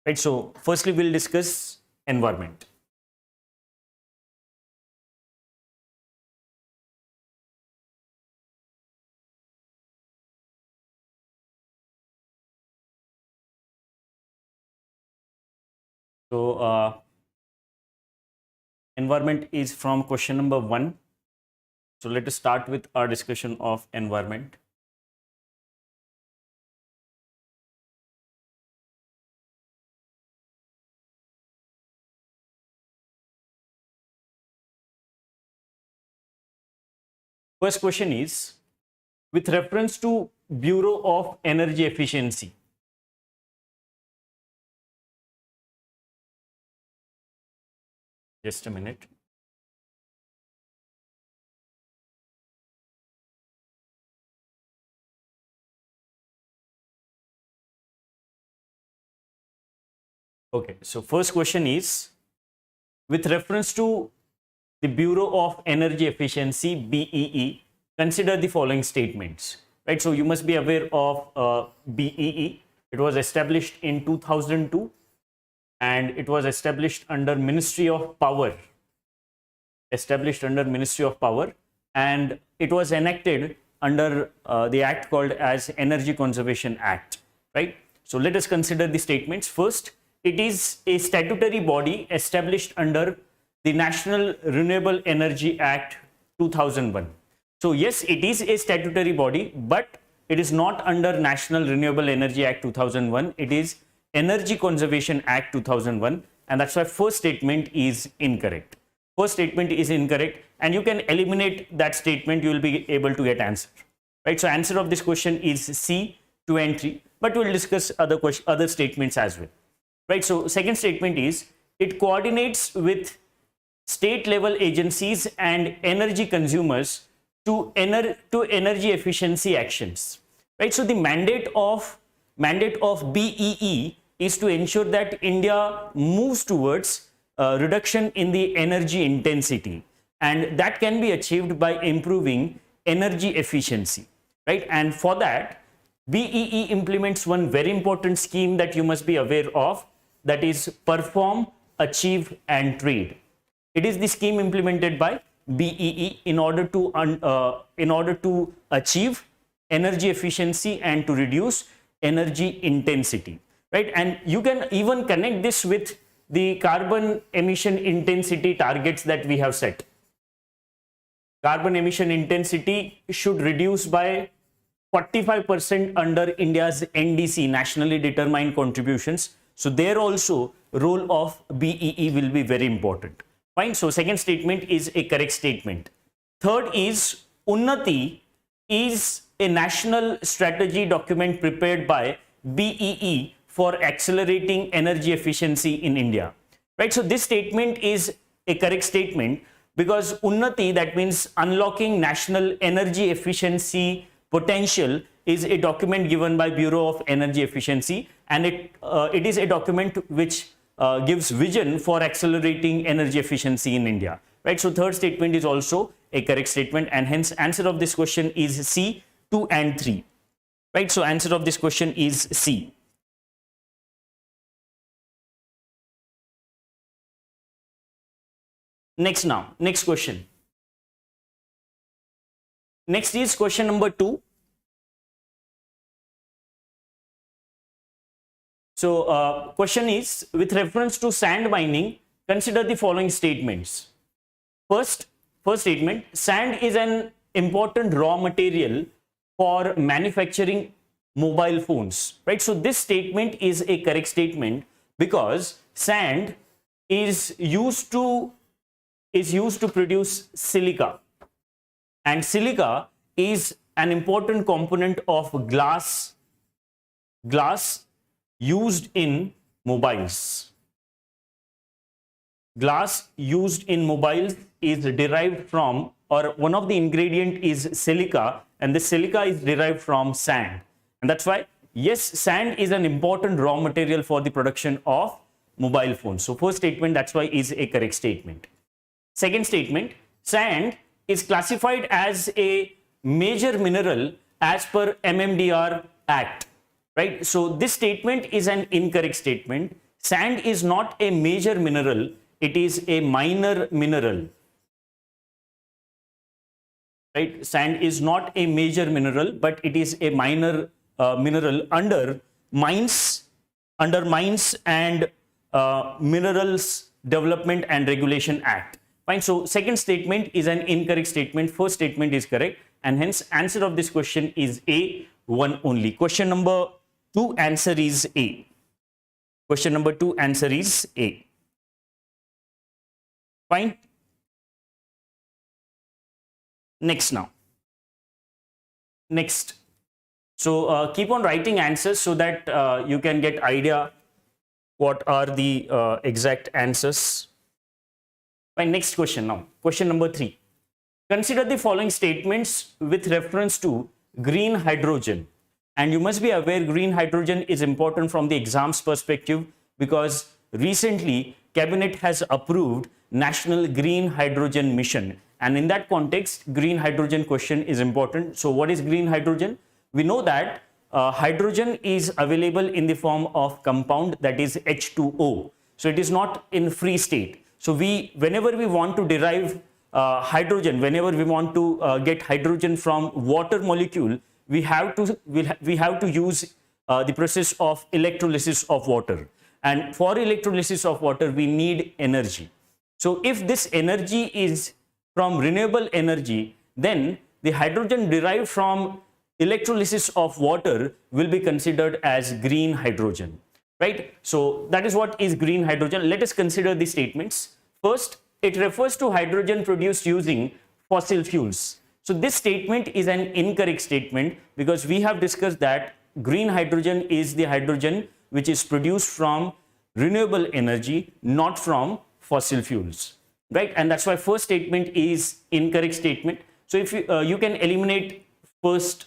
Right. So firstly, we'll discuss environment. So environment is from question number 1. So let us start with our discussion of environment. First question is, with reference to Bureau of Energy Efficiency, Just a minute. Okay, so first question is, with reference to the Bureau of Energy Efficiency, BEE, consider the following statements, right? So you must be aware of BEE. It was established in 2002 and it was established under Ministry of Power. And it was enacted under the act called as Energy Conservation Act, right? So let us consider the statements. First, it is a statutory body established under the National Renewable Energy Act 2001. So yes, it is a statutory body, but it is not under National Renewable Energy Act 2001. It is Energy Conservation Act 2001, and that's why first statement is incorrect. First statement is incorrect, and you can eliminate that statement. You will be able to get answer, right? So answer of this question is C, 2 and 3, but we'll discuss other statements as well, right? So second statement is, it coordinates with state level agencies and energy consumers to energy efficiency actions, right? So the mandate of BEE is to ensure that India moves towards reduction in the energy intensity, and that can be achieved by improving energy efficiency, right? And for that, BEE implements one very important scheme that you must be aware of, that is perform, achieve and trade. It is the scheme implemented by BEE in order to achieve energy efficiency and to reduce energy intensity, right? And you can even connect this with the carbon emission intensity targets that we have set. Carbon emission intensity should reduce by 45% under India's NDC, nationally determined contributions. So there also role of BEE will be very important. Fine. So second statement is a correct statement. Third is, Unnati is a national strategy document prepared by BEE for accelerating energy efficiency in India, right? So this statement is a correct statement because Unnati, that means unlocking national energy efficiency potential, is a document given by Bureau of Energy Efficiency, and it is a document which gives vision for accelerating energy efficiency in India, right? So third statement is also a correct statement, and hence answer of this question is C, 2 and 3, right? So answer of this question is C. Next question. Next is question number 2. So question is, with reference to sand mining, consider the following statements. First statement, sand is an important raw material for manufacturing mobile phones, right? So this statement is a correct statement because sand is used to produce silica, and silica is an important component of glass used in mobiles. Glass used in mobiles is derived from, or one of the ingredient is silica, and the silica is derived from sand. And that's why, yes, sand is an important raw material for the production of mobile phones. So first statement, that's why, is a correct statement. Second statement, sand is classified as a major mineral as per MMDR Act, right? So this statement is an incorrect statement. Sand is not a major mineral, it is a minor mineral, right? Sand is not a major mineral, but it is a minor mineral under Mines and Minerals Development and Regulation Act. Fine. So second statement is an incorrect statement. First statement is correct, and hence answer of this question is A, 1 only. Question number 2 answer is A. Question number 2 answer is A. Fine. Next. So keep on writing answers so that you can get idea what are the exact answers. My next question now, question number 3. Consider the following statements with reference to green hydrogen. And you must be aware green hydrogen is important from the exams perspective, because recently Cabinet has approved National Green Hydrogen Mission. And in that context, green hydrogen question is important. So what is green hydrogen? We know that hydrogen is available in the form of compound, that is H2O. So it is not in free state. So whenever we want to derive hydrogen, whenever we want to get hydrogen from water molecule, we have to use the process of electrolysis of water. And for electrolysis of water, we need energy. So if this energy is from renewable energy, then the hydrogen derived from electrolysis of water will be considered as green hydrogen, right? So that is what is green hydrogen. Let us consider the statements. First, it refers to hydrogen produced using fossil fuels. So this statement is an incorrect statement, because we have discussed that green hydrogen is the hydrogen which is produced from renewable energy, not from fossil fuels, right? And that's why first statement is incorrect statement. So if you can eliminate first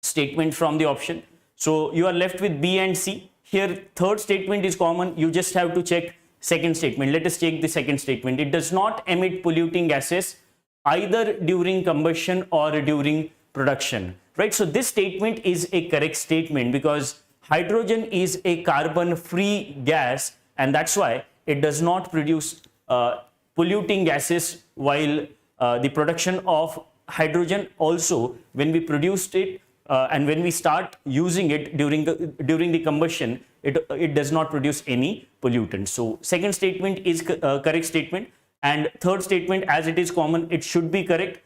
statement from the option, so you are left with B and C. Here third statement is common, you just have to check second statement. Let us check the second statement. It does not emit polluting gases either during combustion or during production, right? So this statement is a correct statement, because hydrogen is a carbon free gas, and that's why it does not produce polluting gases while the production of hydrogen. Also, when we produced it and when we start using it during the combustion, it does not produce any pollutant. So second statement is correct statement, and third statement, as it is common, it should be correct.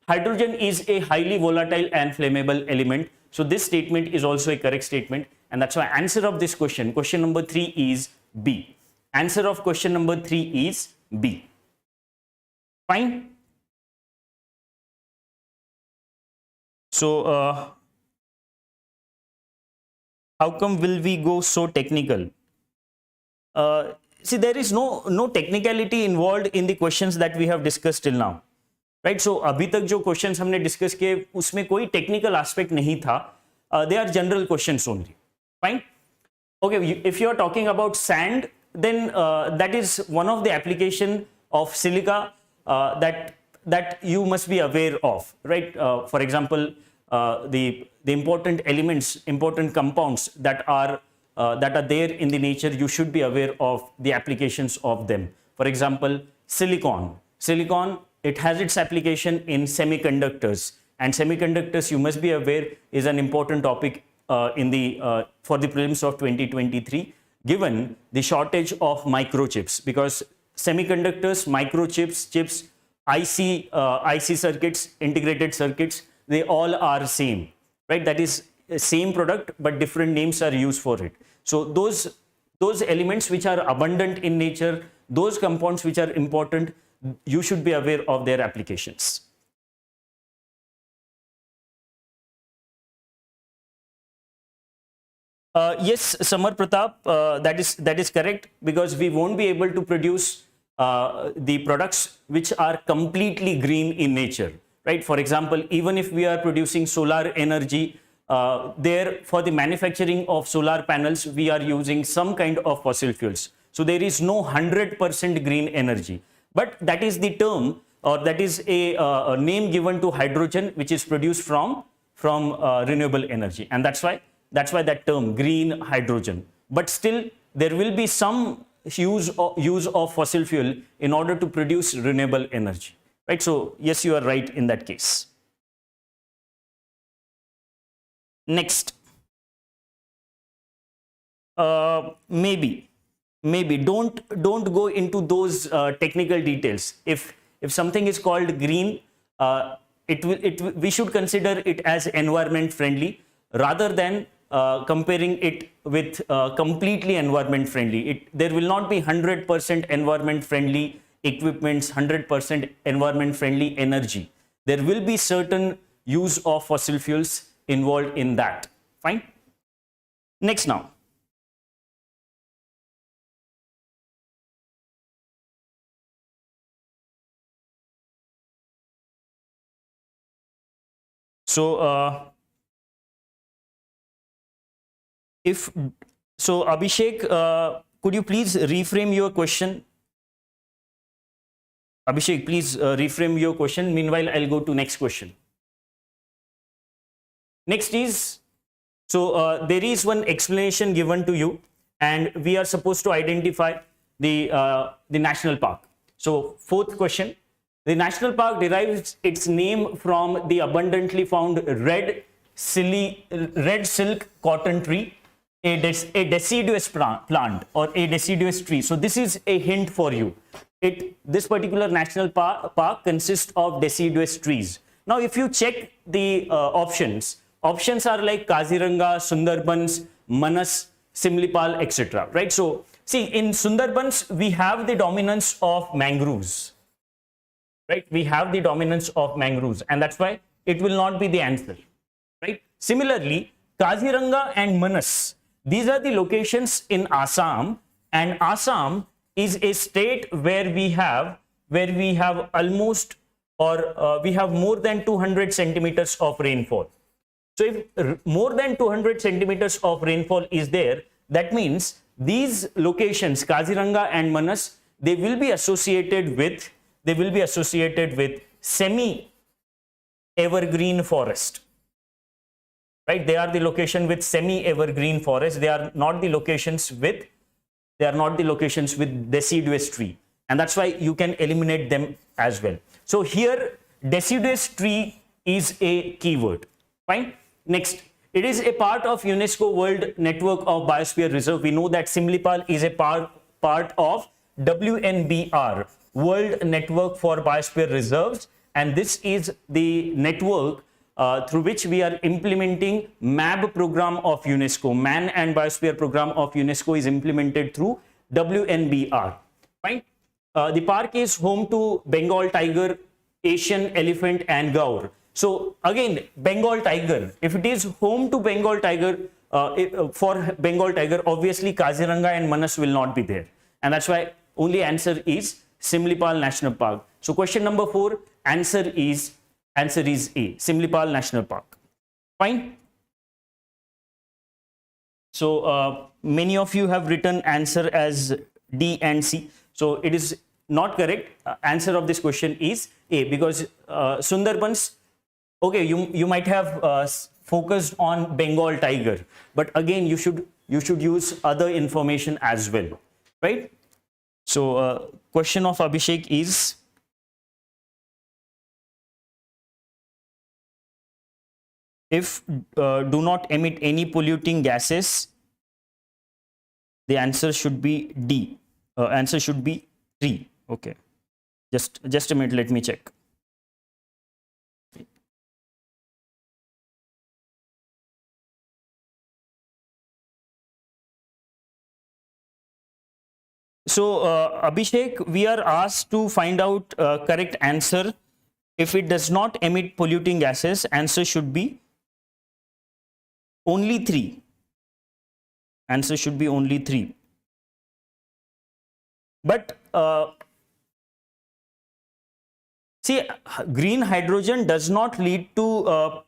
Hydrogen is a highly volatile and flammable element. So this statement is also a correct statement, and that's why answer of this question, question number 3, is B. Answer of question number 3 is B. Fine. So how come will we go so technical? See, there is no technicality involved in the questions that we have discussed till now, right? So अभी तक जो questions हमने discuss किए उसमें कोई technical aspect नहीं था. They are general questions only. Fine. Okay, if you are talking about sand, then that is one of the application of silica that you must be aware of, right? For example, the important elements, important compounds that are there in the nature, you should be aware of the applications of them. For example, silicon. Silicon, it has its application in semiconductors, and semiconductors, you must be aware, is an important topic for the prelims of 2023, given the shortage of microchips, because semiconductors, microchips, chips, IC circuits, integrated circuits, they all are same, right? That is same product, but different names are used for it. So those elements which are abundant in nature, those compounds which are important, you should be aware of their applications. Yes, Samar Pratap, that is correct, because we won't be able to produce the products which are completely green in nature, right? For example, even if we are producing solar energy, there for the manufacturing of solar panels, we are using some kind of fossil fuels. So there is no 100% green energy, but that is the term, or that is a name given to hydrogen which is produced from renewable energy, and that's why that term green hydrogen. But still there will be some use of fossil fuel in order to produce renewable energy, right? So yes, you are right in that case. Next, maybe don't go into those technical details. If something is called green, we should consider it as environment friendly rather than comparing it with completely environment friendly. There will not be 100% environment friendly equipments, 100% environment friendly energy. There will be certain use of fossil fuels involved in that. Fine. Next now. So Abhishek, could you please reframe your question? Abhishek, please reframe your question. Meanwhile, I'll go to next question. Next is, there is one explanation given to you, and we are supposed to identify the national park. So fourth question, the national park derives its name from the abundantly found red silk cotton tree, a deciduous plant or a deciduous tree. So this is a hint for you. This particular national park consists of deciduous trees. Now, if you check the options are like Kaziranga, Sundarbans, Manas, Simlipal, etc. Right? So, see, in Sundarbans, we have the dominance of mangroves. Right? We have the dominance of mangroves, and that's why it will not be the answer. Right? Similarly, Kaziranga and Manas, these are the locations in Assam, and Assam is a state where we have almost, or we have more than 200 centimeters of rainfall. So if more than 200 centimeters of rainfall is there, that means these locations, Kaziranga and Manas, they will be associated with semi evergreen forest. Right? They are the location with semi evergreen forest. They are not the locations with deciduous tree, and that's why you can eliminate them as well. So here deciduous tree is a keyword. Fine. Next, it is a part of UNESCO World Network of Biosphere Reserve. We know that Simlipal is a part of WNBR, World Network for Biosphere Reserves, and this is the network through which we are implementing MAB program of UNESCO. Man and Biosphere program of UNESCO is implemented through WNBR. Fine. The park is home to Bengal tiger, Asian elephant, and gaur. So again, Bengal tiger, if it is home to Bengal tiger, for Bengal tiger, obviously Kaziranga and Manas will not be there. And that's why only answer is Simlipal National Park. So question number 4, answer is A, Simlipal National Park. Fine. So many of you have written answer as D and C. So it is not correct. Answer of this question is A, because Sundarbans, okay, you might have focused on Bengal tiger, but again you should use other information as well, right? So question of Abhishek is, if do not emit any polluting gases, the answer should be D. Answer should be 3. Okay, just a minute, let me check. So Abhishek, we are asked to find out correct answer. If it does not emit polluting gases, answer should be only 3. Answer should be only 3. But see, green hydrogen does not lead to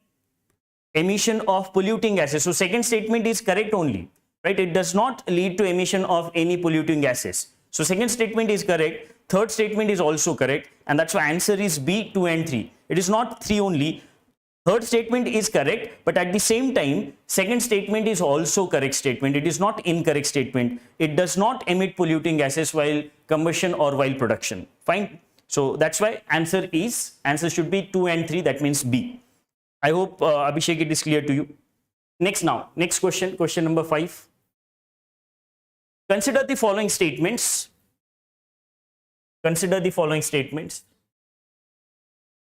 emission of polluting gases. So second statement is correct only, right? It does not lead to emission of any polluting gases. So second statement is correct. Third statement is also correct. And that's why answer is B, 2 and 3. It is not 3 only. Third statement is correct, but at the same time, second statement is also correct statement. It is not incorrect statement. It does not emit polluting gases while combustion or while production. Fine. So that's why answer should be 2 and 3. That means B. I hope Abhishek, it is clear to you. Next question, question number 5. Consider the following statements.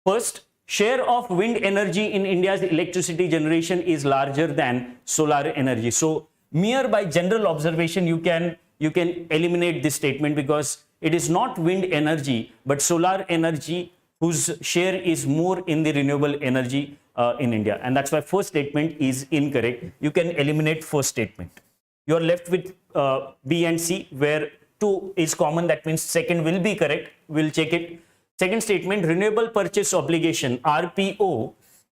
First, share of wind energy in India's electricity generation is larger than solar energy. So mere by general observation, you can eliminate this statement, because it is not wind energy but solar energy whose share is more in the renewable energy in India. And that's why first statement is incorrect. You can eliminate first statement. You are left with B and C, where 2 is common. That means second will be correct. We'll check it. Second statement, renewable purchase obligation, RPO,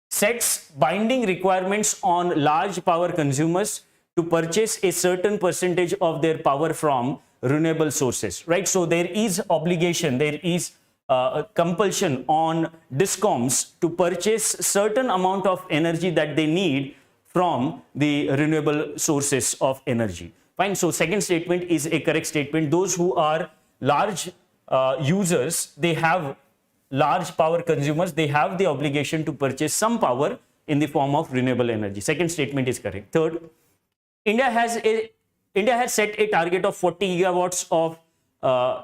sets binding requirements on large power consumers to purchase a certain percentage of their power from renewable sources, right? So there is obligation, there is a compulsion on discoms to purchase certain amount of energy that they need from the renewable sources of energy. Fine. So second statement is a correct statement. Those who are large users, they have large power consumers, they have the obligation to purchase some power in the form of renewable energy. Second statement is correct. Third, India has set a target of 40 gigawatts of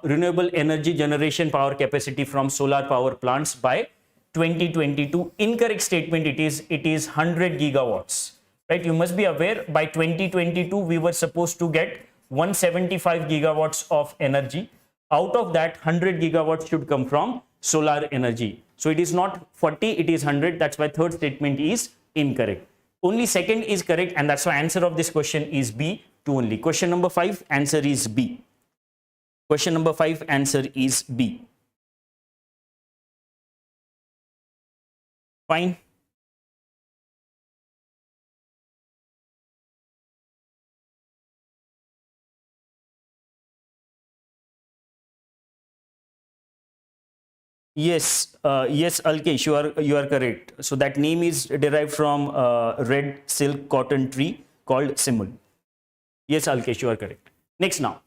renewable energy generation power capacity from solar power plants by 2022. Incorrect statement, it is 100 gigawatts. Right? You must be aware by 2022 we were supposed to get 175 gigawatts of energy. Out of that, 100 gigawatts should come from solar energy. So it is not 40, it is 100. That's why third statement is incorrect. Only second is correct, and that's why answer of this question is B, 2 only. Question number 5, answer is B. Question number 5, answer is B. Fine. Yes, yes, Alkesh, you are correct. So that name is derived from red silk cotton tree called simul. Yes, Alkesh, you are correct. Next now.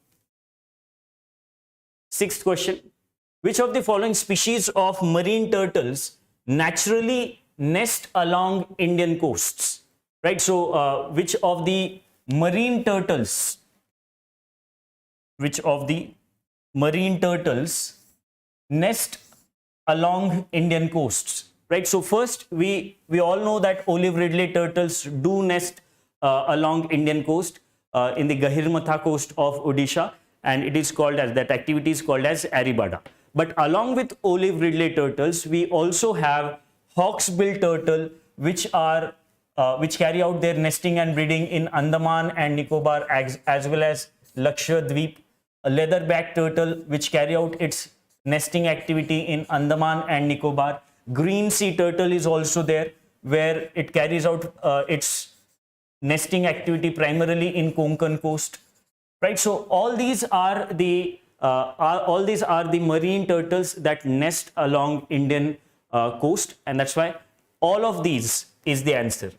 Sixth question. Which of the following species of marine turtles naturally nest along Indian coasts? Right. So which of the marine turtles nest along Indian coasts, right? So first, we all know that olive ridley turtles do nest along Indian coast in the Gahirmatha coast of Odisha, and it is called as, that activity is called as Aribada. But along with olive ridley turtles, we also have hawksbill turtle, which carry out their nesting and breeding in Andaman and Nicobar as well as Lakshadweep. A leatherback turtle, which carry out its nesting activity in Andaman and Nicobar. Green sea turtle is also there, where it carries out its nesting activity primarily in Konkan coast, right? So all these are the marine turtles that nest along Indian coast, and that's why all of these is the answer.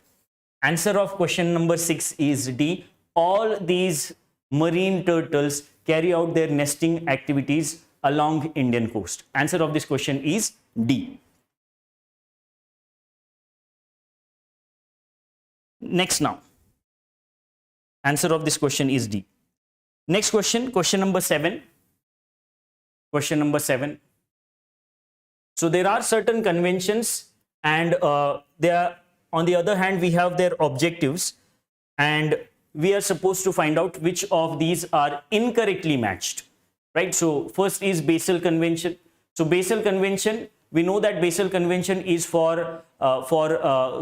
Answer of question number 6 is D. All these marine turtles carry out their nesting activities along Indian coast. Answer of this question is D. Next now. Answer of this question is D. Next question, question number 7. Question number 7. So there are certain conventions, and they are, on the other hand, we have their objectives, and we are supposed to find out which of these are incorrectly matched. Right. So first is Basel Convention. So Basel Convention, we know that Basel Convention is for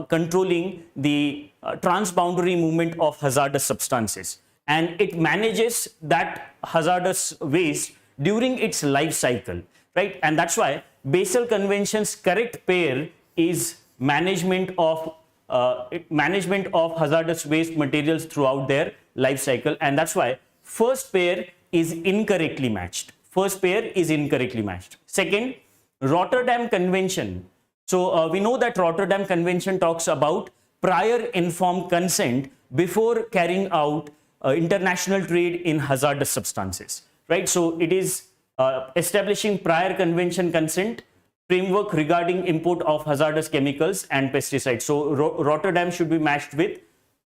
controlling the transboundary movement of hazardous substances, and it manages that hazardous waste during its life cycle. Right. And that's why Basel Convention's correct pair is management of hazardous waste materials throughout their life cycle, and that's why first pair is incorrectly matched. First pair is incorrectly matched. Second, Rotterdam Convention. So we know that Rotterdam Convention talks about prior informed consent before carrying out international trade in hazardous substances, right? So it is establishing prior convention consent framework regarding import of hazardous chemicals and pesticides. So Rotterdam should be matched with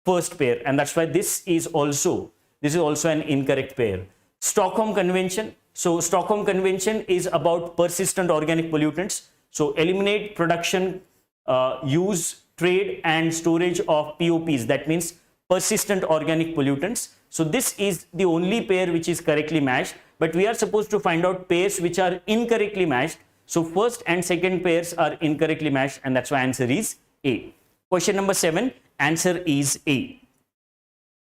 first pair, and that's why this is also an incorrect pair. Stockholm Convention. So Stockholm Convention is about persistent organic pollutants. So eliminate production, use, trade and storage of POPs. That means persistent organic pollutants. So this is the only pair which is correctly matched, but we are supposed to find out pairs which are incorrectly matched. So first and second pairs are incorrectly matched, and that's why answer is A. Question number 7, answer is A.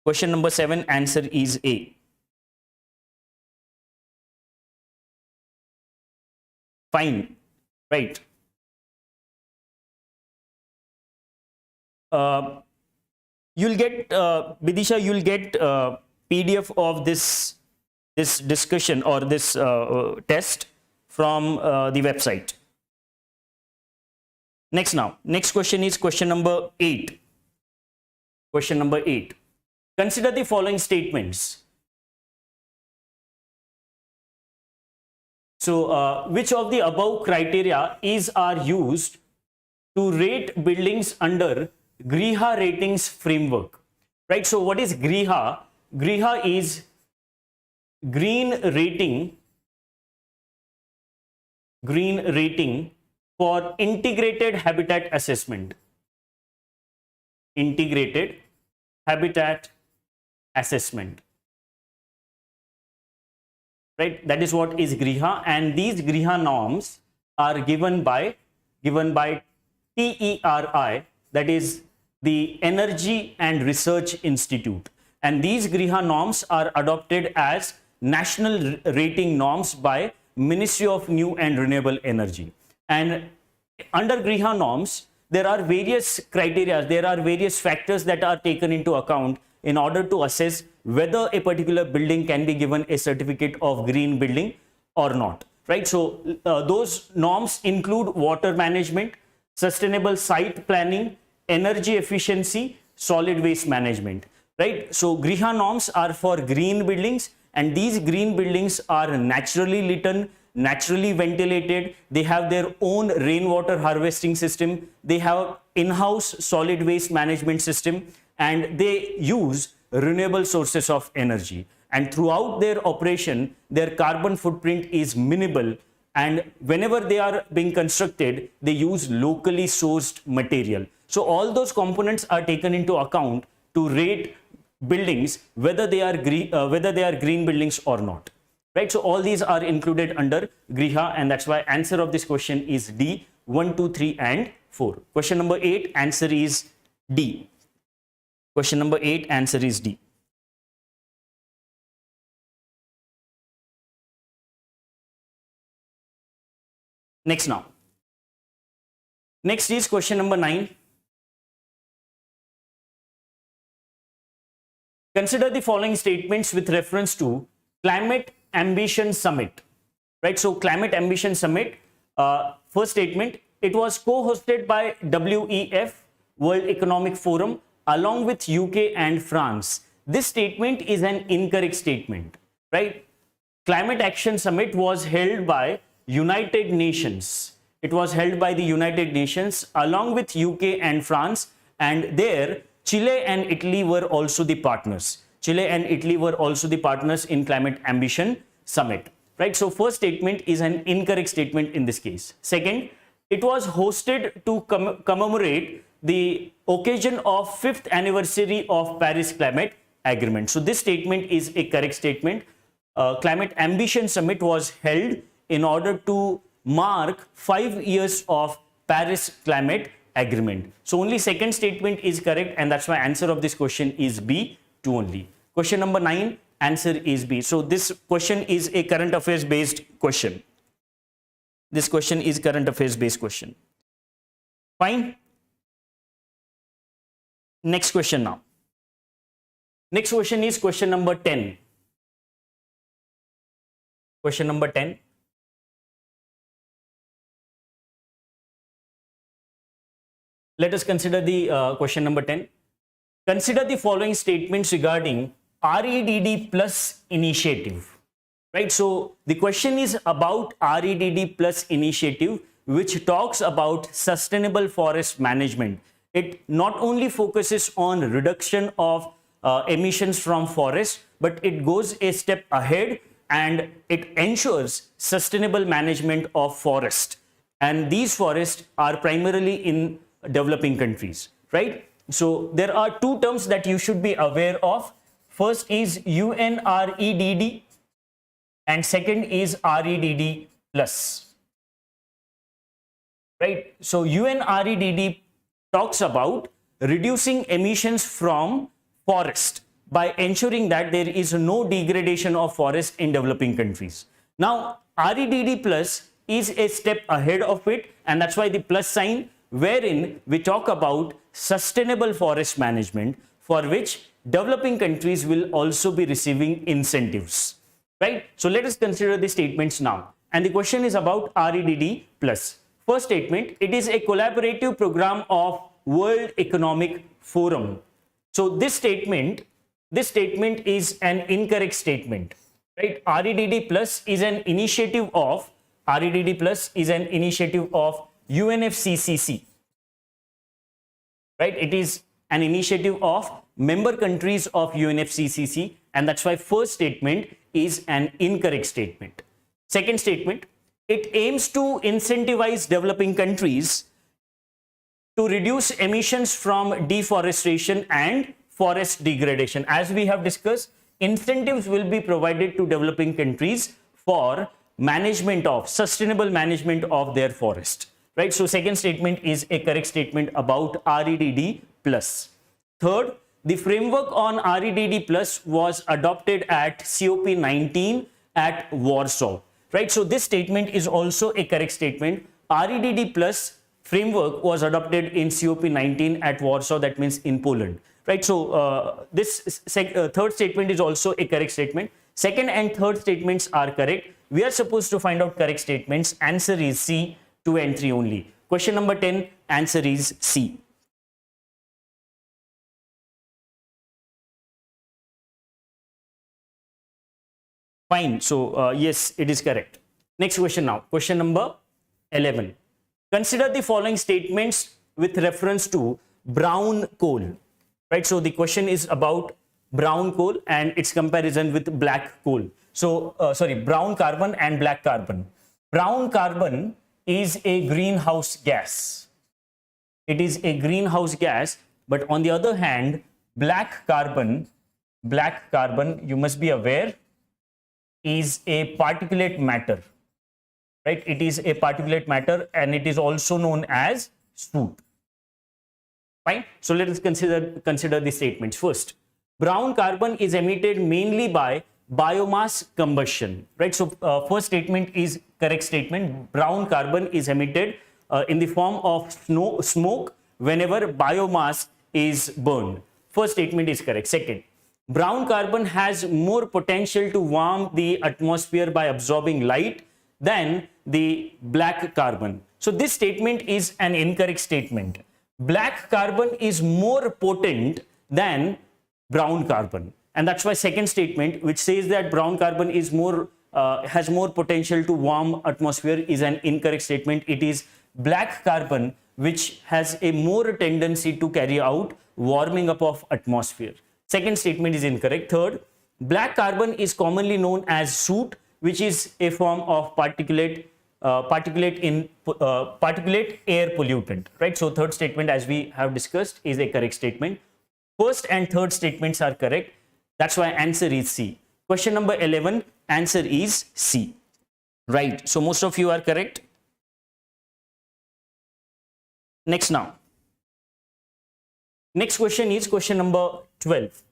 Question number 7, answer is A. Fine, right. you'll get, Bidisha, you'll get PDF of this discussion or this test from the website. Next question is question number 8. Question number 8. Consider the following statements. So, which of the above criteria are used to rate buildings under Griha ratings framework? Right. So, what is Griha? Griha is green rating for integrated habitat assessment. Integrated habitat assessment. Right, that is what is Griha, and these Griha norms are given by TERI, that is the Energy and Research Institute, and these Griha norms are adopted as national rating norms by Ministry of New and Renewable Energy. And under Griha norms, there are various criteria, there are various factors that are taken into account in order to assess whether a particular building can be given a certificate of green building or not, right? So those norms include water management, sustainable site planning, energy efficiency, solid waste management, right? So Griha norms are for green buildings, and these green buildings are naturally lit, naturally ventilated, they have their own rainwater harvesting system, they have in-house solid waste management system, and they use renewable sources of energy. And throughout their operation, their carbon footprint is minimal, and whenever they are being constructed, they use locally sourced material. So all those components are taken into account to rate buildings whether they are green buildings or not. Right, so all these are included under Griha, and that's why answer of this question is D, 1, 2, 3 and 4. Question number 8, answer is D. Question number 8, answer is D. Next is question number 9. Consider the following statements with reference to Climate Ambition Summit. Right, so Climate Ambition Summit, first statement, it was co-hosted by WEF, World Economic Forum, along with UK and France. This statement is an incorrect statement, right? Climate Action Summit was held by United Nations. It was held by the United Nations along with UK and France, and there Chile and Italy were also the partners. Chile and Italy were also the partners in Climate Ambition Summit, right? So first statement is an incorrect statement in this case. Second, it was hosted to commemorate the occasion of 5th anniversary of Paris Climate Agreement. So this statement is a correct statement. Climate Ambition Summit was held in order to mark 5 years of Paris Climate Agreement. So only second statement is correct, and that's why answer of this question is B, 2 only. Question number 9, answer is B. So this question is a current affairs based question. This question is current affairs based question. Fine. Next question now. Next question is question number 10. Question number 10. Let us consider the question number 10. Consider the following statements regarding REDD plus initiative. Right, so the question is about REDD plus initiative, which talks about sustainable forest management. It not only focuses on reduction of emissions from forests, but it goes a step ahead and it ensures sustainable management of forest. And these forests are primarily in developing countries, right? So there are two terms that you should be aware of. First is UNREDD and second is REDD plus, right? So UNREDD talks about reducing emissions from forest by ensuring that there is no degradation of forest in developing countries. Now REDD plus is a step ahead of it, and that's why the plus sign, wherein we talk about sustainable forest management, for which developing countries will also be receiving incentives. Right? So let us consider the statements now. And the question is about REDD plus. First statement, it is a collaborative program of World Economic Forum. So this statement is an incorrect statement. Right? REDD plus is an initiative of UNFCCC. Right? It is an initiative of member countries of UNFCCC, and that's why first statement is an incorrect statement. Second statement, it aims to incentivize developing countries to reduce emissions from deforestation and forest degradation. As we have discussed, incentives will be provided to developing countries for sustainable management of their forest. Right? So second statement is a correct statement about REDD plus. Third, the framework on REDD plus was adopted at COP19 at Warsaw. Right? So this statement is also a correct statement. REDD plus framework was adopted in COP19 at Warsaw, that means in Poland. Right? So this third statement is also a correct statement. Second and third statements are correct. We are supposed to find out correct statements. Answer is C, 2 and 3 only. Question number 10, answer is C. Fine. So yes, it is correct. Next question now. Question number 11. Consider the following statements with reference to brown coal. Right. So the question is about brown coal and its comparison with black coal. So brown carbon and black carbon. Brown carbon is a greenhouse gas. It is a greenhouse gas, but on the other hand, black carbon, you must be aware, is a particulate matter. Right? It is a particulate matter and it is also known as soot. Fine. So let us consider the statements. First, brown carbon is emitted mainly by biomass combustion. Right? So first statement is correct statement. Brown carbon is emitted in the form of smoke whenever biomass is burned. First statement is correct. Second, brown carbon has more potential to warm the atmosphere by absorbing light than the black carbon. So this statement is an incorrect statement. Black carbon is more potent than brown carbon, and that's why second statement, which says that brown carbon is has more potential to warm atmosphere, is an incorrect statement. It is black carbon which has a more tendency to carry out warming up of atmosphere. Second statement is incorrect. Third, black carbon is commonly known as soot, which is a form of particulate air pollutant. Right? So third statement, as we have discussed, is a correct statement. First and third statements are correct. That's why answer is C. Question number 11, answer is C. Right. So most of you are correct. Next now. Next question is question number 12.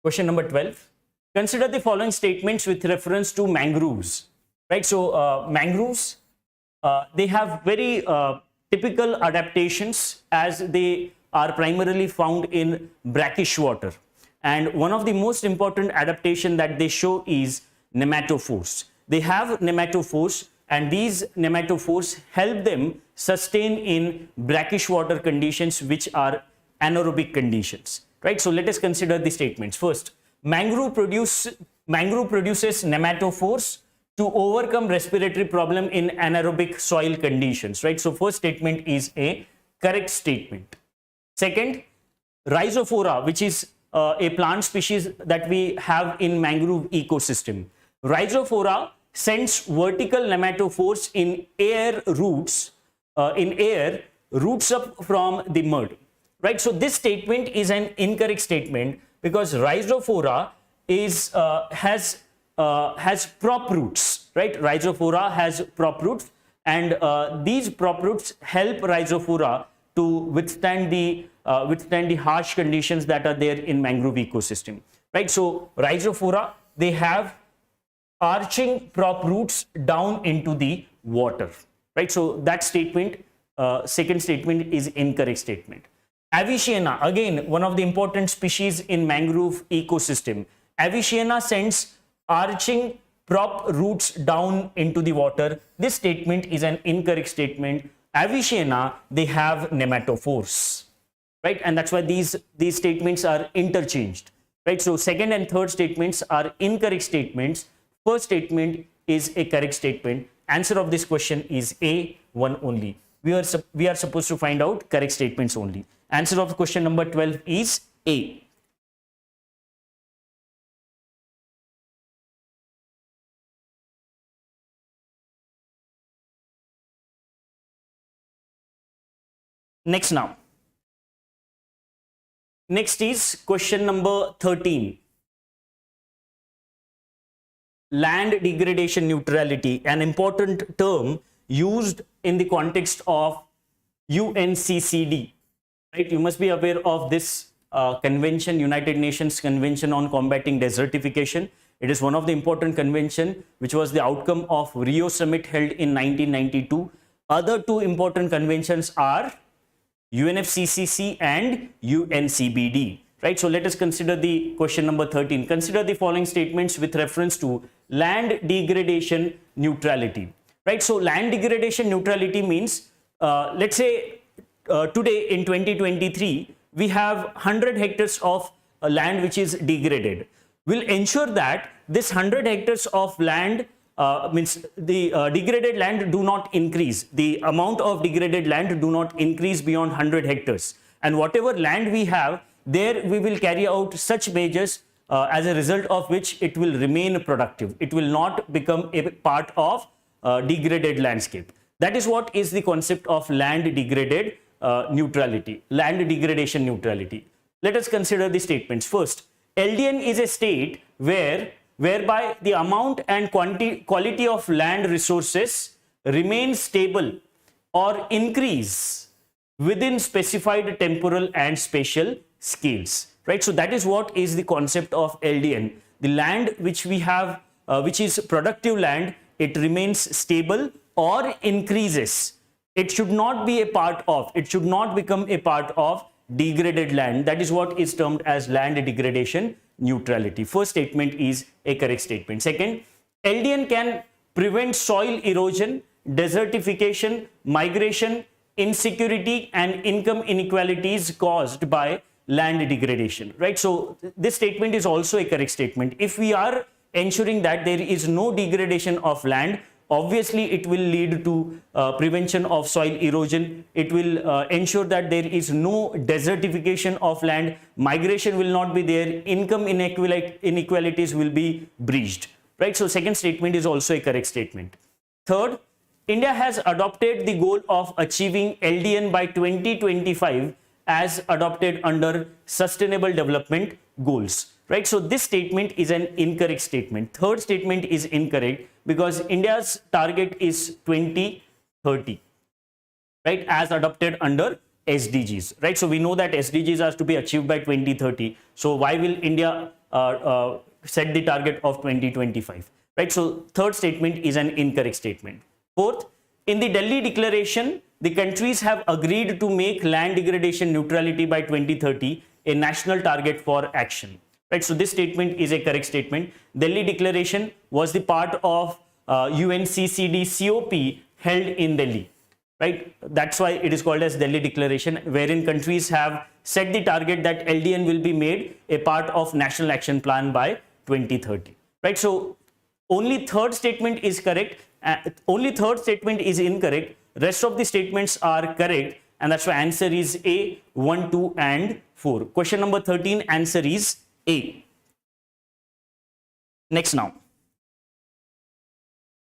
Question number 12. Consider the following statements with reference to mangroves. Right. So mangroves, they have very typical adaptations, as they are primarily found in brackish water. And one of the most important adaptation that they show is nematophores. They have nematophores, and these nematophores help them sustain in brackish water conditions, which are anaerobic conditions. Right? So let us consider the statements. First, mangrove produces nematophores to overcome respiratory problem in anaerobic soil conditions. Right? So first statement is a correct statement. Second, rhizophora, which is a plant species that we have in mangrove ecosystem. Rhizophora sends vertical nematophores in air roots up from the mud. Right? So this statement is an incorrect statement, because rhizophora has prop roots. Right? Rhizophora has prop roots, and these prop roots help rhizophora to withstand the harsh conditions that are there in mangrove ecosystem. Right? So rhizophora, they have arching prop roots down into the water. right? So that statement, second statement is incorrect statement. Avicenna, again, one of the important species in mangrove ecosystem. Avicenna sends arching prop roots down into the water. This statement is an incorrect statement. Avicenna, they have nematophores, right? And that's why these statements are interchanged, right? So second and third statements are incorrect statements. First statement is a correct statement. Answer of this question is A, one only. We are supposed to find out correct statements only. Answer of question number 12 is A. Next now. Next is question number 13. Land degradation neutrality, an important term used in the context of UNCCD, right? You must be aware of this convention, United Nations Convention on Combating Desertification. It is one of the important convention which was the outcome of Rio Summit held in 1992. Other two important conventions are UNFCCC and UNCBD, right? So let us consider the question number 13. Consider the following statements with reference to land degradation neutrality, right? So land degradation neutrality means, let's say today in 2023, we have 100 hectares of land which is degraded. We'll ensure that this 100 hectares of land means the degraded land do not increase. The amount of degraded land do not increase beyond 100 hectares. And whatever land we have, there we will carry out such measures as a result of which it will remain productive. It will not become a part of degraded landscape. That is what is the concept of land degraded neutrality, land degradation neutrality. Let us consider the statements. First, LDN is a state whereby the amount and quality of land resources remain stable or increase within specified temporal and spatial scales, right? So that is what is the concept of LDN. The land which we have, which is productive land, it remains stable or increases. It should not be a part of, it should not become a part of degraded land. That is what is termed as land degradation neutrality. First statement is a correct statement. Second, LDN can prevent soil erosion, desertification, migration, insecurity and income inequalities caused by land degradation, right? So this statement is also a correct statement. If we are ensuring that there is no degradation of land, obviously it will lead to prevention of soil erosion. It will ensure that there is no desertification of land, migration will not be there, income inequalities will be breached, right? So second statement is also a correct statement. Third, India has adopted the goal of achieving LDN by 2025 as adopted under Sustainable Development Goals, right? So this statement is an incorrect statement. Third statement is incorrect because India's target is 2030, right, as adopted under SDGs, right? So we know that SDGs are to be achieved by 2030. So why will India set the target of 2025, right? So third statement is an incorrect statement. Fourth, in the Delhi Declaration, the countries have agreed to make land degradation neutrality by 2030 a national target for action, right? So this statement is a correct statement. Delhi Declaration was the part of UNCCD COP held in Delhi, right? That's why it is called as Delhi Declaration, wherein countries have set the target that LDN will be made a part of National Action Plan by 2030, right? So only third statement is correct. Only third statement is incorrect. Rest of the statements are correct, and that's why answer is A, 1, 2 and 4. Question number 13, answer is A. Next now.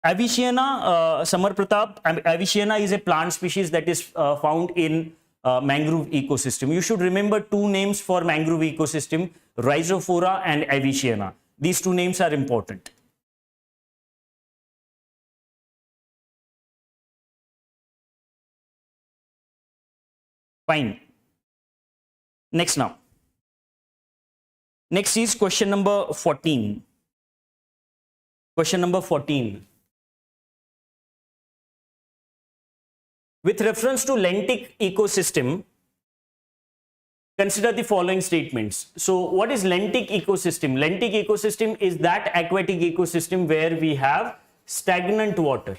Avicenna, Samar Pratap, Avicenna is a plant species that is found in mangrove ecosystem. You should remember two names for mangrove ecosystem, Rhizophora and Avicenna. These two names are important. Fine. Next now. Next is question number 14. Question number 14. With reference to lentic ecosystem, consider the following statements. So what is lentic ecosystem? Lentic ecosystem is that aquatic ecosystem where we have stagnant water,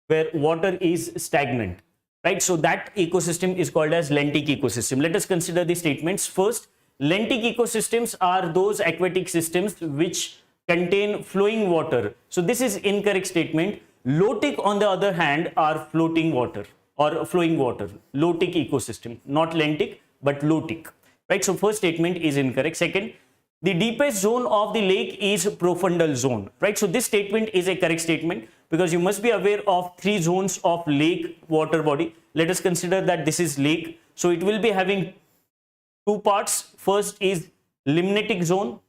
where water is stagnant, right? So that ecosystem is called as lentic ecosystem. Let us consider the statements. First, lentic ecosystems are those aquatic systems which contain flowing water. So this is incorrect statement. Lotic, on the other hand, are floating water or flowing water. Lotic ecosystem, not lentic, but lotic, right? So first statement is incorrect. Second, the deepest zone of the lake is profundal zone, right? So this statement is a correct statement because you must be aware of three zones of lake water body. Let us consider that this is lake. So it will be having two parts. First is limnatic zone,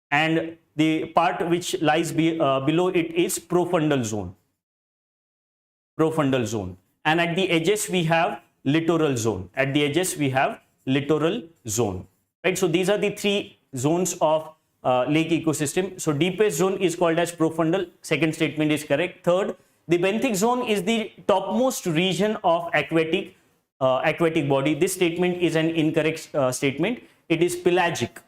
and the part which lies below it is profundal zone. And at the edges we have littoral zone. Right? So these are the three zones of lake ecosystem. So deepest zone is called as profundal. Second statement is correct. Third, the benthic zone is the topmost region of aquatic body. This statement is an incorrect statement. It is pelagic.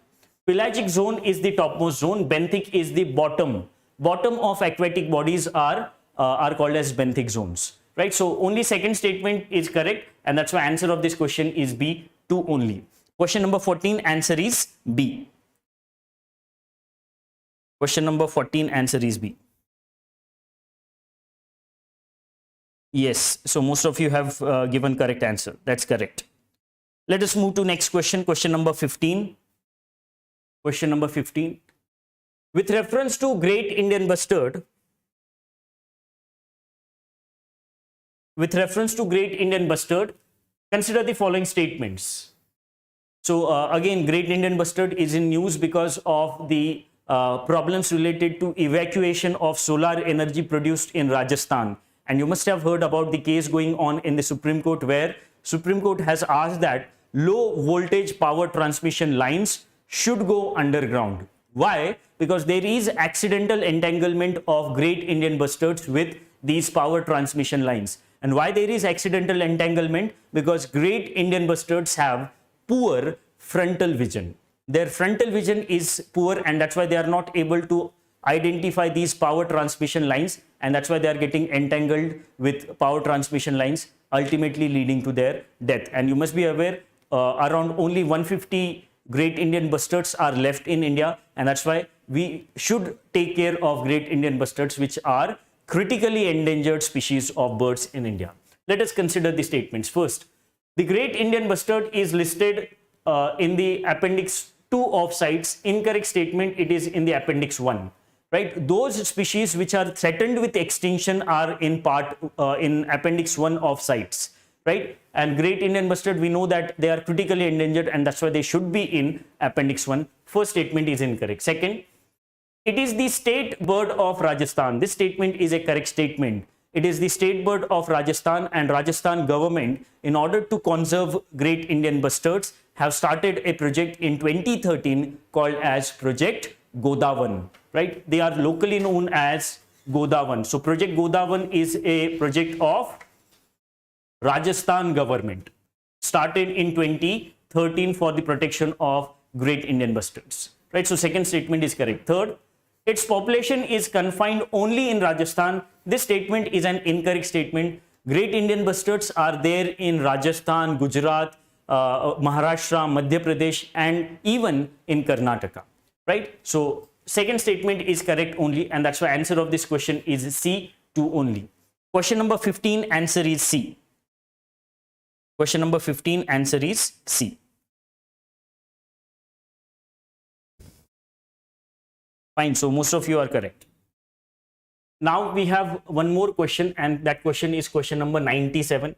Pelagic zone is the topmost zone. Benthic is the bottom of aquatic bodies are called as benthic zones, right? So only second statement is correct, and that's why answer of this question is B, 2 only. Question number 14, answer is B. Question number 14, answer is B. Yes, so most of you have given correct answer. That's correct. Let us move to next question. Question number 15. Question number 15. With reference to Great Indian Bustard, consider the following statements. So again, Great Indian Bustard is in news because of the problems related to evacuation of solar energy produced in Rajasthan. And you must have heard about the case going on in the Supreme Court, where Supreme Court has asked that low voltage power transmission lines should go underground. Why? Because there is accidental entanglement of Great Indian Bustards with these power transmission lines. And why there is accidental entanglement? Because Great Indian Bustards have poor frontal vision. Their frontal vision is poor, and that's why they are not able to identify these power transmission lines, and that's why they are getting entangled with power transmission lines, ultimately leading to their death. And you must be aware, around only 150 Great Indian Bustards are left in India, and that's why we should take care of Great Indian Bustards, which are critically endangered species of birds in India. Let us consider the statements. First, the Great Indian Bustard is listed in the Appendix 2 of CITES. Incorrect statement, it is in the Appendix 1. Right? Those species which are threatened with extinction are in Appendix 1 of CITES. Right? And Great Indian Bustard, we know that they are critically endangered, and that's why they should be in Appendix 1. First statement is incorrect. Second, it is the state bird of Rajasthan. This statement is a correct statement. It is the state bird of Rajasthan, and Rajasthan government, in order to conserve Great Indian Bustards, have started a project in 2013 called as Project Godawan. Right? They are locally known as Godawan. So Project Godawan is a project of Rajasthan government, started in 2013 for the protection of Great Indian Bustards. Right? So second statement is correct. Third, its population is confined only in Rajasthan. This statement is an incorrect statement. Great Indian Bustards are there in Rajasthan, Gujarat, Maharashtra, Madhya Pradesh, and even in Karnataka. Right? So second statement is correct only, and that's why answer of this question is C, 2 only. Question number 15, answer is C. Question number 15, answer is C. Fine, so most of you are correct. Now we have one more question, and that question is question number 97.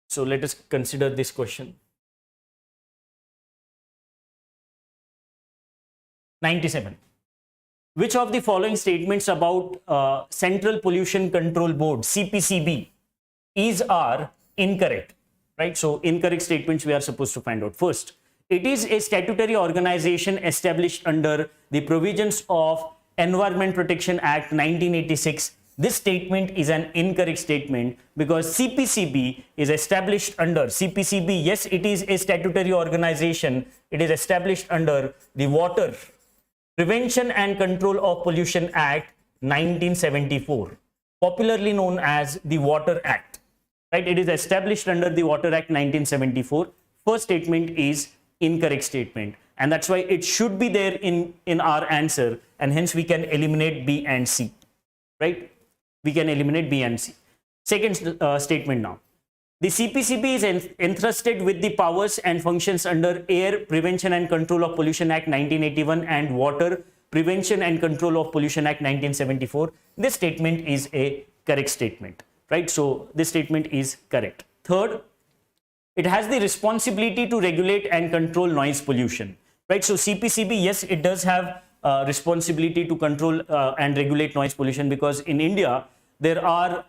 So let us consider this question. 97. Which of the following statements about Central Pollution Control Board, CPCB, are incorrect? Right? So incorrect statements we are supposed to find out. First, it is a statutory organization established under the provisions of Environment Protection Act 1986. This statement is an incorrect statement because CPCB is established under CPCB. Yes, it is a statutory organization. It is established under the Water Prevention and Control of Pollution Act 1974, popularly known as the Water Act. Right? It is established under the Water Act 1974. First statement is incorrect statement, and that's why it should be there in our answer, and hence we can eliminate B and C. Right? We can eliminate B and C. Second statement now. The CPCB is entrusted with the powers and functions under Air Prevention and Control of Pollution Act 1981 and Water Prevention and Control of Pollution Act 1974. This statement is a correct statement, right? So this statement is correct. Third, it has the responsibility to regulate and control noise pollution, right? So CPCB, yes, it does have responsibility to control and regulate noise pollution, because in India there are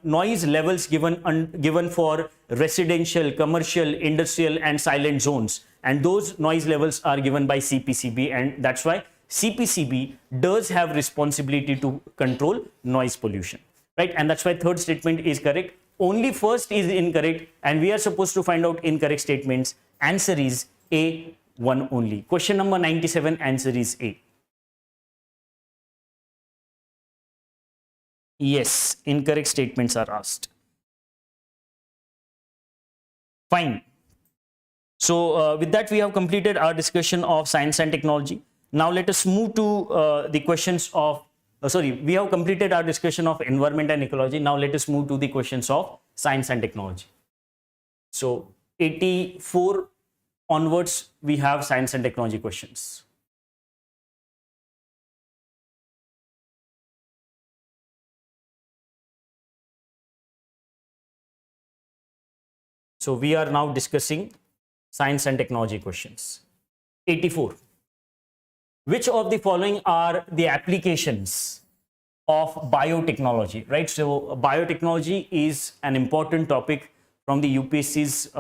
noise levels given for residential, commercial, industrial and silent zones, and those noise levels are given by CPCB, and that's why CPCB does have responsibility to control noise pollution, right? And that's why third statement is correct. Only first is incorrect, and we are supposed to find out incorrect statements. Answer is A, one only. Question number 97, answer is A. Yes, incorrect statements are asked. Fine. So with that, we have completed our discussion of science and technology. Now let us move to the questions of, we have completed our discussion of environment and ecology. Now let us move to the questions of science and technology. So 84 onwards, we have science and technology questions. So we are now discussing science and technology questions. 84. Which of the following are the applications of biotechnology, right? So biotechnology is an important topic from the UPSC's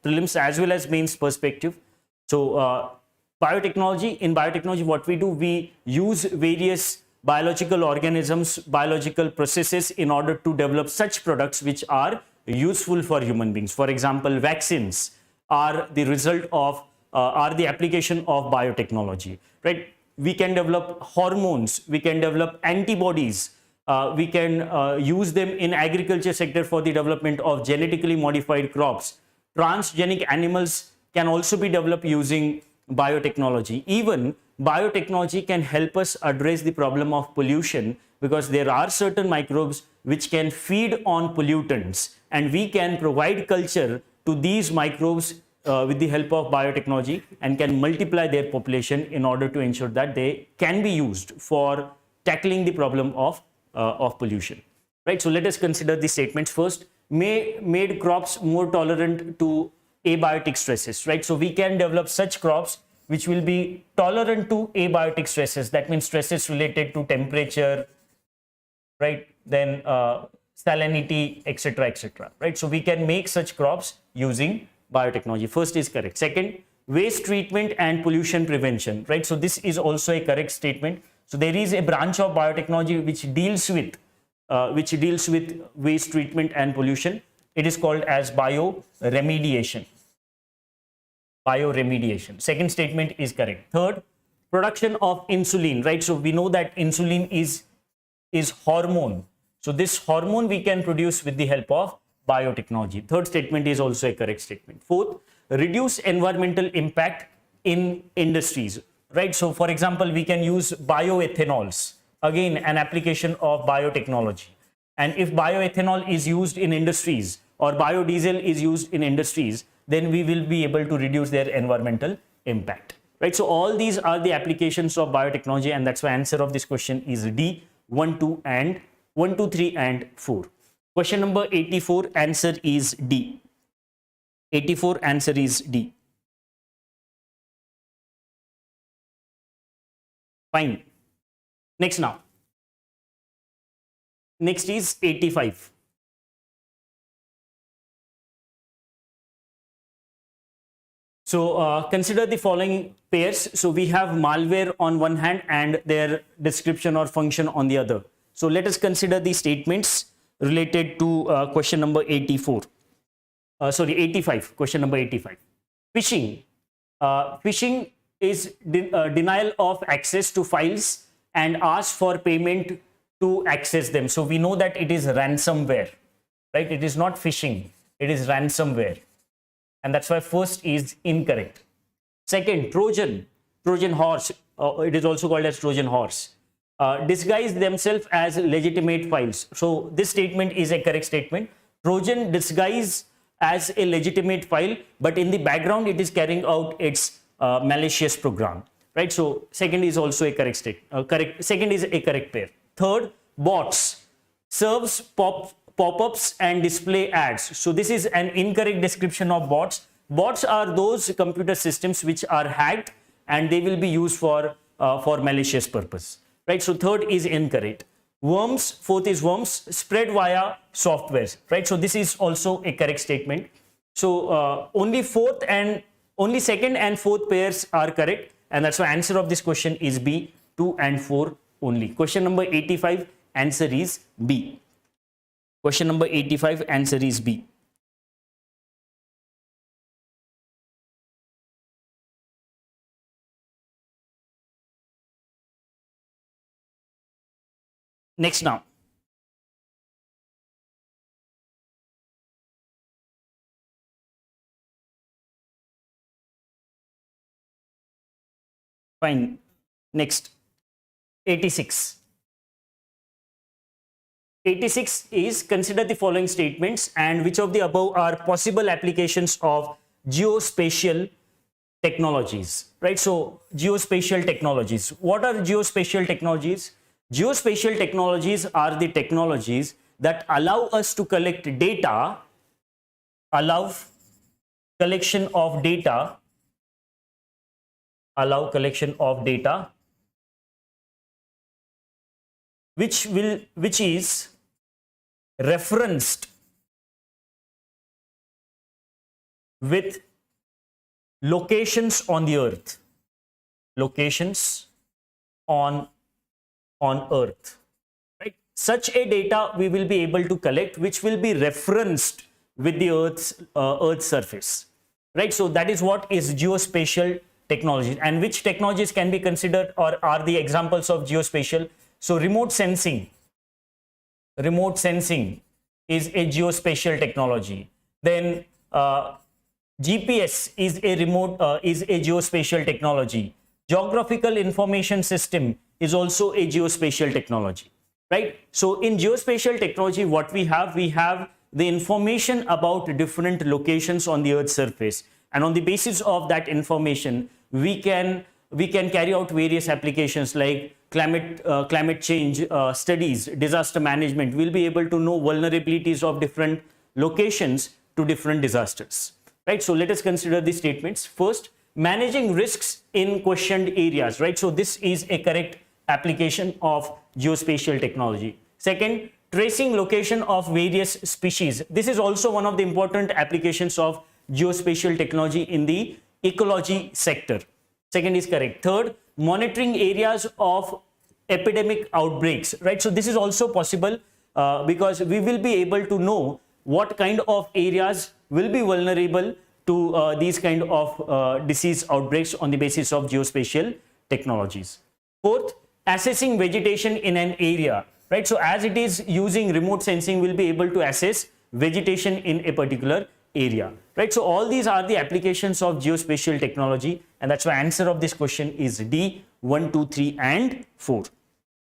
prelims as well as mains perspective. So biotechnology, in biotechnology, what we do, we use various biological organisms, biological processes in order to develop such products which are useful for human beings. For example, vaccines are the result of, are the application of biotechnology, right? We can develop hormones, we can develop antibodies, we can use them in agriculture sector for the development of genetically modified crops. Transgenic animals can also be developed using biotechnology. Even biotechnology can help us address the problem of pollution, because there are certain microbes which can feed on pollutants, and we can provide culture to these microbes with the help of biotechnology and can multiply their population in order to ensure that they can be used for tackling the problem of pollution, right? So let us consider the statements first. Made crops more tolerant to abiotic stresses, right? So we can develop such crops which will be tolerant to abiotic stresses. That means stresses related to temperature, right? Then salinity, etc., etc., right? So we can make such crops using biotechnology. First is correct. Second, waste treatment and pollution prevention, right? So this is also a correct statement. So there is a branch of biotechnology which deals with waste treatment and pollution. It is called as bioremediation. Bioremediation. Second statement is correct. Third, production of insulin, right? So we know that insulin is hormone. So this hormone we can produce with the help of biotechnology. Third statement is also a correct statement. Fourth, reduce environmental impact in industries, right? So for example, we can use bioethanols, again an application of biotechnology. And if bioethanol is used in industries or biodiesel is used in industries, then we will be able to reduce their environmental impact, right? So all these are the applications of biotechnology, and that's why answer of this question is D, 1, 2, 3 and 4. Question number 84, answer is D. 84, answer is D. Fine. Next now. Next is 85. So consider the following pairs. So we have malware on one hand and their description or function on the other. So let us consider the statements related to question number 85, question number 85. Phishing. Phishing is denial of access to files and ask for payment to access them. So we know that it is ransomware, right? It is not phishing, it is ransomware. And that's why first is incorrect. Second, Trojan horse, it is also called as Trojan horse, disguise themselves as legitimate files. So this statement is a correct statement. Trojan disguise as a legitimate file, but in the background it is carrying out its malicious program, right? So second is also a correct second is a correct pair. Third, bots serves pop-ups and display ads. So this is an incorrect description of bots. Bots are those computer systems which are hacked and they will be used for malicious purpose, right? So third is incorrect. Worms, fourth is worms spread via softwares, right? So this is also a correct statement. So only second and fourth pairs are correct, and that's why answer of this question is B, 2 and 4 only. Question number 85, answer is B. Question number 85, answer is B. Next now. Fine. Next. 86. 86 is consider the following statements and which of the above are possible applications of geospatial technologies, right? So geospatial technologies. What are geospatial technologies? Geospatial technologies are the technologies that allow us to collect data, allow collection of data which is referenced with locations on the earth, locations on earth, right? Such a data we will be able to collect which will be referenced with the earth's surface, right? So that is what is geospatial technology. And which technologies can be considered or are the examples of geospatial? So remote sensing is a geospatial technology. Then GPS is a geospatial technology. Geographical information system is also a geospatial technology, right? So in geospatial technology, what we have the information about different locations on the Earth's surface, and on the basis of that information, we can carry out various applications like climate change studies, disaster management. We'll be able to know vulnerabilities of different locations to different disasters, right? So let us consider the statements. First, managing risks in questioned areas, right? So this is a correct application of geospatial technology. Second, tracing location of various species. This is also one of the important applications of geospatial technology in the ecology sector. Second is correct. Third, monitoring areas of epidemic outbreaks, right? So this is also possible because we will be able to know what kind of areas will be vulnerable to these kind of disease outbreaks on the basis of geospatial technologies. Fourth, assessing vegetation in an area, right? So as it is using remote sensing, we'll be able to assess vegetation in a particular area, right? So all these are the applications of geospatial technology, and that's why answer of this question is D, 1, 2, 3 and 4,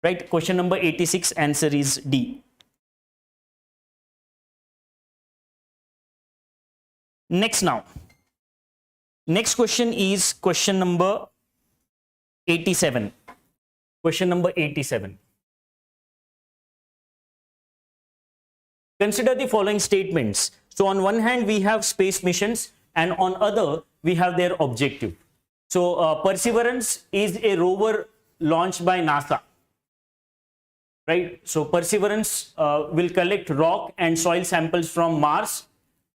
right? Question number 86, answer is D. Next now. Next question is question number 87. Question number 87. Consider the following statements. So on one hand, we have space missions, and on other, we have their objective. So Perseverance is a rover launched by NASA, right? So Perseverance will collect rock and soil samples from Mars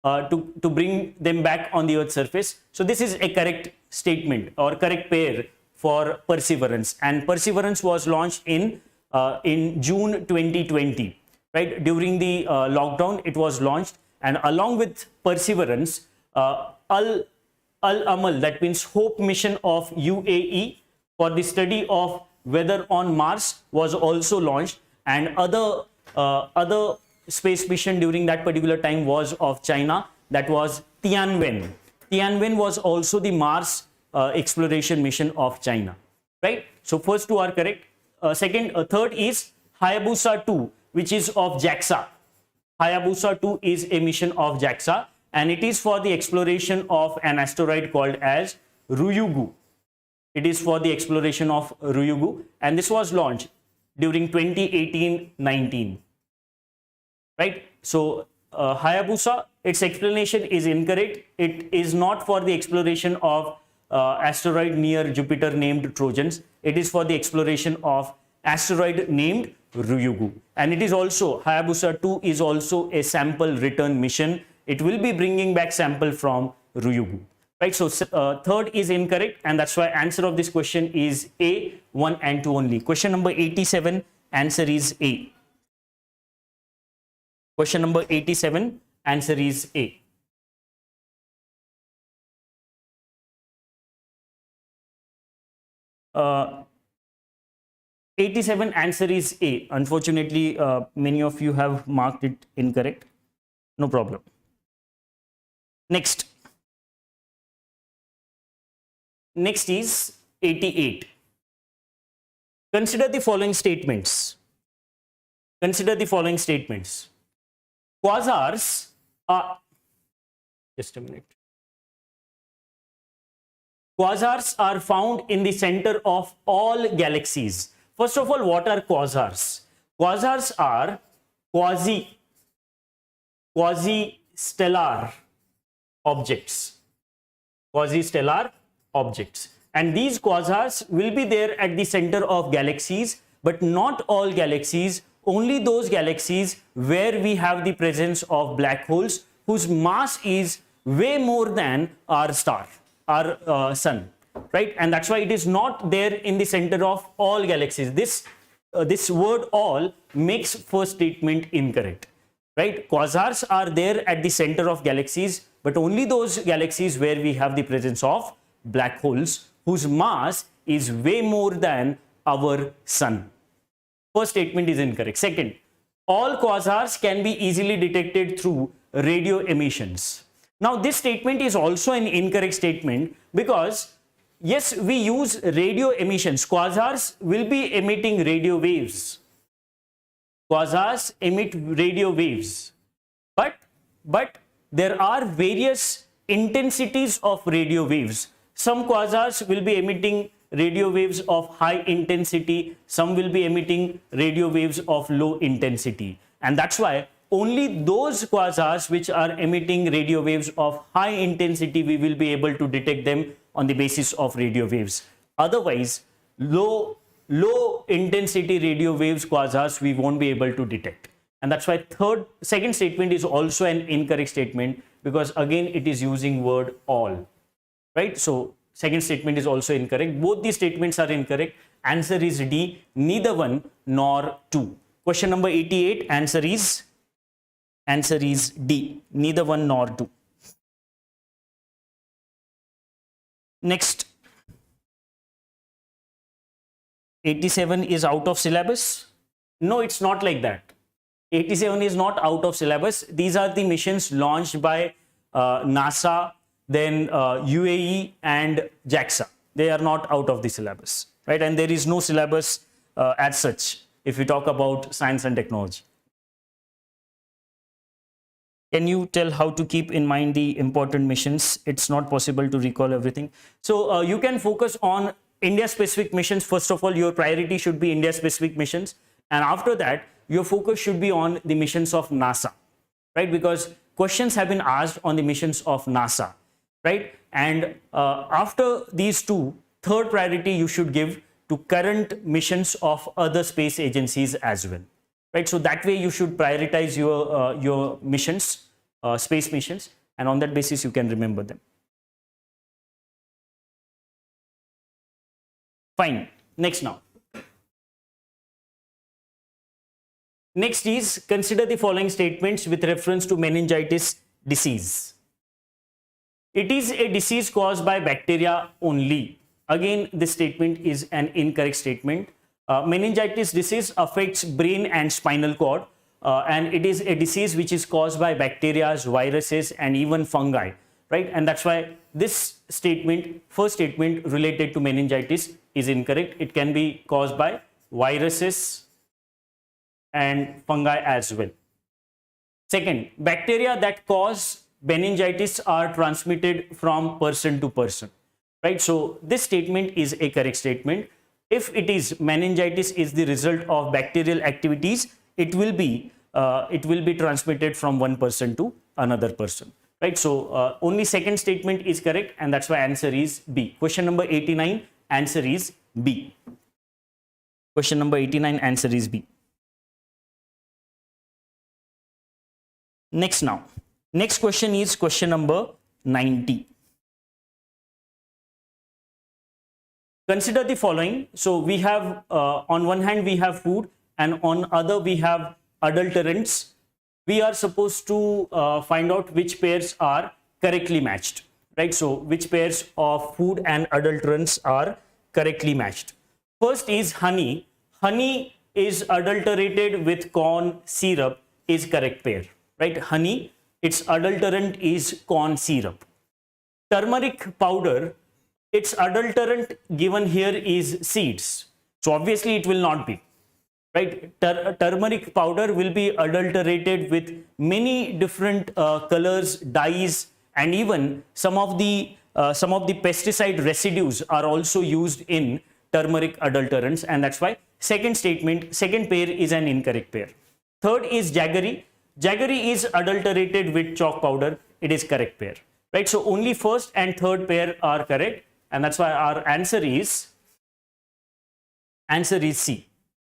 to bring them back on the Earth's surface. So this is a correct statement or correct pair for Perseverance, and Perseverance was launched in June 2020, right? During the lockdown, it was launched, and along with Perseverance, Al-Amal, that means Hope mission of UAE for the study of weather on Mars, was also launched, and other space mission during that particular time was of China, that was Tianwen. Tianwen was also the Mars exploration mission of China, right? So first two are correct. Third is Hayabusa 2, which is of JAXA. Hayabusa 2 is a mission of JAXA, and it is for the exploration of an asteroid called as Ryugu. It is for the exploration of Ryugu, and this was launched during 2018-19, right? So Hayabusa, its explanation is incorrect. It is not for the exploration of asteroid near Jupiter named Trojans. It is for the exploration of asteroid named Ryugu, and it is also, Hayabusa 2 is also a sample return mission. It will be bringing back sample from Ryugu, right? So third is incorrect, and that's why answer of this question is A, 1 and 2 only. Question number 87, answer is A. Question number 87, answer is A. Uh, 87 answer is A. Unfortunately, many of you have marked it incorrect. No problem. Next is 88. Consider the following statements. Consider the following statements. Quasars are, just a minute. Quasars are found in the center of all galaxies. First of all, what are quasars? Quasars are quasi-stellar objects. Quasi-stellar objects. And these quasars will be there at the center of galaxies, but not all galaxies, only those galaxies where we have the presence of black holes whose mass is way more than our star, our sun, right? And that's why it is not there in the center of all galaxies. This word all makes first statement incorrect, right? Quasars are there at the center of galaxies, but only those galaxies where we have the presence of black holes whose mass is way more than our sun. First statement is incorrect. Second, all quasars can be easily detected through radio emissions. Now, this statement is also an incorrect statement because, yes, we use radio emissions. Quasars will be emitting radio waves. Quasars emit radio waves. But there are various intensities of radio waves. Some quasars will be emitting radio waves of high intensity. Some will be emitting radio waves of low intensity. And that's why only those quasars which are emitting radio waves of high intensity, we will be able to detect them on the basis of radio waves. Otherwise, low intensity radio waves quasars we won't be able to detect. And that's why second statement is also an incorrect statement, because again it is using word all, right? So second statement is also incorrect. Both these statements are incorrect. Answer is D, neither one nor two. Question number 88, answer is D, neither one nor two. Next, 87 is out of syllabus. No, it's not like that. 87 is not out of syllabus. These are the missions launched by NASA, then UAE and JAXA. They are not out of the syllabus, right? And there is no syllabus as such if we talk about science and technology. Can you tell how to keep in mind the important missions? It's not possible to recall everything. So you can focus on India-specific missions. First of all, your priority should be India-specific missions. And after that, your focus should be on the missions of NASA, right? Because questions have been asked on the missions of NASA, right? And after these two, third priority you should give to current missions of other space agencies as well, right? So that way you should prioritize your missions, space missions. and on that basis you can remember them. Fine. Next now. Next is consider the following statements with reference to meningitis disease. It is a disease caused by bacteria only. Again, this statement is an incorrect statement. Meningitis disease affects brain and spinal cord, and it is a disease which is caused by bacteria, viruses, and even fungi, right? And that's why this statement, first statement related to meningitis, is incorrect. It can be caused by viruses and fungi as well. Second, bacteria that cause meningitis are transmitted from person to person, right? So this statement is a correct statement. If it is meningitis is the result of bacterial activities, it will be transmitted from one person to another person, right? So only second statement is correct, and that's why answer is B. Question number 89, answer is B. Question number 89, answer is B. Next now. Next question is question number 90. Consider the following. So we have on one hand we have food, and on other we have adulterants. We are supposed to find out which pairs are correctly matched, right? So which pairs of food and adulterants are correctly matched. First is honey. Honey is adulterated with corn syrup is correct pair, right? Honey, its adulterant is corn syrup. Turmeric powder, its adulterant given here is seeds. So obviously it will not be, right? Turmeric powder will be adulterated with many different colors, dyes, and even some of the pesticide residues are also used in turmeric adulterants, and that's why second pair is an incorrect pair. Third is jaggery. Jaggery is adulterated with chalk powder. It is correct pair, right? So only first and third pair are correct, and that's why our answer is C,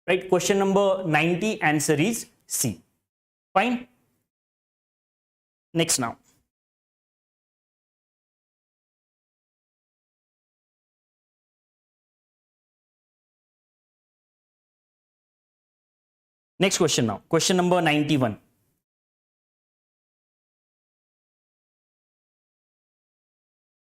right? Question number 90, answer is C. Fine. Next now. Next question now. Question number 91.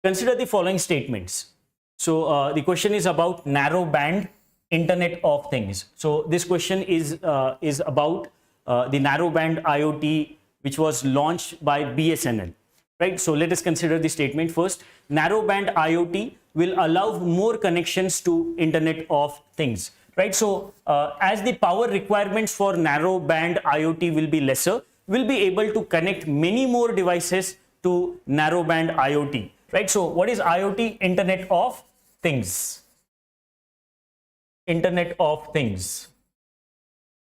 Consider the following statements. So the question is about narrow band Internet of Things. So this question is about the narrow band IoT, which was launched by BSNL, right? So let us consider the statement first. Narrow band IoT will allow more connections to Internet of Things, right? So as the power requirements for narrow band IoT will be lesser, we'll be able to connect many more devices to narrow band IoT. Right, so what is IoT? Internet of Things. Internet of Things,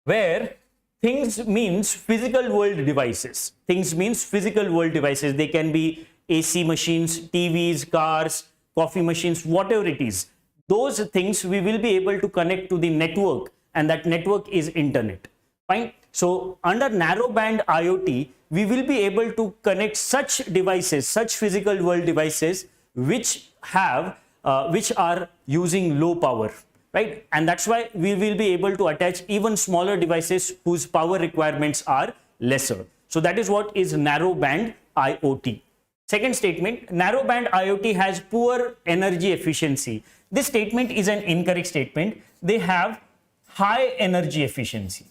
where things means physical world devices. Things means physical world devices. They can be AC machines, TVs, cars, coffee machines, whatever it is. Those things we will be able to connect to the network, and that network is internet. Fine. So under narrow band IoT, we will be able to connect such devices, such physical world devices which are using low power, right? And that's why we will be able to attach even smaller devices whose power requirements are lesser. So that is what is narrow band IoT. Second statement, narrow band IoT has poor energy efficiency. This statement is an incorrect statement. They have high energy efficiency,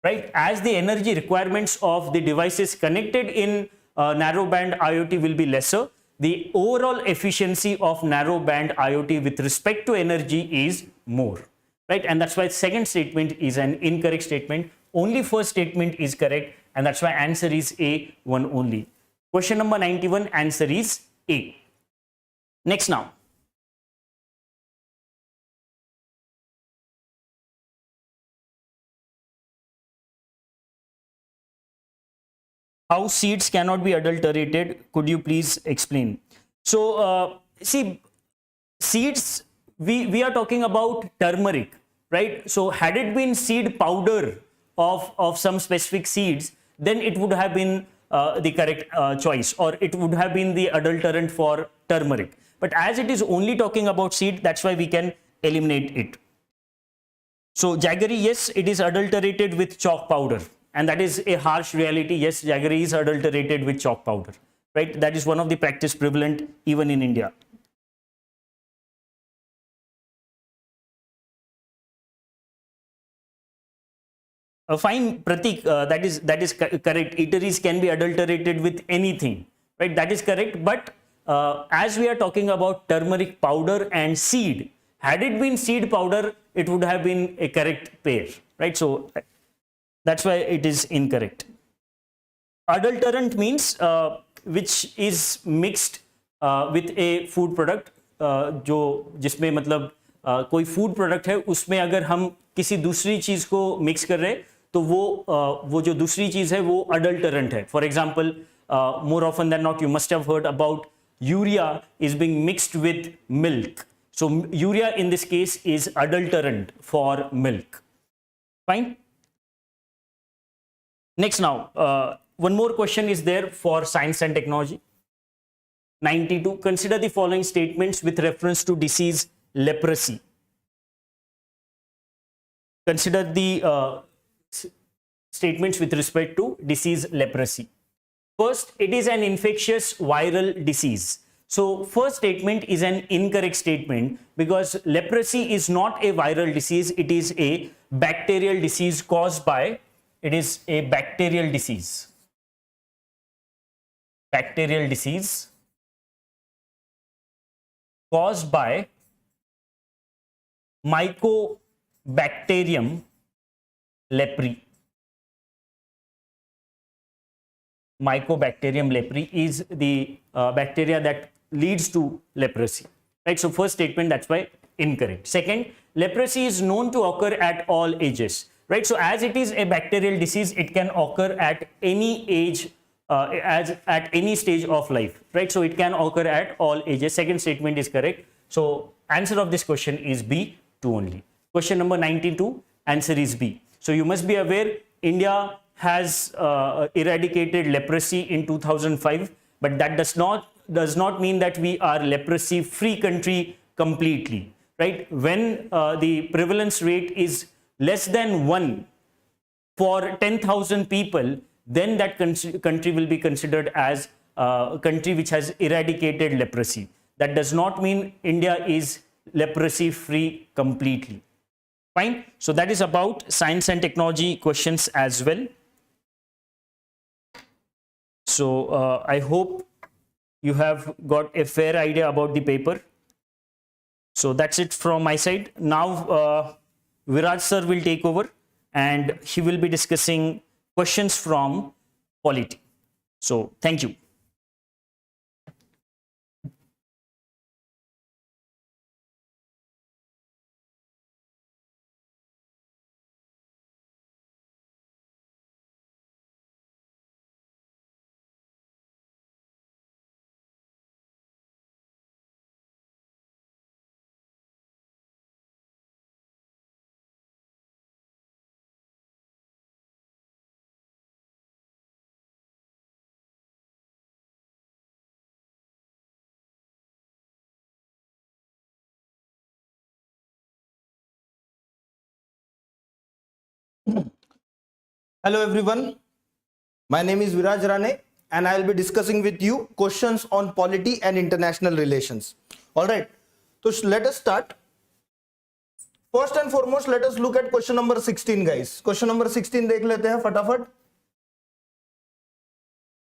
right? As the energy requirements of the devices connected in narrow band IoT will be lesser, the overall efficiency of narrow band IoT with respect to energy is more, right? And that's why second statement is an incorrect statement. Only first statement is correct, and that's why answer is A, one only. Question number 91, answer is A. Next now. How seeds cannot be adulterated? Could you please explain? So, see, seeds, we are talking about turmeric, right? So, had it been seed powder of some specific seeds, then it would have been the correct choice, or it would have been the adulterant for turmeric. But as it is only talking about seed, that's why we can eliminate it. So jaggery, yes, it is adulterated with chalk powder, and that is a harsh reality. Yes, jaggery is adulterated with chalk powder, right? That is one of the practice prevalent even in India. Fine, Pratik, that is correct. Eateries can be adulterated with anything, right? That is correct. But as we are talking about turmeric powder and seed, had it been seed powder, it would have been a correct pair, right? So that's why it is incorrect. Adulterant means which is mixed with a food product, जो जिसमें मतलब कोई food product है उसमें अगर हम किसी दूसरी चीज को मिक्स कर रहे हैं तो वो जो दूसरी चीज है वो अडल्टरेंट है. For example, more often than not you must have heard about urea is being mixed with milk. So urea in this case is adulterant for milk. Fine. Next now, one more question is there for science and technology. 92. Consider the following statements with reference to disease leprosy. Consider the statements with respect to disease leprosy. First, it is an infectious viral disease. So first statement is an incorrect statement because leprosy is not a viral disease. It is a bacterial disease caused by, it is a bacterial disease. Bacterial disease caused by Mycobacterium leprae. Mycobacterium leprae is the bacteria that leads to leprosy, right? So first statement, that's why incorrect. Second, leprosy is known to occur at all ages, right? So as it is a bacterial disease, it can occur at any age, at any stage of life, right? So it can occur at all ages. Second statement is correct. So answer of this question is B, 2 only. Question number 92, answer is B. So you must be aware, India has eradicated leprosy in 2005, but that does not mean that we are leprosy free country completely, right? When the prevalence rate is less than 1 for 10,000 people, then that country will be considered as a country which has eradicated leprosy. That does not mean India is leprosy free completely. Fine. So that is about science and technology questions as well. So I hope you have got a fair idea about the paper. So that's it from my side. Now Viraj sir will take over and he will be discussing questions from polity. So thank you.
Hello everyone, my name is Viraj Rane and I will be discussing with you questions on polity and international relations. Alright, so let us start. First and foremost, let us look at question number 16 guys. Question number 16 देख लेते हैं फटाफट.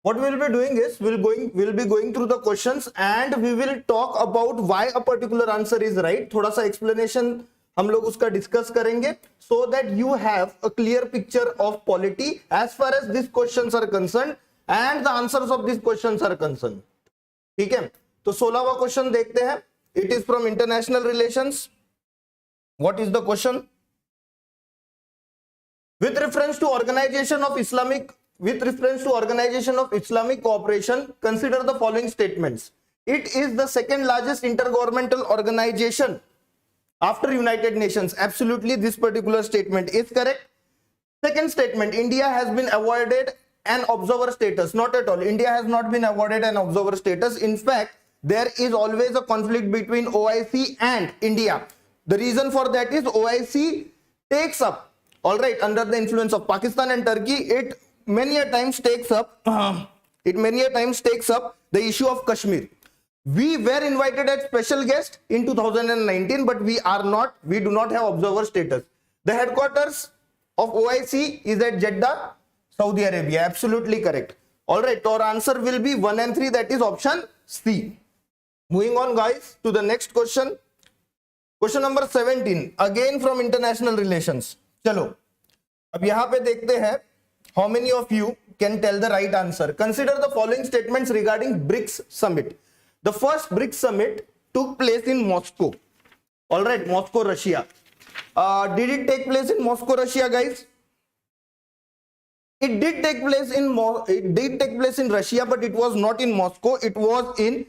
What we will be doing is, we'll be going through the questions and we will talk about why a particular answer is right. थोड़ा सा explanation हम लोग उसका discuss करेंगे so that you have a clear picture of polity as far as these questions are concerned and the answers of these questions are concerned. ठीक है, तो 16वां question देखते हैं. It is from international relations. What is the question? With reference to organization of Islamic cooperation, consider the following statements. It is the second largest intergovernmental organization after United Nations. Absolutely, this particular statement is correct. Second statement, India has been awarded an observer status. Not at all. India has not been awarded an observer status. In fact, there is always a conflict between OIC and India. The reason for that is OIC takes up, all right, under the influence of Pakistan and Turkey, it many a times takes up the issue of Kashmir. We were invited as special guest in 2019, but we do not have observer status. The headquarters of OIC is at Jeddah, Saudi Arabia. Absolutely correct. All right, our answer will be 1 and 3, that is option C. Moving on, guys, to the next question. Question number 17, again from international relations. चलो, अब यहाँ पे देखते हैं how many of you can tell the right answer. Consider the following statements regarding BRICS summit. The first BRICS summit took place in Moscow. All right, Moscow, Russia. Did it take place in Moscow, Russia, guys? It did take place in Russia, but it was not in Moscow. It was in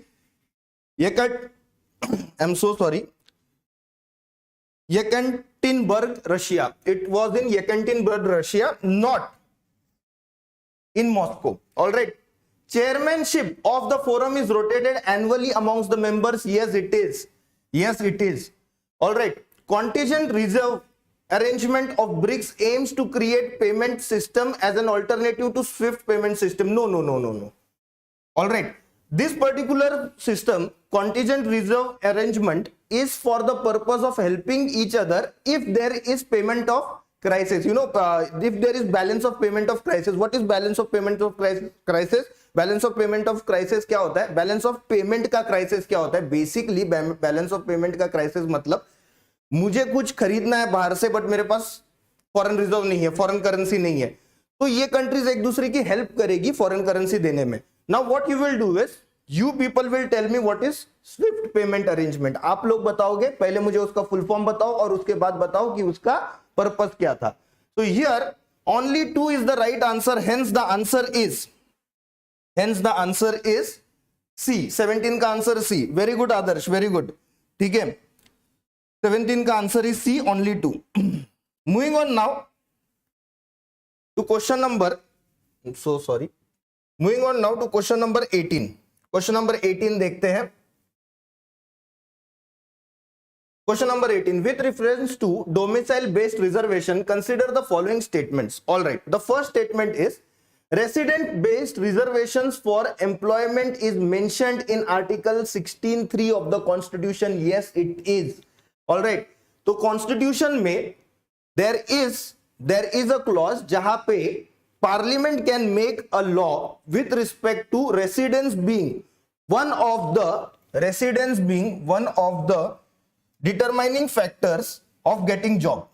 Yekaterinburg, Russia. It was in Yekaterinburg, Russia, not in Moscow. All right. Chairmanship of the forum is rotated annually amongst the members. Yes, it is. Yes, it is. All right. Contingent reserve arrangement of BRICS aims to create payment system as an alternative to SWIFT payment system. No. All right. This particular system, contingent reserve arrangement, is for the purpose of helping each other if there is payment of crisis. You know, if there is balance of payment of crisis. What is balance of payment of crisis? Balance of payment of crisis क्या होता है? Balance of payment का crisis क्या होता है? Basically, balance of payment का crisis मतलब मुझे कुछ खरीदना है बाहर से, बट मेरे पास फॉरेन रिजर्व नहीं है, फॉरेन करेंसी नहीं है, तो ये कंट्रीज एक दूसरे की हेल्प करेगी फॉरेन करेंसी देने में. Now what you will do is, you people will tell me what is SWIFT payment arrangement. आप लोग बताओगे, पहले मुझे उसका फुल फॉर्म बताओ और उसके बाद बताओ कि उसका पर्पस क्या था. तो here only 2 is the right answer, hence the answer is C. 17 का answer C. Very good Adarsh, very good. ठीक है, 17 का answer is C, only 2. Moving on now to question number, moving on now to question number 18. Question number 18 देखते हैं. Question number 18. With reference to domicile-based reservation, consider the following statements. All right. The first statement is resident-based reservations for employment is mentioned in Article 16(3) of the Constitution. Yes, it is. All right. तो Constitution में there is a clause जहां पे Parliament can make a law with respect to residence being one of the determining factors of getting job.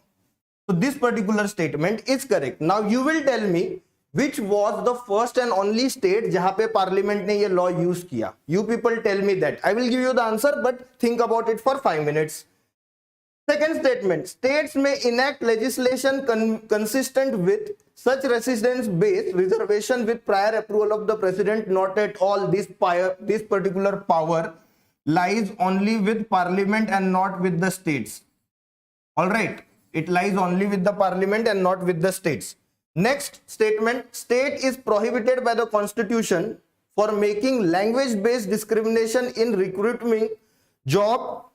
So this particular statement is correct. Now you will tell me which was the first and only state जहां पे parliament ने ये law use किया. You people tell me that. I will give you the answer, but think about it for 5 minutes. Second statement, states may enact legislation consistent with such residence-based reservation with prior approval of the president. Not at all. This particular power lies only with parliament and not with the states. All right, it lies only with the parliament and not with the states. Next statement, state is prohibited by the constitution for making language-based discrimination in recruiting job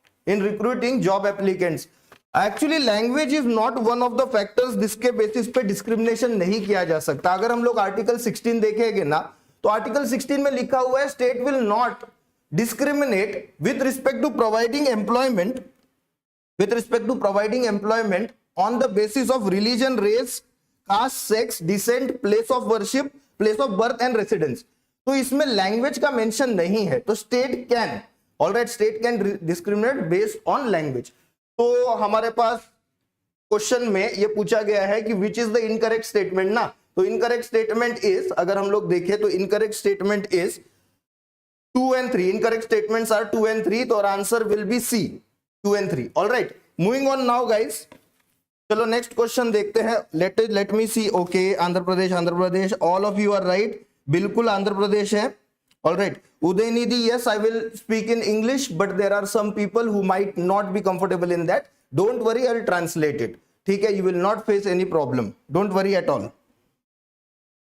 applicants. Actually, language is not one of the factors जिसके basis पे discrimination नहीं किया जा सकता. अगर हम लोग article 16 देखेंगे ना, तो आर्टिकल 16 में लिखा हुआ है state will not discriminate with respect to providing employment on the basis of religion, race, caste, sex, descent, place of worship, place of birth and residence. तो इसमें language का mention नहीं है, तो state can, alright, state can discriminate based on language. तो हमारे पास question में ये पूछा गया है कि which is the incorrect statement ना, तो incorrect statement is, अगर हम लोग देखें तो incorrect statement is 2 and 3. Incorrect statements are 2 and 3. तो our answer will be C, 2 and 3. All right. Moving on now, guys. चलो next question देखते हैं. Let me see. Okay, Andhra Pradesh. All of you are right. बिल्कुल आंध्र प्रदेश है. All right. Udaynidhi, yes, I will speak in English, but there are some people who might not be comfortable in that. Don't worry, I will translate it. ठीक है, you will not face any problem. Don't worry at all.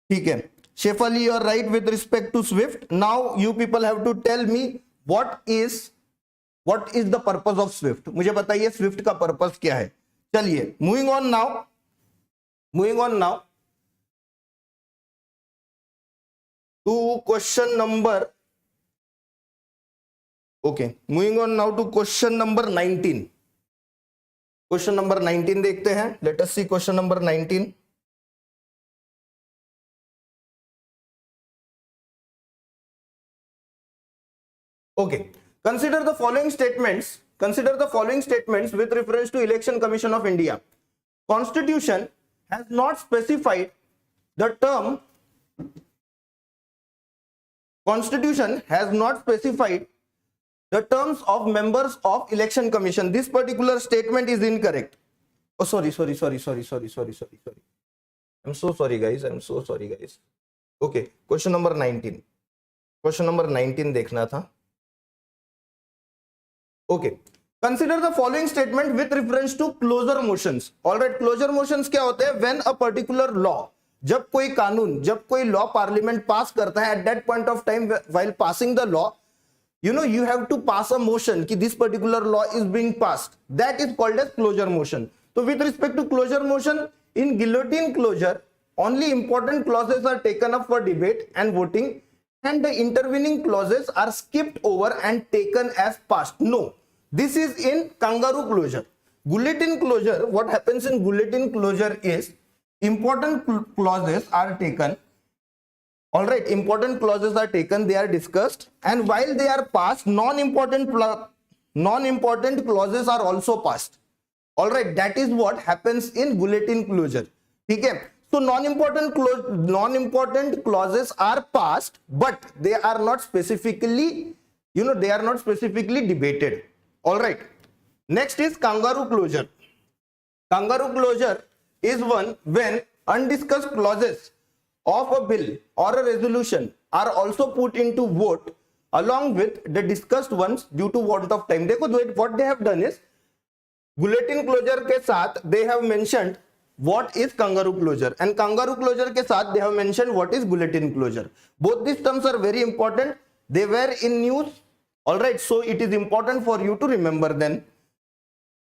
ठीक है. Shefali, you are right with respect to Swift. Now you people have to tell me what is the purpose of Swift. मुझे बताइए Swift का purpose क्या है. चलिए, moving on now to question number. Okay, moving on now to question number 19. Question number 19 देखते हैं. Let us see question number 19. Okay, consider the following statements with reference to Election Commission of India. Constitution has not specified the term. Constitution has not specified the terms of members of Election Commission. This particular statement is incorrect. Oh, sorry. I'm so sorry, guys. Okay, question number 19. Question number 19 देखना था. Okay, consider the following statement with reference to closure motions. All right, closure motions क्या होते हैं? When a particular law, जब कोई कानून, जब कोई law parliament pass करता है, at that point of time while passing the law, you have to pass a motion कि this particular law is being passed. That is called as closure motion. So with respect to closure motion, in guillotine closure, only important clauses are taken up for debate and voting, and the intervening clauses are skipped over and taken as passed. No, this is in kangaroo closure. Guillotine closure, what happens in guillotine closure is important clauses are taken. All right, important clauses are taken, they are discussed, and while they are passed, non-important clauses are also passed. All right, that is what happens in guillotine closure. Okay, so non-important clauses are passed, but they are not specifically, debated. All right, next is kangaroo closure. Kangaroo closure is one when undiscussed clauses of a bill or a resolution are also put into vote along with the discussed ones due to want of time. देखो what they have done is guillotine closure के साथ they have mentioned what is kangaroo closure, and kangaroo closure के साथ they have mentioned what is guillotine closure. Both these terms are very important. They were in news. All right, so it is important for you to remember them.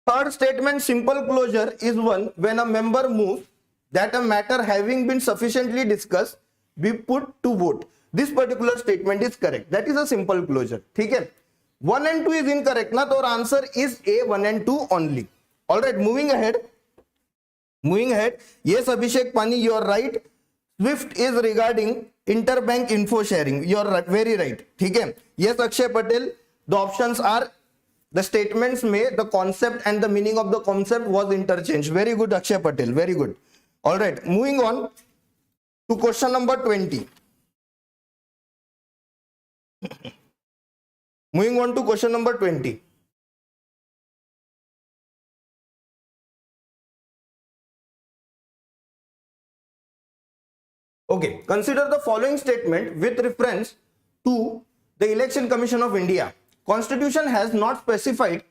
Third statement, simple closure, is one when a member moves that a matter having been sufficiently discussed be put to vote. This particular statement is correct. That is a simple closure. ठीक है? 1 and 2 is incorrect ना, तो our answer is A, 1 and 2 only. All right, moving ahead. Yes, Abhishek Pani, you are right. Swift is regarding interbank info sharing. You are very right. ठीक है? Yes, Akshay Patel. The options are the statements may the concept and the meaning of the concept was interchanged. Very good, Akshay Patel. Very good. All right, moving on to question number 20. Moving on to question number 20. Okay, consider the following statement with reference to the Election Commission of India. Constitution has not specified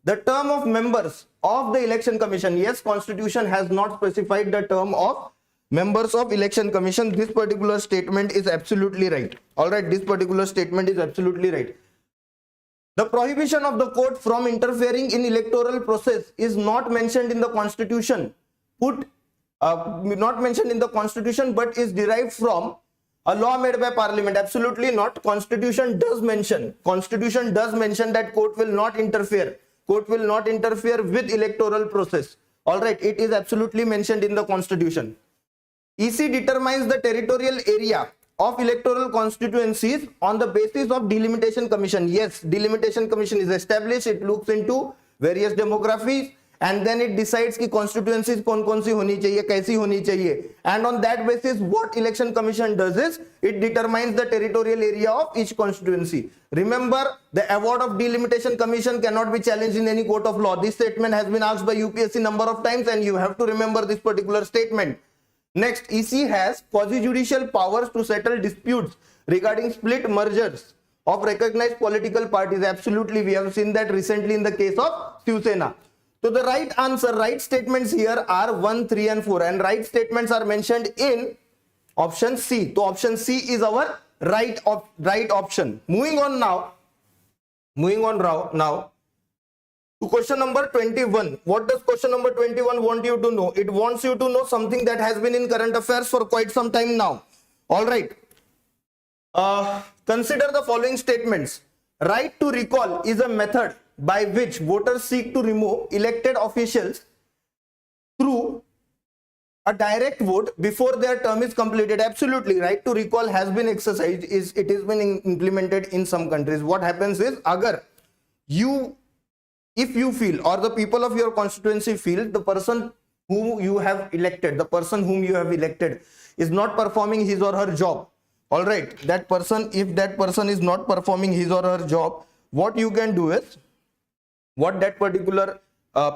the term of members of the Election Commission. Yes, Constitution has not specified the term of members of Election Commission. This particular statement is absolutely right. All right, this particular statement is absolutely right. The prohibition of the court from interfering in electoral process is not mentioned in the Constitution. Not mentioned in the Constitution, but is derived from a law made by Parliament. Absolutely not. Constitution does mention that court will not interfere. Court will not interfere with electoral process. All right, it is absolutely mentioned in the Constitution. EC determines the territorial area of electoral constituencies on the basis of delimitation commission. Yes, delimitation commission is established. It looks into various demographies and then it decides कि constituencies कौन-कौन सी होनी चाहिए, कैसी होनी चाहिए, and on that basis what election commission does is it determines the territorial area of each constituency. Remember, the award of delimitation commission cannot be challenged in any court of law. This statement has been asked by UPSC number of times and you have to remember this particular statement. Next, EC has quasi-judicial powers to settle disputes regarding split mergers of recognized political parties. Absolutely, we have seen that recently in the case of Shiv Sena. So the right answer, right statements here are 1, 3 and 4, and right statements are mentioned in option C. तो option C is our right option. Moving on now to question number 21. What does question number 21 want you to know? It wants you to know something that has been in current affairs for quite some time now. All right. Consider the following statements. Right to recall is a method by which voters seek to remove elected officials through a direct vote before their term is completed. Absolutely, right to recall has been exercised. It has been implemented in some countries. What happens is, if you feel, or the people of your constituency feel, the person whom you have elected is not performing his or her job. All right, if that person is not performing his or her job, what you can do is, what that particular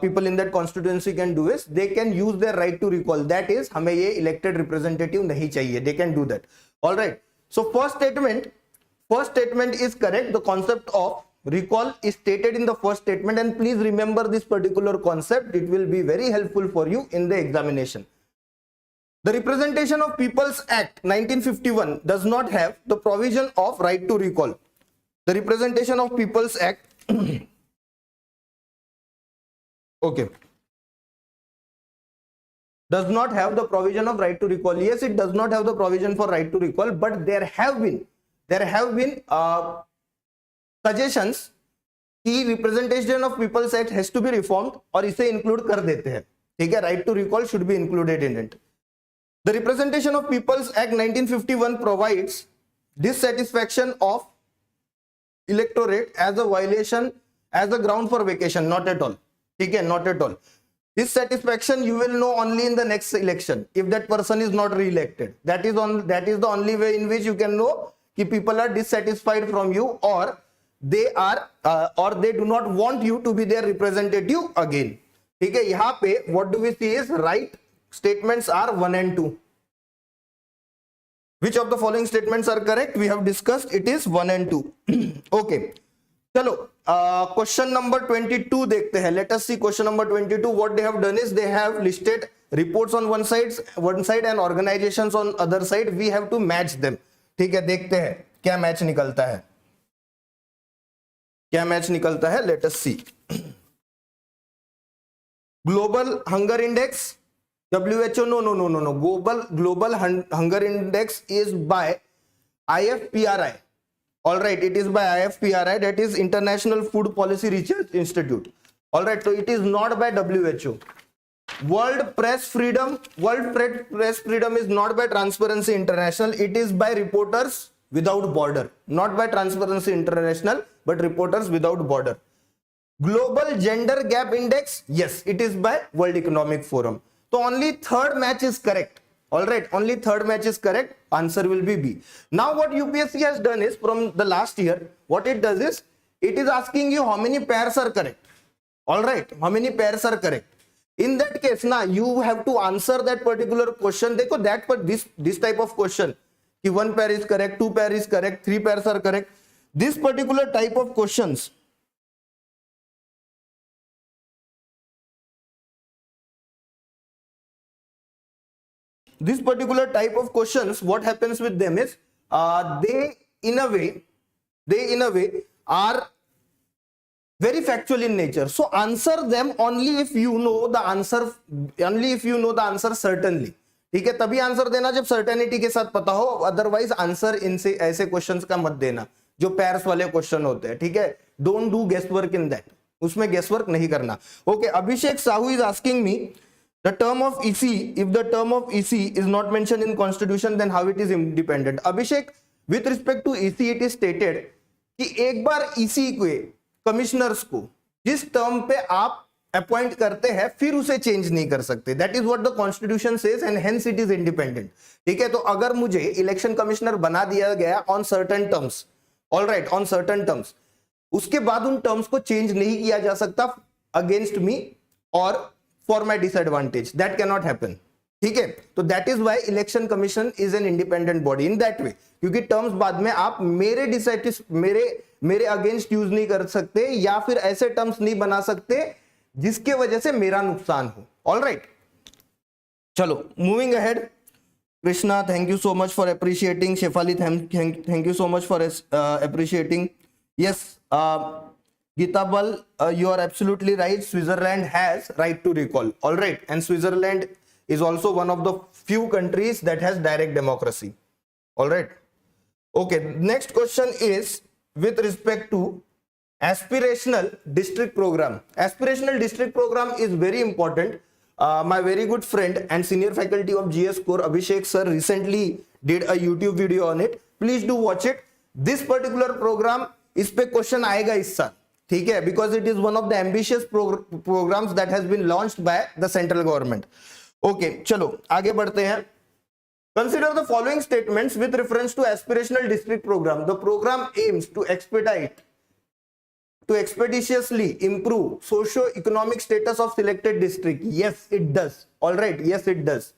people in that constituency can do is, they can use their right to recall. That is, हमें ये elected representative नहीं चाहिए. They can do that. All right. So first statement is correct. The concept of recall is stated in the first statement, and please remember this particular concept. It will be very helpful for you in the examination. The Representation of People's Act 1951 does not have the provision of right to recall. The Representation of People's Act okay, does not have the provision of right to recall. Yes, it does not have the provision for right to recall, but there have been suggestions कि Representation of People's Act has to be reformed और इसे include कर देते हैं. ठीक है, right to recall should be included in it. The Representation of People's Act 1951 provides dissatisfaction of electorate as a violation, as a ground for vacation. Not at all. Okay, not at all. Dissatisfaction you will know only in the next election, if that person is not re-elected. That is the only way in which you can know if people are dissatisfied from you, or they do not want you to be their representative again. Okay, यहाँ पे what do we see is right statements are 1 and 2. Which of the following statements are correct? We have discussed it is 1 and 2. Okay. चलो question number 22 देखते हैं. Let us see question number 22. What they have done is they have listed reports on one side and organisations on other side. We have to match them. ठीक है, देखते हैं क्या match निकलता है. Let us see. Global hunger index, WHO, no. Global hunger index is by IFPRI. All right, it is by IFPRI, that is International Food Policy Research Institute. All right, so it is not by WHO. World press freedom is not by Transparency International. It is by Reporters Without Border. Not by Transparency International, but Reporters Without Border. Global Gender Gap Index, yes, it is by World Economic Forum. So only third match is correct. All right, only third match is correct. Answer will be B. Now what UPSC has done is, from the last year, what it does is, it is asking you how many pairs are correct. All right, how many pairs are correct. In that case, now you have to answer that particular question. Dekho, this type of question, कि 1 pair is correct, 2 pair is correct, 3 pairs are correct. This particular type of questions, what happens with them is, they in a way are very factual in nature. So answer them only if you know the answer certainly. ठीक है, तभी answer देना जब certainty के साथ पता हो. Otherwise answer इनसे ऐसे क्वेश्चंस का मत देना जो पैर्स वाले क्वेश्चन होते हैं. ठीक है, don't do guess work in that. उसमें गेस वर्क नहीं करना. Okay, Abhishek Sahu is asking me the term of EC, if the term of EC is not mentioned in constitution, then how it is independent? Abhishek, with respect to EC, it is stated कि एक बार EC के commissioners को जिस term पे आप appoint करते हैं फिर उसे चेंज नहीं कर सकते. That is what the constitution says and hence it is independent. ठीक है, तो अगर मुझे इलेक्शन कमिश्नर बना दिया गया on certain terms, all right, on certain terms, उसके बाद उन टर्म्स को चेंज नहीं किया जा सकता अगेंस्ट मी और for my disadvantage. That cannot happen. ठीक है, तो that is why election commission is an independent body in that way. क्योंकि terms बाद में आप मेरे अगेंस्ट यूज नहीं कर सकते या फिर ऐसे terms नहीं बना सकते जिसके वजह से मेरा नुकसान हो. All right, चलो moving ahead. Krishna, thank you so much for appreciating. Shefali, thank you so much for appreciating. Yes, Gitabal, you are absolutely right. Switzerland has right to recall. All right, and Switzerland is also one of the few countries that has direct democracy. All right. Okay, next question is with respect to aspirational district program. Aspirational district program is very important. My very good friend and senior faculty of GSSCORE, Abhishek sir, recently did a YouTube video on it. Please do watch it. This particular program, इस पे question आएगा इस साल, ठीक है, because it is one of the ambitious programs that has been launched by the central government. Okay, चलो आगे बढ़ते हैं. Consider the following statements with reference to aspirational district program. The program aims to expeditiously improve socio-economic status of selected district. Yes, it does. All right. Yes, it does.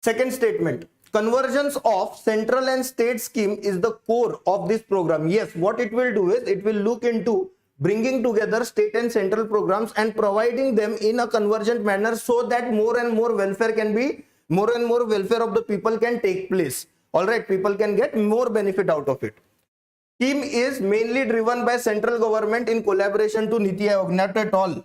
Second statement. Convergence of central and state scheme is the core of this program. Yes, what it will do is it will look into bringing together state and central programs and providing them in a convergent manner so that more and more welfare of the people can take place. All right, people can get more benefit out of it. Scheme is mainly driven by central government in collaboration to Niti Aayog. Not at all.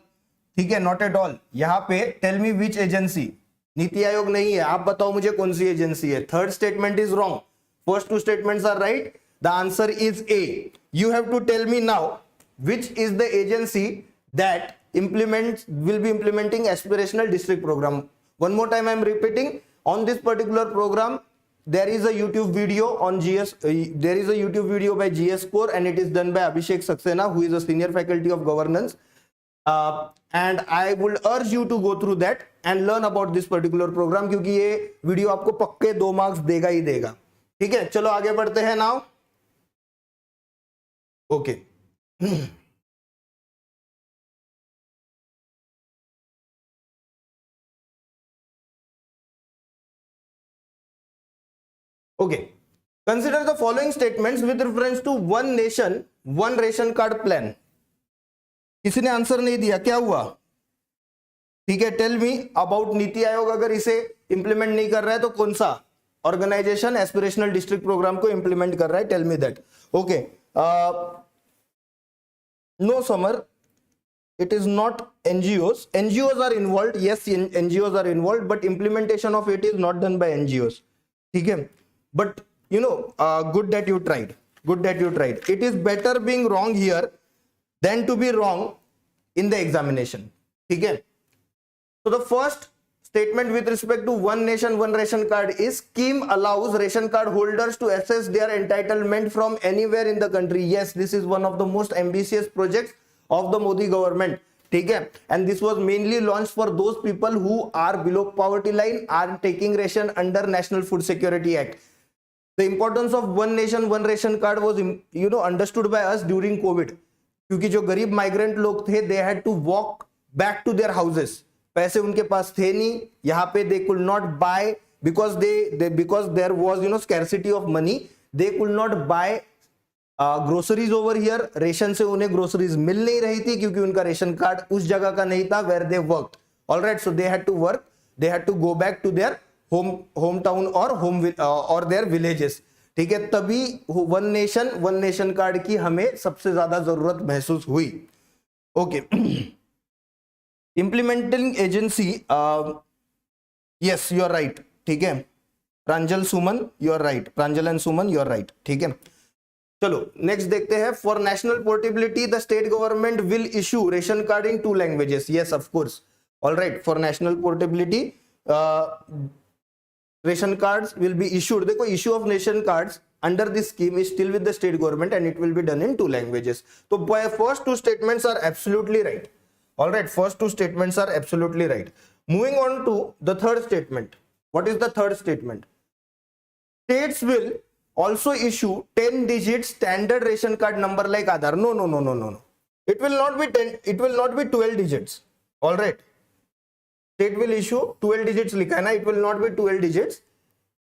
ठीक है, not at all. यहाँ पे tell me which agency. NITI Aayog नहीं है, आप बताओ मुझे कौन सी एजेंसी है. Third statement is wrong. First two statements are right. The answer is A. You have to tell me now which is the agency that will be implementing aspirational district program. One more time I am repeating, on this particular program there is a YouTube video on there is a YouTube video by GSSCORE and it is done by Abhishek Saxena, who is a senior faculty of governance, and I would urge you to go through that and learn about this particular program, क्योंकि ये video आपको पक्के 2 marks देगा ही देगा. ठीक है, चलो आगे बढ़ते हैं now. Okay, okay. Consider the following statements with reference to one nation, one ration card plan. किसी ने आंसर नहीं दिया, क्या हुआ? ठीक है, tell me about NITI Aayog अगर इसे इंप्लीमेंट नहीं कर रहा है तो कौन सा ऑर्गेनाइजेशन एस्पिरेशनल डिस्ट्रिक्ट प्रोग्राम को इंप्लीमेंट कर रहा है? Tell me that. Okay, no Samar, it is not NGOs. NGOs are involved. Yes, NGOs are involved, but implementation of it is not done by NGOs. ठीक है, but you know, good that you tried. Good that you tried. It is better being wrong here than to be wrong in the examination. ठीक है. So the first statement with respect to one nation, one ration card is scheme allows ration card holders to access their entitlement from anywhere in the country. Yes, this is one of the most ambitious projects of the Modi government. ठीक है, and this was mainly launched for those people who are below poverty line, are taking ration under National Food Security Act. The importance of one nation, one ration card was, you know, understood by us during COVID. क्योंकि जो गरीब migrant लोग थे, they had to walk back to their houses. पैसे उनके पास थे नहीं, यहाँ पे they could not buy because there was, you know, scarcity of money. They could not buy groceries over here. Ration से उन्हें groceries मिल नहीं रही थी क्योंकि उनका रेशन कार्ड उस जगह का नहीं था where they worked. All right, so they had to work. They had to go back to their hometown or their villages. ठीक है, तभी वन नेशन कार्ड की हमें सबसे ज्यादा जरूरत महसूस हुई. Okay, implementing agency, yes you are right. ठीक है, Pranjal Suman you are right. Pranjal and Suman you are right. ठीक है, चलो नेक्स्ट देखते हैं. For national portability the state government will issue ration card in 2 languages. Yes of course. All right, for national portability ration cards will be issued. देखो, issue of ration cards under this scheme is still with the state government and it will be done in 2 languages. So first 2 statements are absolutely right. All right, first 2 statements are absolutely right. Moving on to the third statement. What is the third statement? States will also issue 10-digit standard ration card number like Aadhaar. No. It will not be 10. It will not be 12 digits. All right. State will issue 12 digits लिखा है ना, it will not be 12 digits.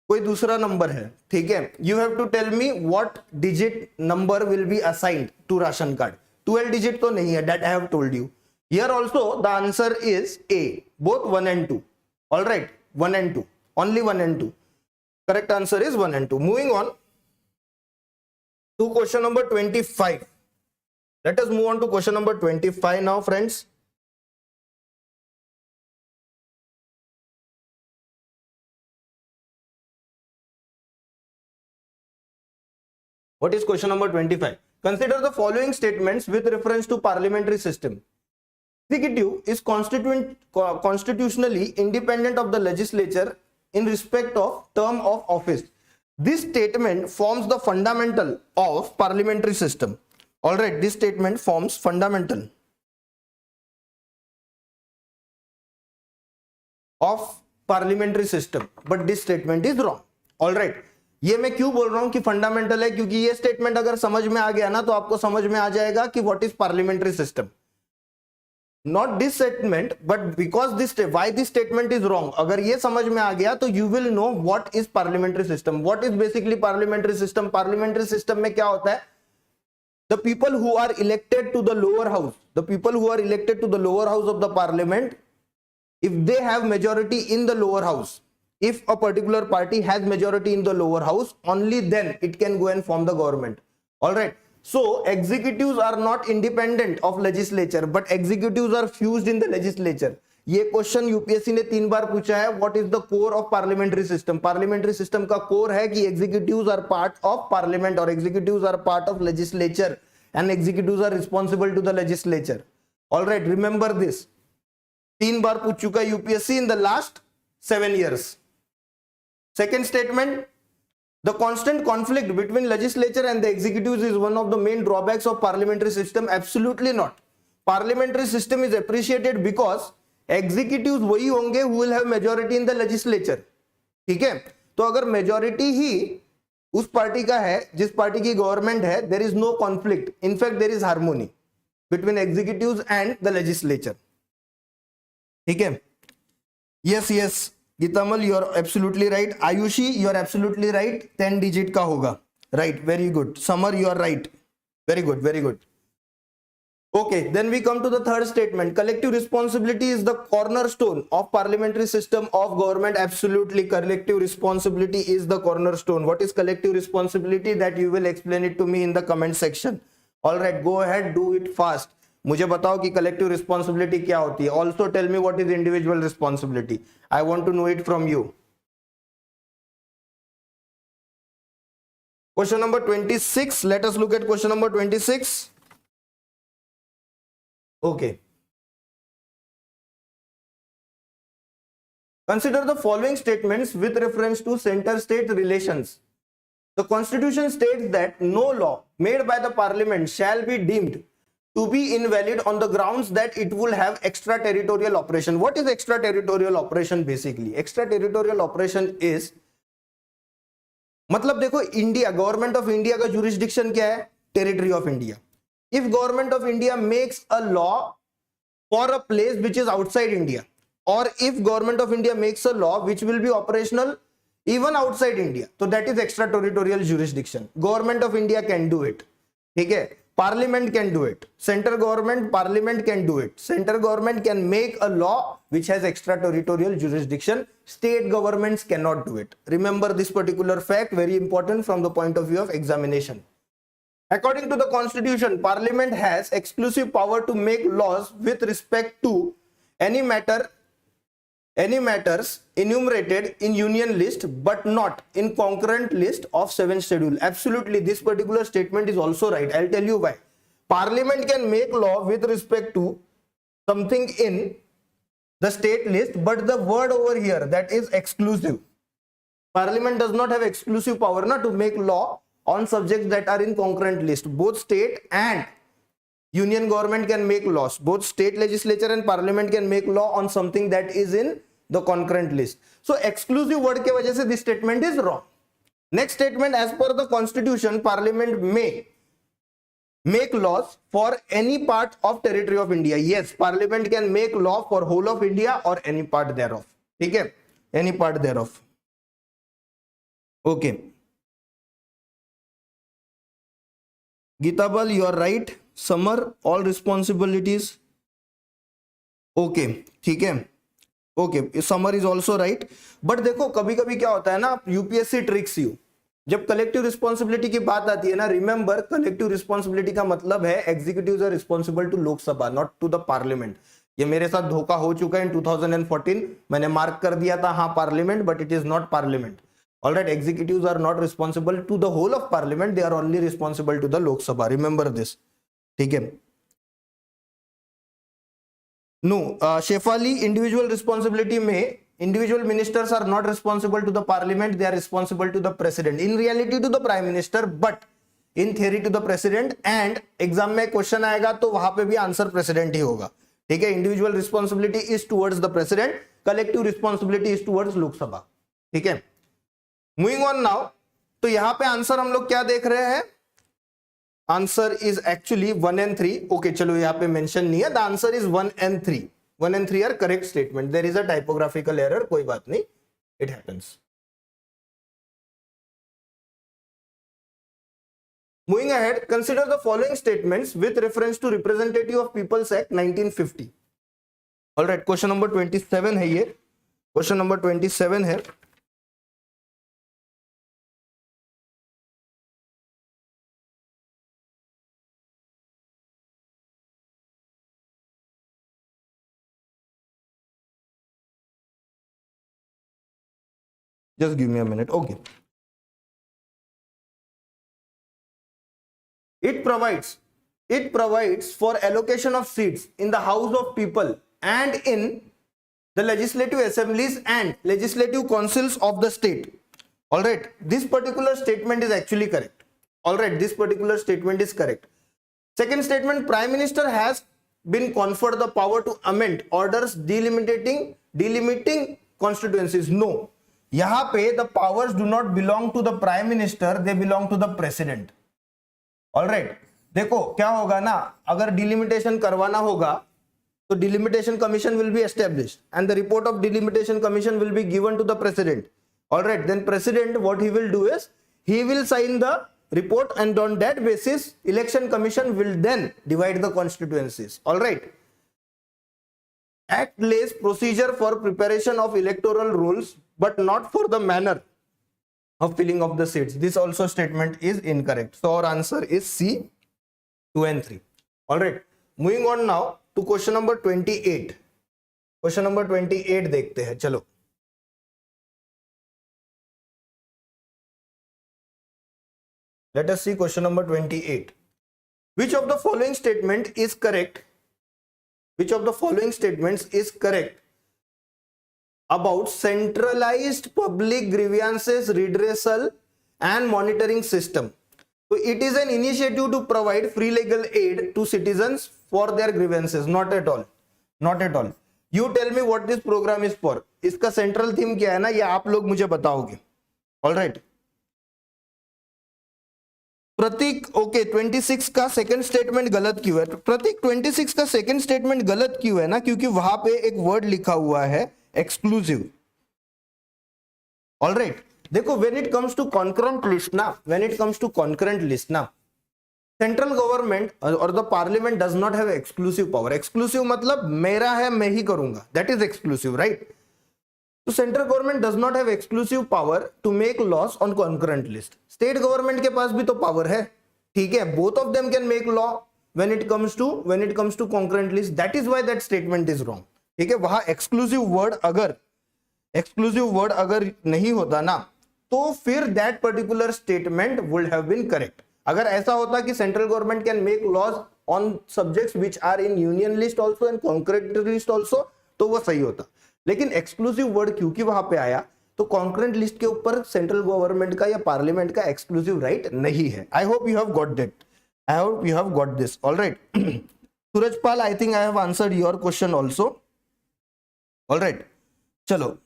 कोई दूसरा number है. ठीक है, you have to tell me what digit number will be assigned to ration card. 12 digit तो नहीं है, that I have told you. Here also the answer is A, both 1 and 2. All right, 1 and 2, only 1 and 2. Correct answer is 1 and 2. Moving on to question number 25. Let us move on to question number 25 now, friends. What is question number 25? Consider the following statements with reference to parliamentary system. Executive is constitutionally independent of the legislature in respect of term of office. This statement forms the fundamental of parliamentary system. All right, this statement forms fundamental of parliamentary system, but this statement is wrong. All right, ये मैं क्यों बोल रहा हूं कि fundamental है, क्योंकि ये स्टेटमेंट अगर समझ में आ गया ना तो आपको समझ में आ जाएगा कि what is parliamentary system. Not this statement, but because why this statement is wrong. अगर ये समझ में आ गया तो you will know what is parliamentary system. What is basically parliamentary system? Parliamentary system में क्या होता है? The people who are elected to the lower house, the people who are elected to the lower house of the parliament, if they have majority in the lower house, if a particular party has majority in the lower house, only then it can go and form the government. All right. So executives are not independent of legislature, but executives are fused in the legislature. ये question UPSC ने 3 बार पूछा है. What is the core of parliamentary system? Parliamentary system का core है कि executives are part of parliament और executives are part of legislature and executives are responsible to the legislature. All right, remember this. 3 बार पूछ चुका है UPSC in the last 7 years. Second statement, the constant conflict between legislature and the executives is one of the main drawbacks of parliamentary system. Absolutely not. Parliamentary system is appreciated because executives वही होंगे who will have majority in the legislature. ठीक है, तो अगर majority ही उस party का है जिस पार्टी की गवर्नमेंट है, there is no conflict. In fact, there is harmony between executives and the legislature. ठीक है. Yes, yes. गीतामल, you are absolutely right. Ayushi, you are absolutely right. 10 digit का होगा. Right, very good. Summer, you are right. Very good, very good. Okay, then we come to the third statement. Collective responsibility is the cornerstone of parliamentary system of government. Absolutely, collective responsibility is the cornerstone. What is collective responsibility? That you will explain it to me in the comment section. All right, go ahead, do it fast. मुझे बताओ कि collective responsibility क्या होती है. Also tell me what is individual responsibility. I want to know it from you. Question number 26. Let us look at question number 26. Okay, consider the following statements with reference to center state relations. The constitution states that no law made by the parliament shall be deemed to be invalid on the grounds that it will have extraterritorial operation. What is extraterritorial operation? Basically extraterritorial operation is, मतलब देखो, India, government of India का jurisdiction क्या है? Territory of India. If government of India makes a law for a place which is outside India, or if government of India makes a law which will be operational even outside India, so that is extraterritorial jurisdiction. Government of India can do it. ठीक है, Parliament can do it. Central government, Parliament can do it. Central government can make a law which has extraterritorial jurisdiction. State governments cannot do it. Remember this particular fact, very important from the point of view of examination. According to the Constitution, Parliament has exclusive power to make laws with respect to any matters enumerated in Union list but not in concurrent list of 7th schedule. Absolutely, this particular statement is also right. I'll tell you why. Parliament can make law with respect to something in the state list, but the word over here, that is exclusive. Parliament does not have exclusive power to make law on subjects that are in concurrent list. Both state and union government can make laws. Both state legislature and parliament can make law on something that is in the concurrent list. So exclusive word के वजह से this statement is wrong. Next statement, as per the constitution, parliament may make laws for any part of territory of India. Yes, parliament can make law for whole of India or any part thereof. ठीक है, any part thereof. Okay. Geetabal, you are right. Summer, all responsibilities okay ठीक है, okay summer is also right. But देखो कभी कभी क्या होता है ना, यूपीएससी ट्रिक्स यू, जब कलेक्टिव रिस्पॉन्सिबिलिटी की बात आती है ना, रिमेंबर कलेक्टिव रिस्पॉन्सिबिलिटी का मतलब है executives are responsible to Lok Sabha, not to the parliament. ये मेरे साथ धोखा हो चुका है इन 2014, मैंने मार्क कर दिया था हाँ parliament, but it is not parliament. Alright, executives are not responsible to the whole of parliament, they are only responsible to the Lok Sabha, remember this, ठीक है। नो शेफाली, इंडिविजुअल रिस्पॉन्सिबिलिटी में individual ministers are not responsible to the parliament, they are responsible to the president, in reality to the prime minister, but in theory to the president, and exam में question आएगा तो वहां पे भी answer president ही होगा, ठीक है। Individual responsibility is towards the president, collective responsibility is towards Lok Sabha, ठीक है। मूविंग ऑन नाउ, तो यहां पे आंसर हम लोग क्या देख रहे हैं, answer is actually 1 and 3, okay चलो यहां पे मेंशन नहीं है, the answer is 1 and 3, 1 and 3 are correct statement, there is a typographical error, कोई बात नहीं, it happens। Moving ahead, consider the following statements with reference to Representative of People's Act 1950। All right, question number 27 है ये, question number 27 है। Just give me a minute, okay। It provides for allocation of seats in the House of People and in the legislative assemblies and legislative councils of the state। All right, this particular statement is actually correct। All right, this particular statement is correct। Second statement, Prime Minister has been conferred the power to amend orders delimiting constituencies। No, यहां पे the powers do not belong to the Prime Minister, they belong to the President। Alright, देखो क्या होगा ना, अगर delimitation करवाना होगा तो delimitation commission will be established and the report of delimitation commission will be given to the president. Alright, then president what he will do is he will sign the report and on that basis election commission will then divide the constituencies. Alright, act lays procedure for preparation of electoral rolls but not for the manner of filling of the seats। This also statement is incorrect, so our answer is C, 2 and 3। all right, moving on now to question number 28। question number 28 देखते हैं, चलो let us see question number 28। which of the following statement is correct, which of the following statements is correct about centralized public grievances redressal and monitoring system? So it is an initiative to provide free legal aid to citizens for their grievances। not at all, not at all। you tell me what this program is for। इसका central theme क्या है ना, ये आप लोग मुझे बताओगे। Alright, प्रतीक okay 26 का सेकंड स्टेटमेंट गलत क्यों है प्रतीक? 26 का सेकंड स्टेटमेंट गलत क्यों है ना, क्योंकि वहां पे एक वर्ड लिखा हुआ है एक्सक्लूसिव। ऑलराइट, देखो when it comes to concurrent list ना, when it comes to concurrent list ना, सेंट्रल गवर्नमेंट और the parliament does not have exclusive power. Exclusive मतलब मेरा है, मैं ही करूंगा, दैट इज एक्सक्लूसिव, राइट। तो central government does not have exclusive power to make laws on concurrent list. State government के पास भी तो पावर है, ठीक है, both of them can make law when it comes to concurrent list, that is why that statement is wrong, ठीक है। वहां एक्सक्लूसिव वर्ड अगर नहीं होता ना, तो फिर that particular statement would have been correct. अगर ऐसा होता कि central government can make laws on subjects which are in union list also and concurrent list also, तो वो सही होता। लेकिन एक्सक्लूसिव वर्ड क्योंकि वहां पे आया, तो कॉन्करेंट लिस्ट के ऊपर सेंट्रल गवर्नमेंट का या पार्लियामेंट का एक्सक्लूसिव राइट नहीं है। I hope you have got that, I hope you have got this. Alright, Surajpal, I think I have answered your question also. Alright, चलो,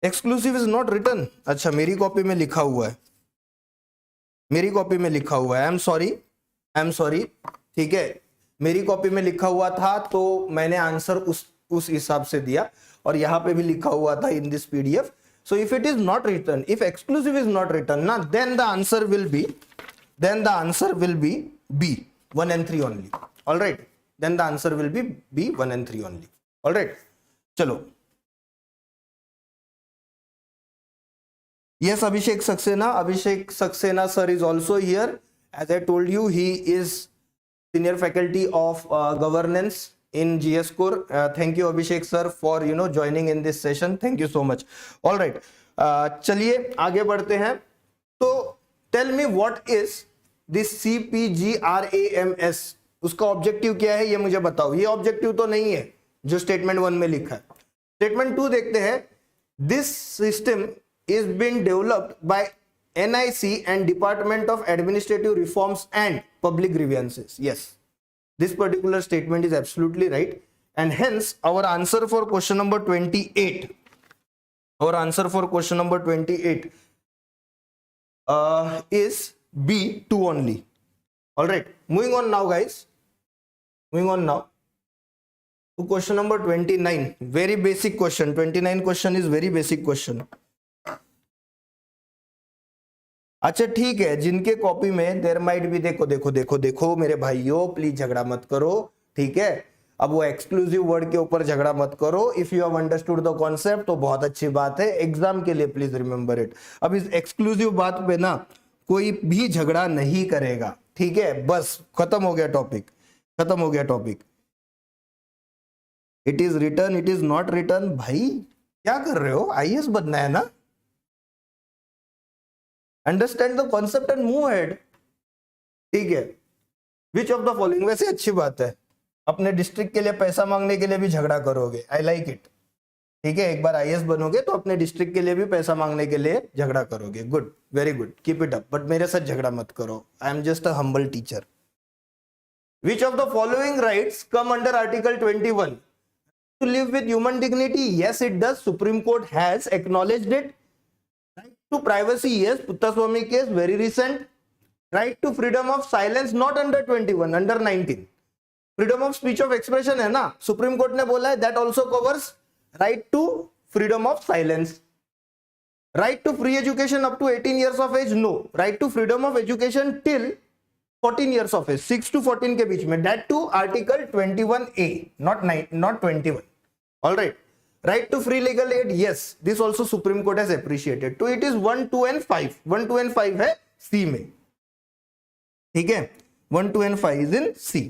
एक्सक्लूसिव इज नॉट रिटन। अच्छा, मेरी copy में लिखा हुआ है, मेरी कॉपी में लिखा हुआ है, आई एम सॉरी, ठीक है, मेरी कॉपी में लिखा हुआ था तो मैंने आंसर उस हिसाब से दिया, और यहां पे भी लिखा हुआ था in this PDF. So if it is not written, if exclusive is not written ना, then the answer will be B, 1 and 3 only। All right, then the answer will be B, 1 and 3 only. All right, chalo. Yes, Abhishek Saxena sir is also here. As I told you, he is senior faculty of governance in GSSCORE. Thank you, Abhishek sir, for joining in this session. Thank you so much. All right, चलिए आगे बढ़ते हैं. तो tell me what is this CPGRAMS? उसका objective क्या है ये मुझे बताओ. ये ऑब्जेक्टिव तो नहीं है जो स्टेटमेंट 1 में लिखा है. स्टेटमेंट 2 देखते हैं. This system is been developed by NIC and Department of Administrative Reforms and Public Grievances. Yes, this particular statement is absolutely right, and hence our answer for question number 28, is B, 2 only. All right, moving on now guys, to question number 29. Very basic question. 29 question is very basic question. अच्छा ठीक है, जिनके copy में there might भी देखो मेरे भाइयों, please झगड़ा मत करो, ठीक है. अब वो एक्सक्लूसिव वर्ड के ऊपर झगड़ा मत करो. If you have understood the concept तो बहुत अच्छी बात है. एग्जाम के लिए प्लीज रिमेंबर इट. अब इस एक्सक्लूसिव बात पे ना कोई भी झगड़ा नहीं करेगा, ठीक है. बस खत्म हो गया topic. It is return, it is not return. भाई क्या कर रहे हो? IAS बनना है ना. Understand the concept and move ahead, ठीक है. विच ऑफ द फॉलोइंग, वैसे अच्छी बात है, अपने डिस्ट्रिक्ट के लिए पैसा मांगने के लिए भी झगड़ा करोगे. आई लाइक इट, ठीक है. एक बार IAS बनोगे तो अपने डिस्ट्रिक्ट के लिए भी पैसा मांगने के लिए झगड़ा करोगे. Good, very good, keep it up. But मेरे साथ झगड़ा मत करो. I am just a humble teacher. Which of the following rights come under article 21? To live with human dignity? Yes, it does. Supreme Court has acknowledged it. Right to privacy? Yes. Puttaswamy case, very recent. Right to freedom of silence, not under 21, under 19. Freedom of speech of expression है ना, Supreme Court ने बोला है, that also covers right to freedom of silence. Right to free education up to 18 years of age? No. Right to freedom of education till 14 years of age, 6 to 14 के बीच में, that to article 21A, not 21. All right. Right to free legal aid? Yes, this also Supreme Court has appreciated. So it is 1, 2 and 5. 1, 2 and 5 है C में, ठीक है. 1, 2 and 5 is in C.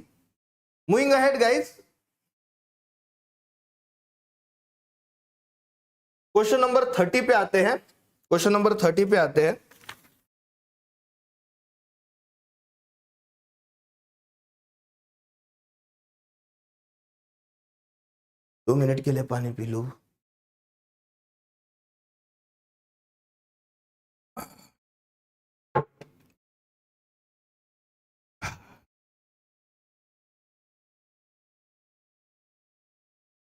Moving ahead guys, question number 30 पे आते हैं. 2 minute के लिए पानी पी लो.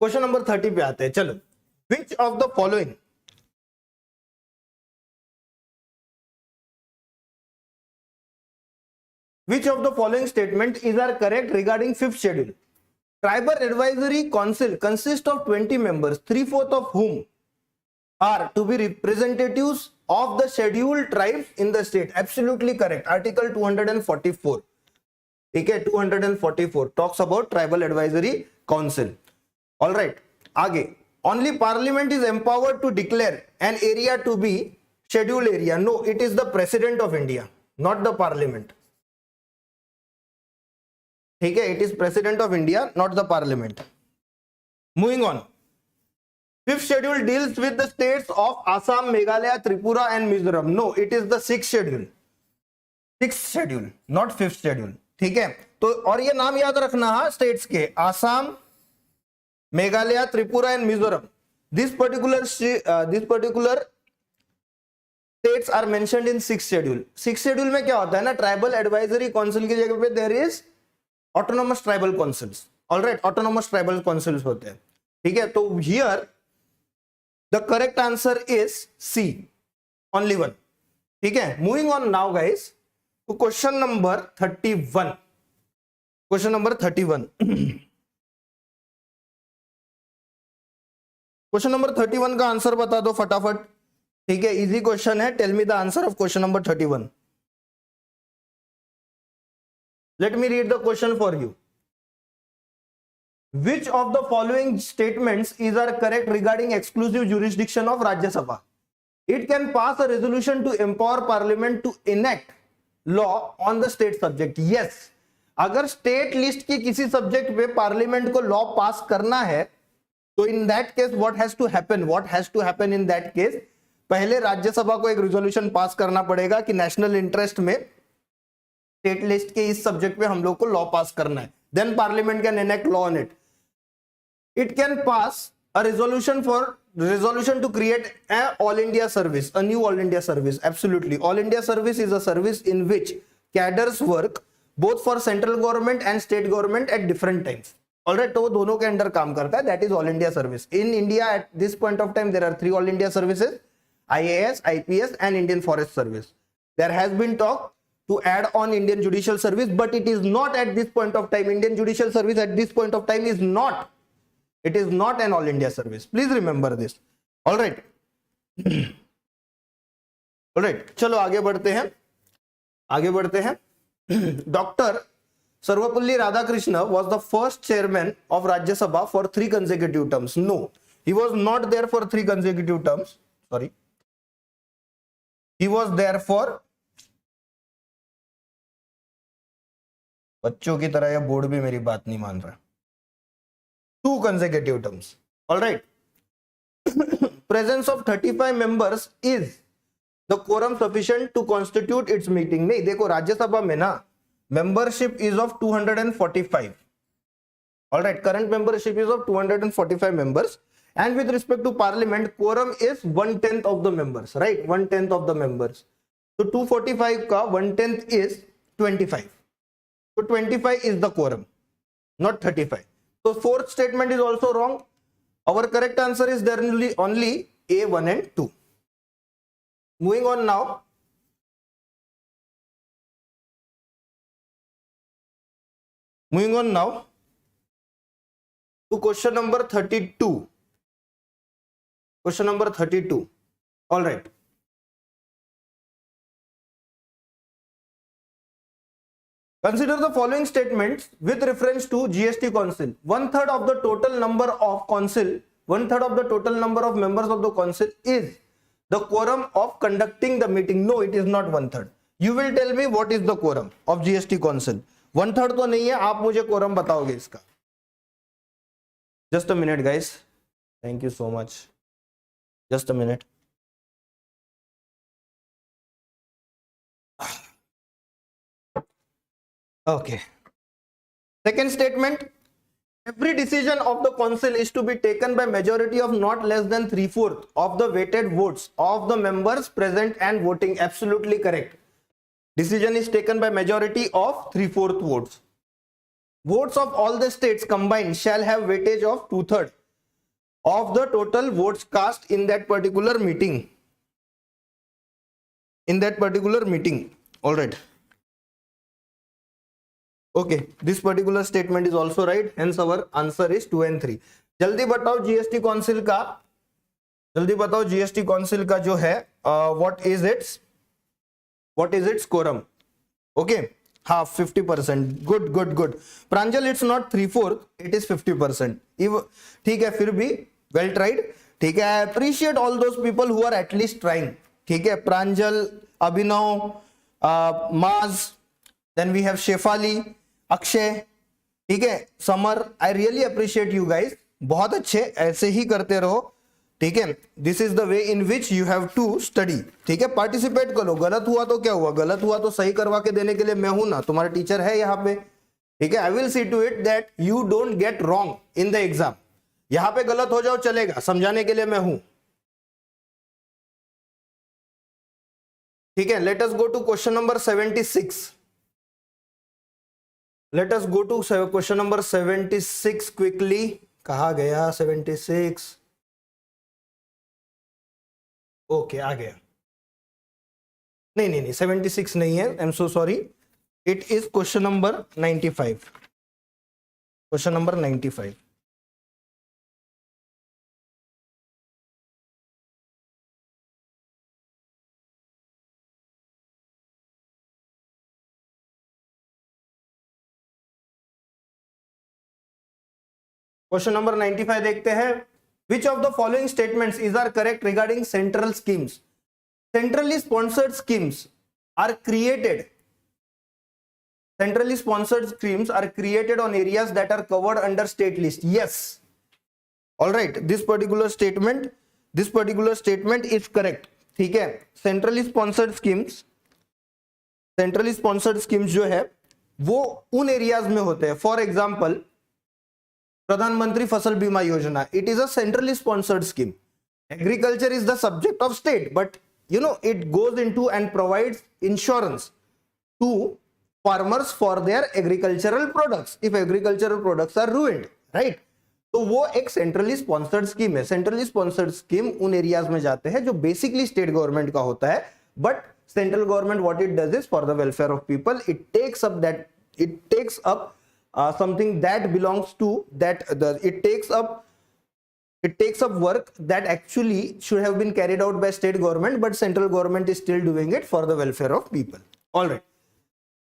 क्वेश्चन नंबर 30 पे आते हैं. चलो. विच of the following statement is are correct regarding 5th schedule? Tribal Advisory Council consists of 20 members, 3/4 of whom are to be representatives of the scheduled tribes in the state. Absolutely correct. Article 244. ठीक है, 244 talks about Tribal Advisory Council. All right. आगे. Only Parliament is empowered to declare an area to be scheduled area. No, it is the President of India, not the Parliament. ठीक है, it is president of India, not the parliament. Moving on. 5th schedule deals with the states of Assam, Meghalaya, Tripura and Mizoram. No, it is the 6th schedule. 6th schedule, not 5th schedule. ठीक है. तो और ये नाम याद रखना है states के, Assam, Meghalaya, Tripura and Mizoram. This particular states are mentioned in 6th schedule. 6th schedule में क्या होता है ना, ट्राइबल एडवाइजरी काउंसिल की जगह पे there is autonomous tribal councils. Alright, autonomous tribal councils होते हैं. ठीक है, तो here the correct answer is C, only 1. ठीक है. Moving on now guys to question number 31. Question number 31. Question number 31 का आंसर बता दो फटाफट. ठीक है, इजी क्वेश्चन है. Tell me the answer of question number 31. Let me read the question for you. Which of the following statements is are correct regarding exclusive jurisdiction of Rajya Sabha? It can pass a resolution to empower parliament to enact law on the state subject. Yes, अगर state list की किसी subject पे parliament को law pass करना है तो in that case what has to happen in that case, पहले राज्यसभा को एक रेजोल्यूशन पास करना पड़ेगा कि नेशनल इंटरेस्ट में स्टेट लिस्ट के इस सब्जेक्ट पे हम लोग को लॉ पास करना है. Then parliament can enact law on it. It can pass a resolution to create a all India service, a new all India service. Absolutely, all India service is a service in which cadres work both for central government and state government at different times. Alright, तो वो दोनों के under काम करता है. That is all India service. In India at this point of time there are 3 all India services: IAS, IPS and Indian Forest Service. There has been talk to add on Indian Judicial Service, but it is not at this point of time. Indian Judicial Service at this point of time is not. It is not an all India service. Please remember this. All right. All right. चलो आगे बढ़ते हैं. Dr. Sarvapalli Radhakrishna was the first chairman of Rajya Sabha for 3 consecutive terms. No, he was not there for 3 consecutive terms. Sorry. He was there for, बच्चों की तरह यह board भी मेरी बात नहीं मान रहा, 2 consecutive terms. All right. Presence of 35 members is the quorum sufficient to constitute its meeting? नहीं, देखो राज्यसभा में ना membership is of 245. All right, current membership is of 245 members, and with respect to parliament, quorum is 1/10 of the members, right? 1/10 of the members. So 245 का 1/10 is 25. So 25 is the quorum, not 35. So 4th statement is also wrong. Our correct answer is there only A, 1 and 2. Moving on now. To question number 32. Question number 32. All right. Consider the following statements with reference to GST Council. 1/3 of the total number of members of the council is the quorum of conducting the meeting. No, it is not 1/3. You will tell me what is the quorum of GST Council. 1/3 तो नहीं है, आप मुझे quorum बताओगे इसका. Just a minute, guys. Thank you so much. Just a minute. Okay. Second statement. Every decision of the council is to be taken by majority of not less than 3/4 of the weighted votes of the members present and voting. Absolutely correct. Decision is taken by majority of 3/4 votes. Votes of all the states combined shall have weightage of 2/3 of the total votes cast in that particular meeting. All right. Okay, this particular statement is also right, hence our answer is 2 and 3. जल्दी बताओ GST Council का जो है what is its quorum? Okay, half, 50%. Good. Pranjal, it's not 3/4, it is 50%. ठीक है, फिर भी well tried. ठीक है, I appreciate all those people who are at least trying. ठीक है, Pranjal, Abhinav, Maz, then we have Shefali, Akshay, ठीक है, Samar. I really appreciate you guys, बहुत अच्छे, ऐसे ही करते रहो. ठीक है, this is the way in which you have to study. ठीक है, पार्टिसिपेट करो. गलत हुआ तो क्या हुआ, गलत हुआ तो सही करवा के देने के लिए मैं हूं ना, तुम्हारा टीचर है यहाँ पे. ठीक है, I will see to it that you don't get wrong in the exam. यहां पे गलत हो जाओ चलेगा, समझाने के लिए मैं हूं. ठीक है, let us go to question number 76. Let us go to question number 76 quickly. कहा गया 76? ओके, आ गया. नहीं 76 नहीं है, I am so sorry. It is question number 95. Question number 95. Question number 95 देखते हैं. Which of the following statements is are correct regarding central schemes? Centrally sponsored schemes are created. Centrally sponsored schemes are created on areas that are covered under state list. Yes. All right. This particular statement is correct. ठीक है. Centrally sponsored schemes जो है वो उन areas में होते हैं. For example प्रधानमंत्री फसल बीमा योजना, it is a centrally sponsored scheme. Agriculture is the subject of state, but it goes into and provides insurance to farmers for their agricultural products if agricultural products are ruined, right? तो वो एक centrally sponsored scheme है. Centrally sponsored scheme उन areas में जाते हैं जो basically state government का होता है, but central government what it does is for the welfare of people. It takes up something that belongs to that it takes up work that actually should have been carried out by state government, but central government is still doing it for the welfare of people. All right.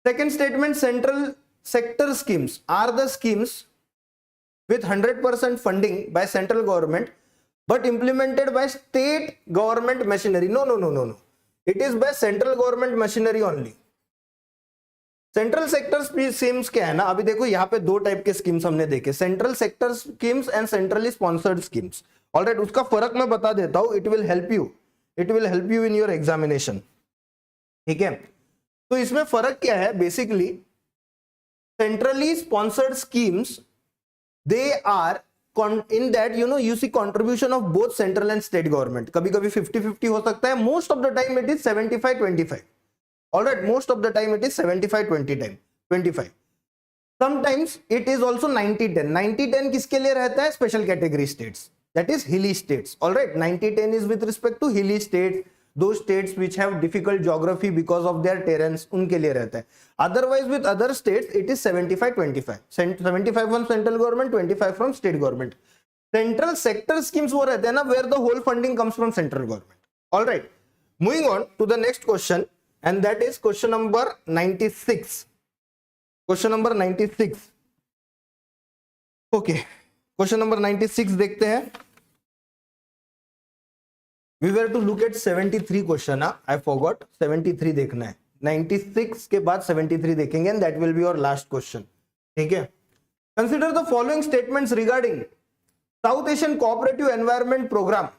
Second statement, central sector schemes are the schemes with 100% funding by central government but implemented by state government machinery. No. It is by central government machinery only. Central sector schemes क्या है ना, अभी देखो यहाँ पे दो type के schemes हमने देखे, central sector schemes and centrally sponsored schemes. Alright, उसका फर्क मैं बता देता हूं. It will help you in your examination. ठीक है, तो इसमें फर्क क्या है? Basically centrally sponsored schemes they are in that you see contribution of both central and state government. कभी कभी 50-50 हो सकता है. Most of the time it is 75-25. All right, most of the time it is 75-25. Sometimes it is also 90-10. 90-10 किसके लिए रहता है? Special category states, that is hilly states. All right, 90-10 is with respect to hilly states, those states which have difficult geography because of their terrains, उनके लिए रहता है. Otherwise with other states it is 75-25. 75 from central government, 25 from state government. Central sector schemes वो रहते हैं ना, where the whole funding comes from central government. All right, moving on to the next question. And that is question number 96. Question number 96. Okay. Question number 96 देखते हैं. We were to look at 73 question. I forgot. 73 देखना है. 96 के बाद 73 देखेंगे and that will be your last question. ठीक है. Consider the following statements regarding South Asian Cooperative Environment Program.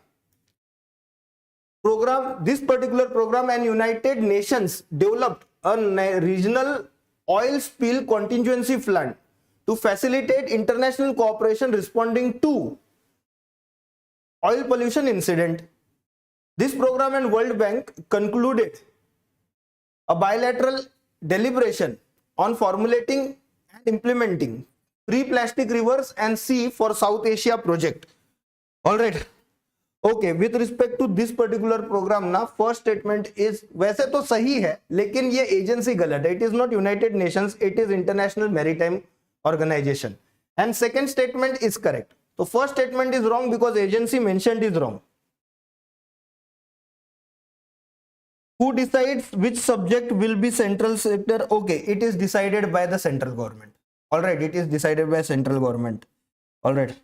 This particular program and United Nations developed a regional oil spill contingency fund to facilitate international cooperation responding to oil pollution incident. This program and World Bank concluded a bilateral deliberation on formulating and implementing free plastic rivers and sea for South Asia project. All right. Okay, with respect to this particular programme ना, first statement is वैसे तो सही है लेकिन ये agency गलत है. It is not United Nations, it is International Maritime Organization. And second statement is correct. तो first statement is wrong because agency mentioned is wrong. Who decides which subject will be central sector? Okay, it is decided by the central government. All right, it is decided by central government. Alright,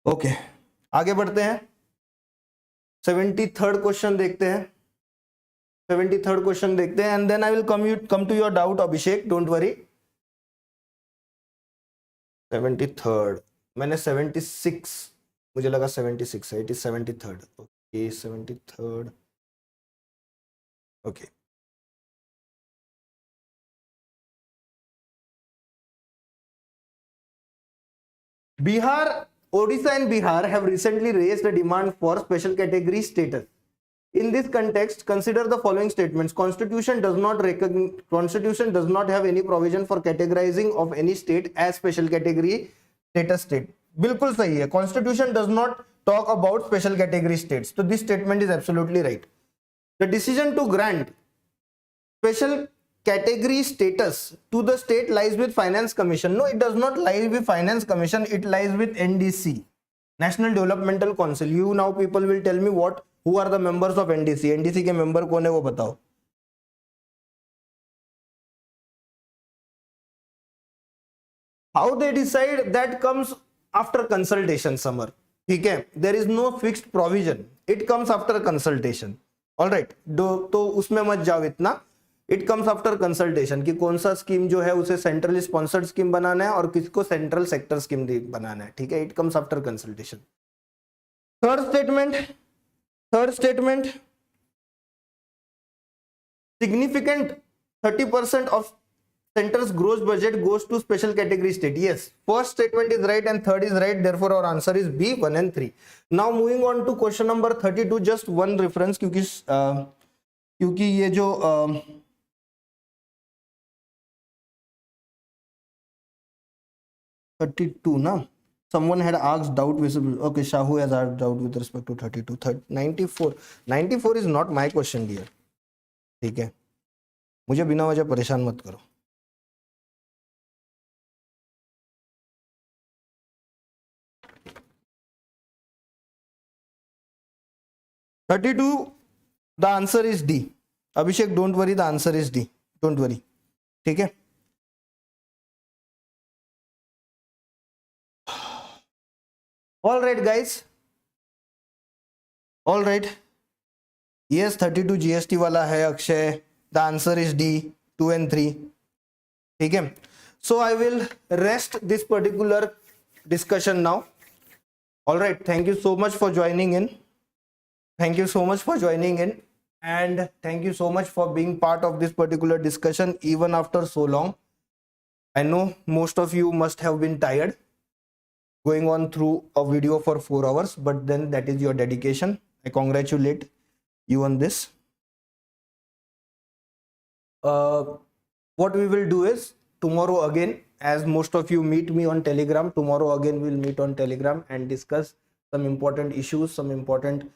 okay, आगे बढ़ते हैं. 73rd question देखते हैं. 73rd question देखते हैं and then I will come to your doubt. Abhishek, don't worry. 73rd, मैंने 76, मुझे लगा 76 है. It is 73rd. Okay, 73rd. Okay, Bihar, Odisha and Bihar have recently raised a demand for special category status. In this context, consider the following statements. Constitution does not have any provision for categorizing of any state as special category status state. बिल्कुल सही है. Constitution does not talk about special category states. So this statement is absolutely right. The decision to grant special category status to the state lies with Finance Commission. No, it does not lie with Finance Commission. It lies with NDC, National Developmental Council. You now people will tell me who are the members of NDC. NDC के member कौन है वो बताओ. How they decide that comes after consultation Samar, ठीक है, there is no fixed provision, it comes after consultation, alright, तो उसमें मत जाओ इतना, इट कम्स आफ्टर कंसल्टेशन कि कौन सा स्कीम जो है उसे सेंट्रली स्पॉन्सर्ड स्कीम बनाना है और किसको सेंट्रल सेक्टर स्कीम बनाना है, ठीक है, it comes after consultation. Third statement, significant 30% of center's gross budget goes to special category state. Yes, first statement is right and third is right, therefore our answer is B, 1 and 3. Now moving on to question number 32, just one reference क्योंकि ये जो 32 ना, someone had asked doubt visible, okay, Shahu has asked doubt with respect to 32, 94 is not my question dear, ठीक है, मुझे बिना वजह परेशान मत करो। The answer is D. Abhishek, don't worry, the answer is D. Don't worry. ठीक है, all right guys, all right, yes 32 GST वाला है Akshay, the answer is D, 2 and 3, ठीक है। So I will rest this particular discussion now. All right, thank you so much for joining in. Thank you so much for joining in and thank you so much for being part of this particular discussion even after so long. I know most of you must have been tired going on through a video for 4 hours, but then that is your dedication. I congratulate you on this. What we will do is tomorrow again, as most of you meet me on Telegram, tomorrow again we'll meet on Telegram and discuss some important issues, some important,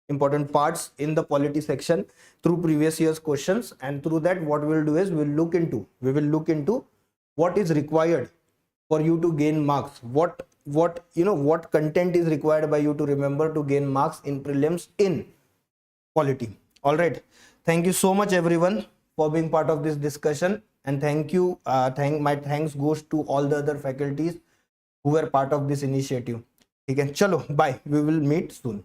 important parts in the polity section through previous year's questions, and through that what we'll do is we will look into what is required for you to gain marks, what content is required by you to remember to gain marks in prelims in polity. All right, thank you so much everyone for being part of this discussion, and thank you, my thanks goes to all the other faculties who were part of this initiative. Okay, chalo, bye, we will meet soon.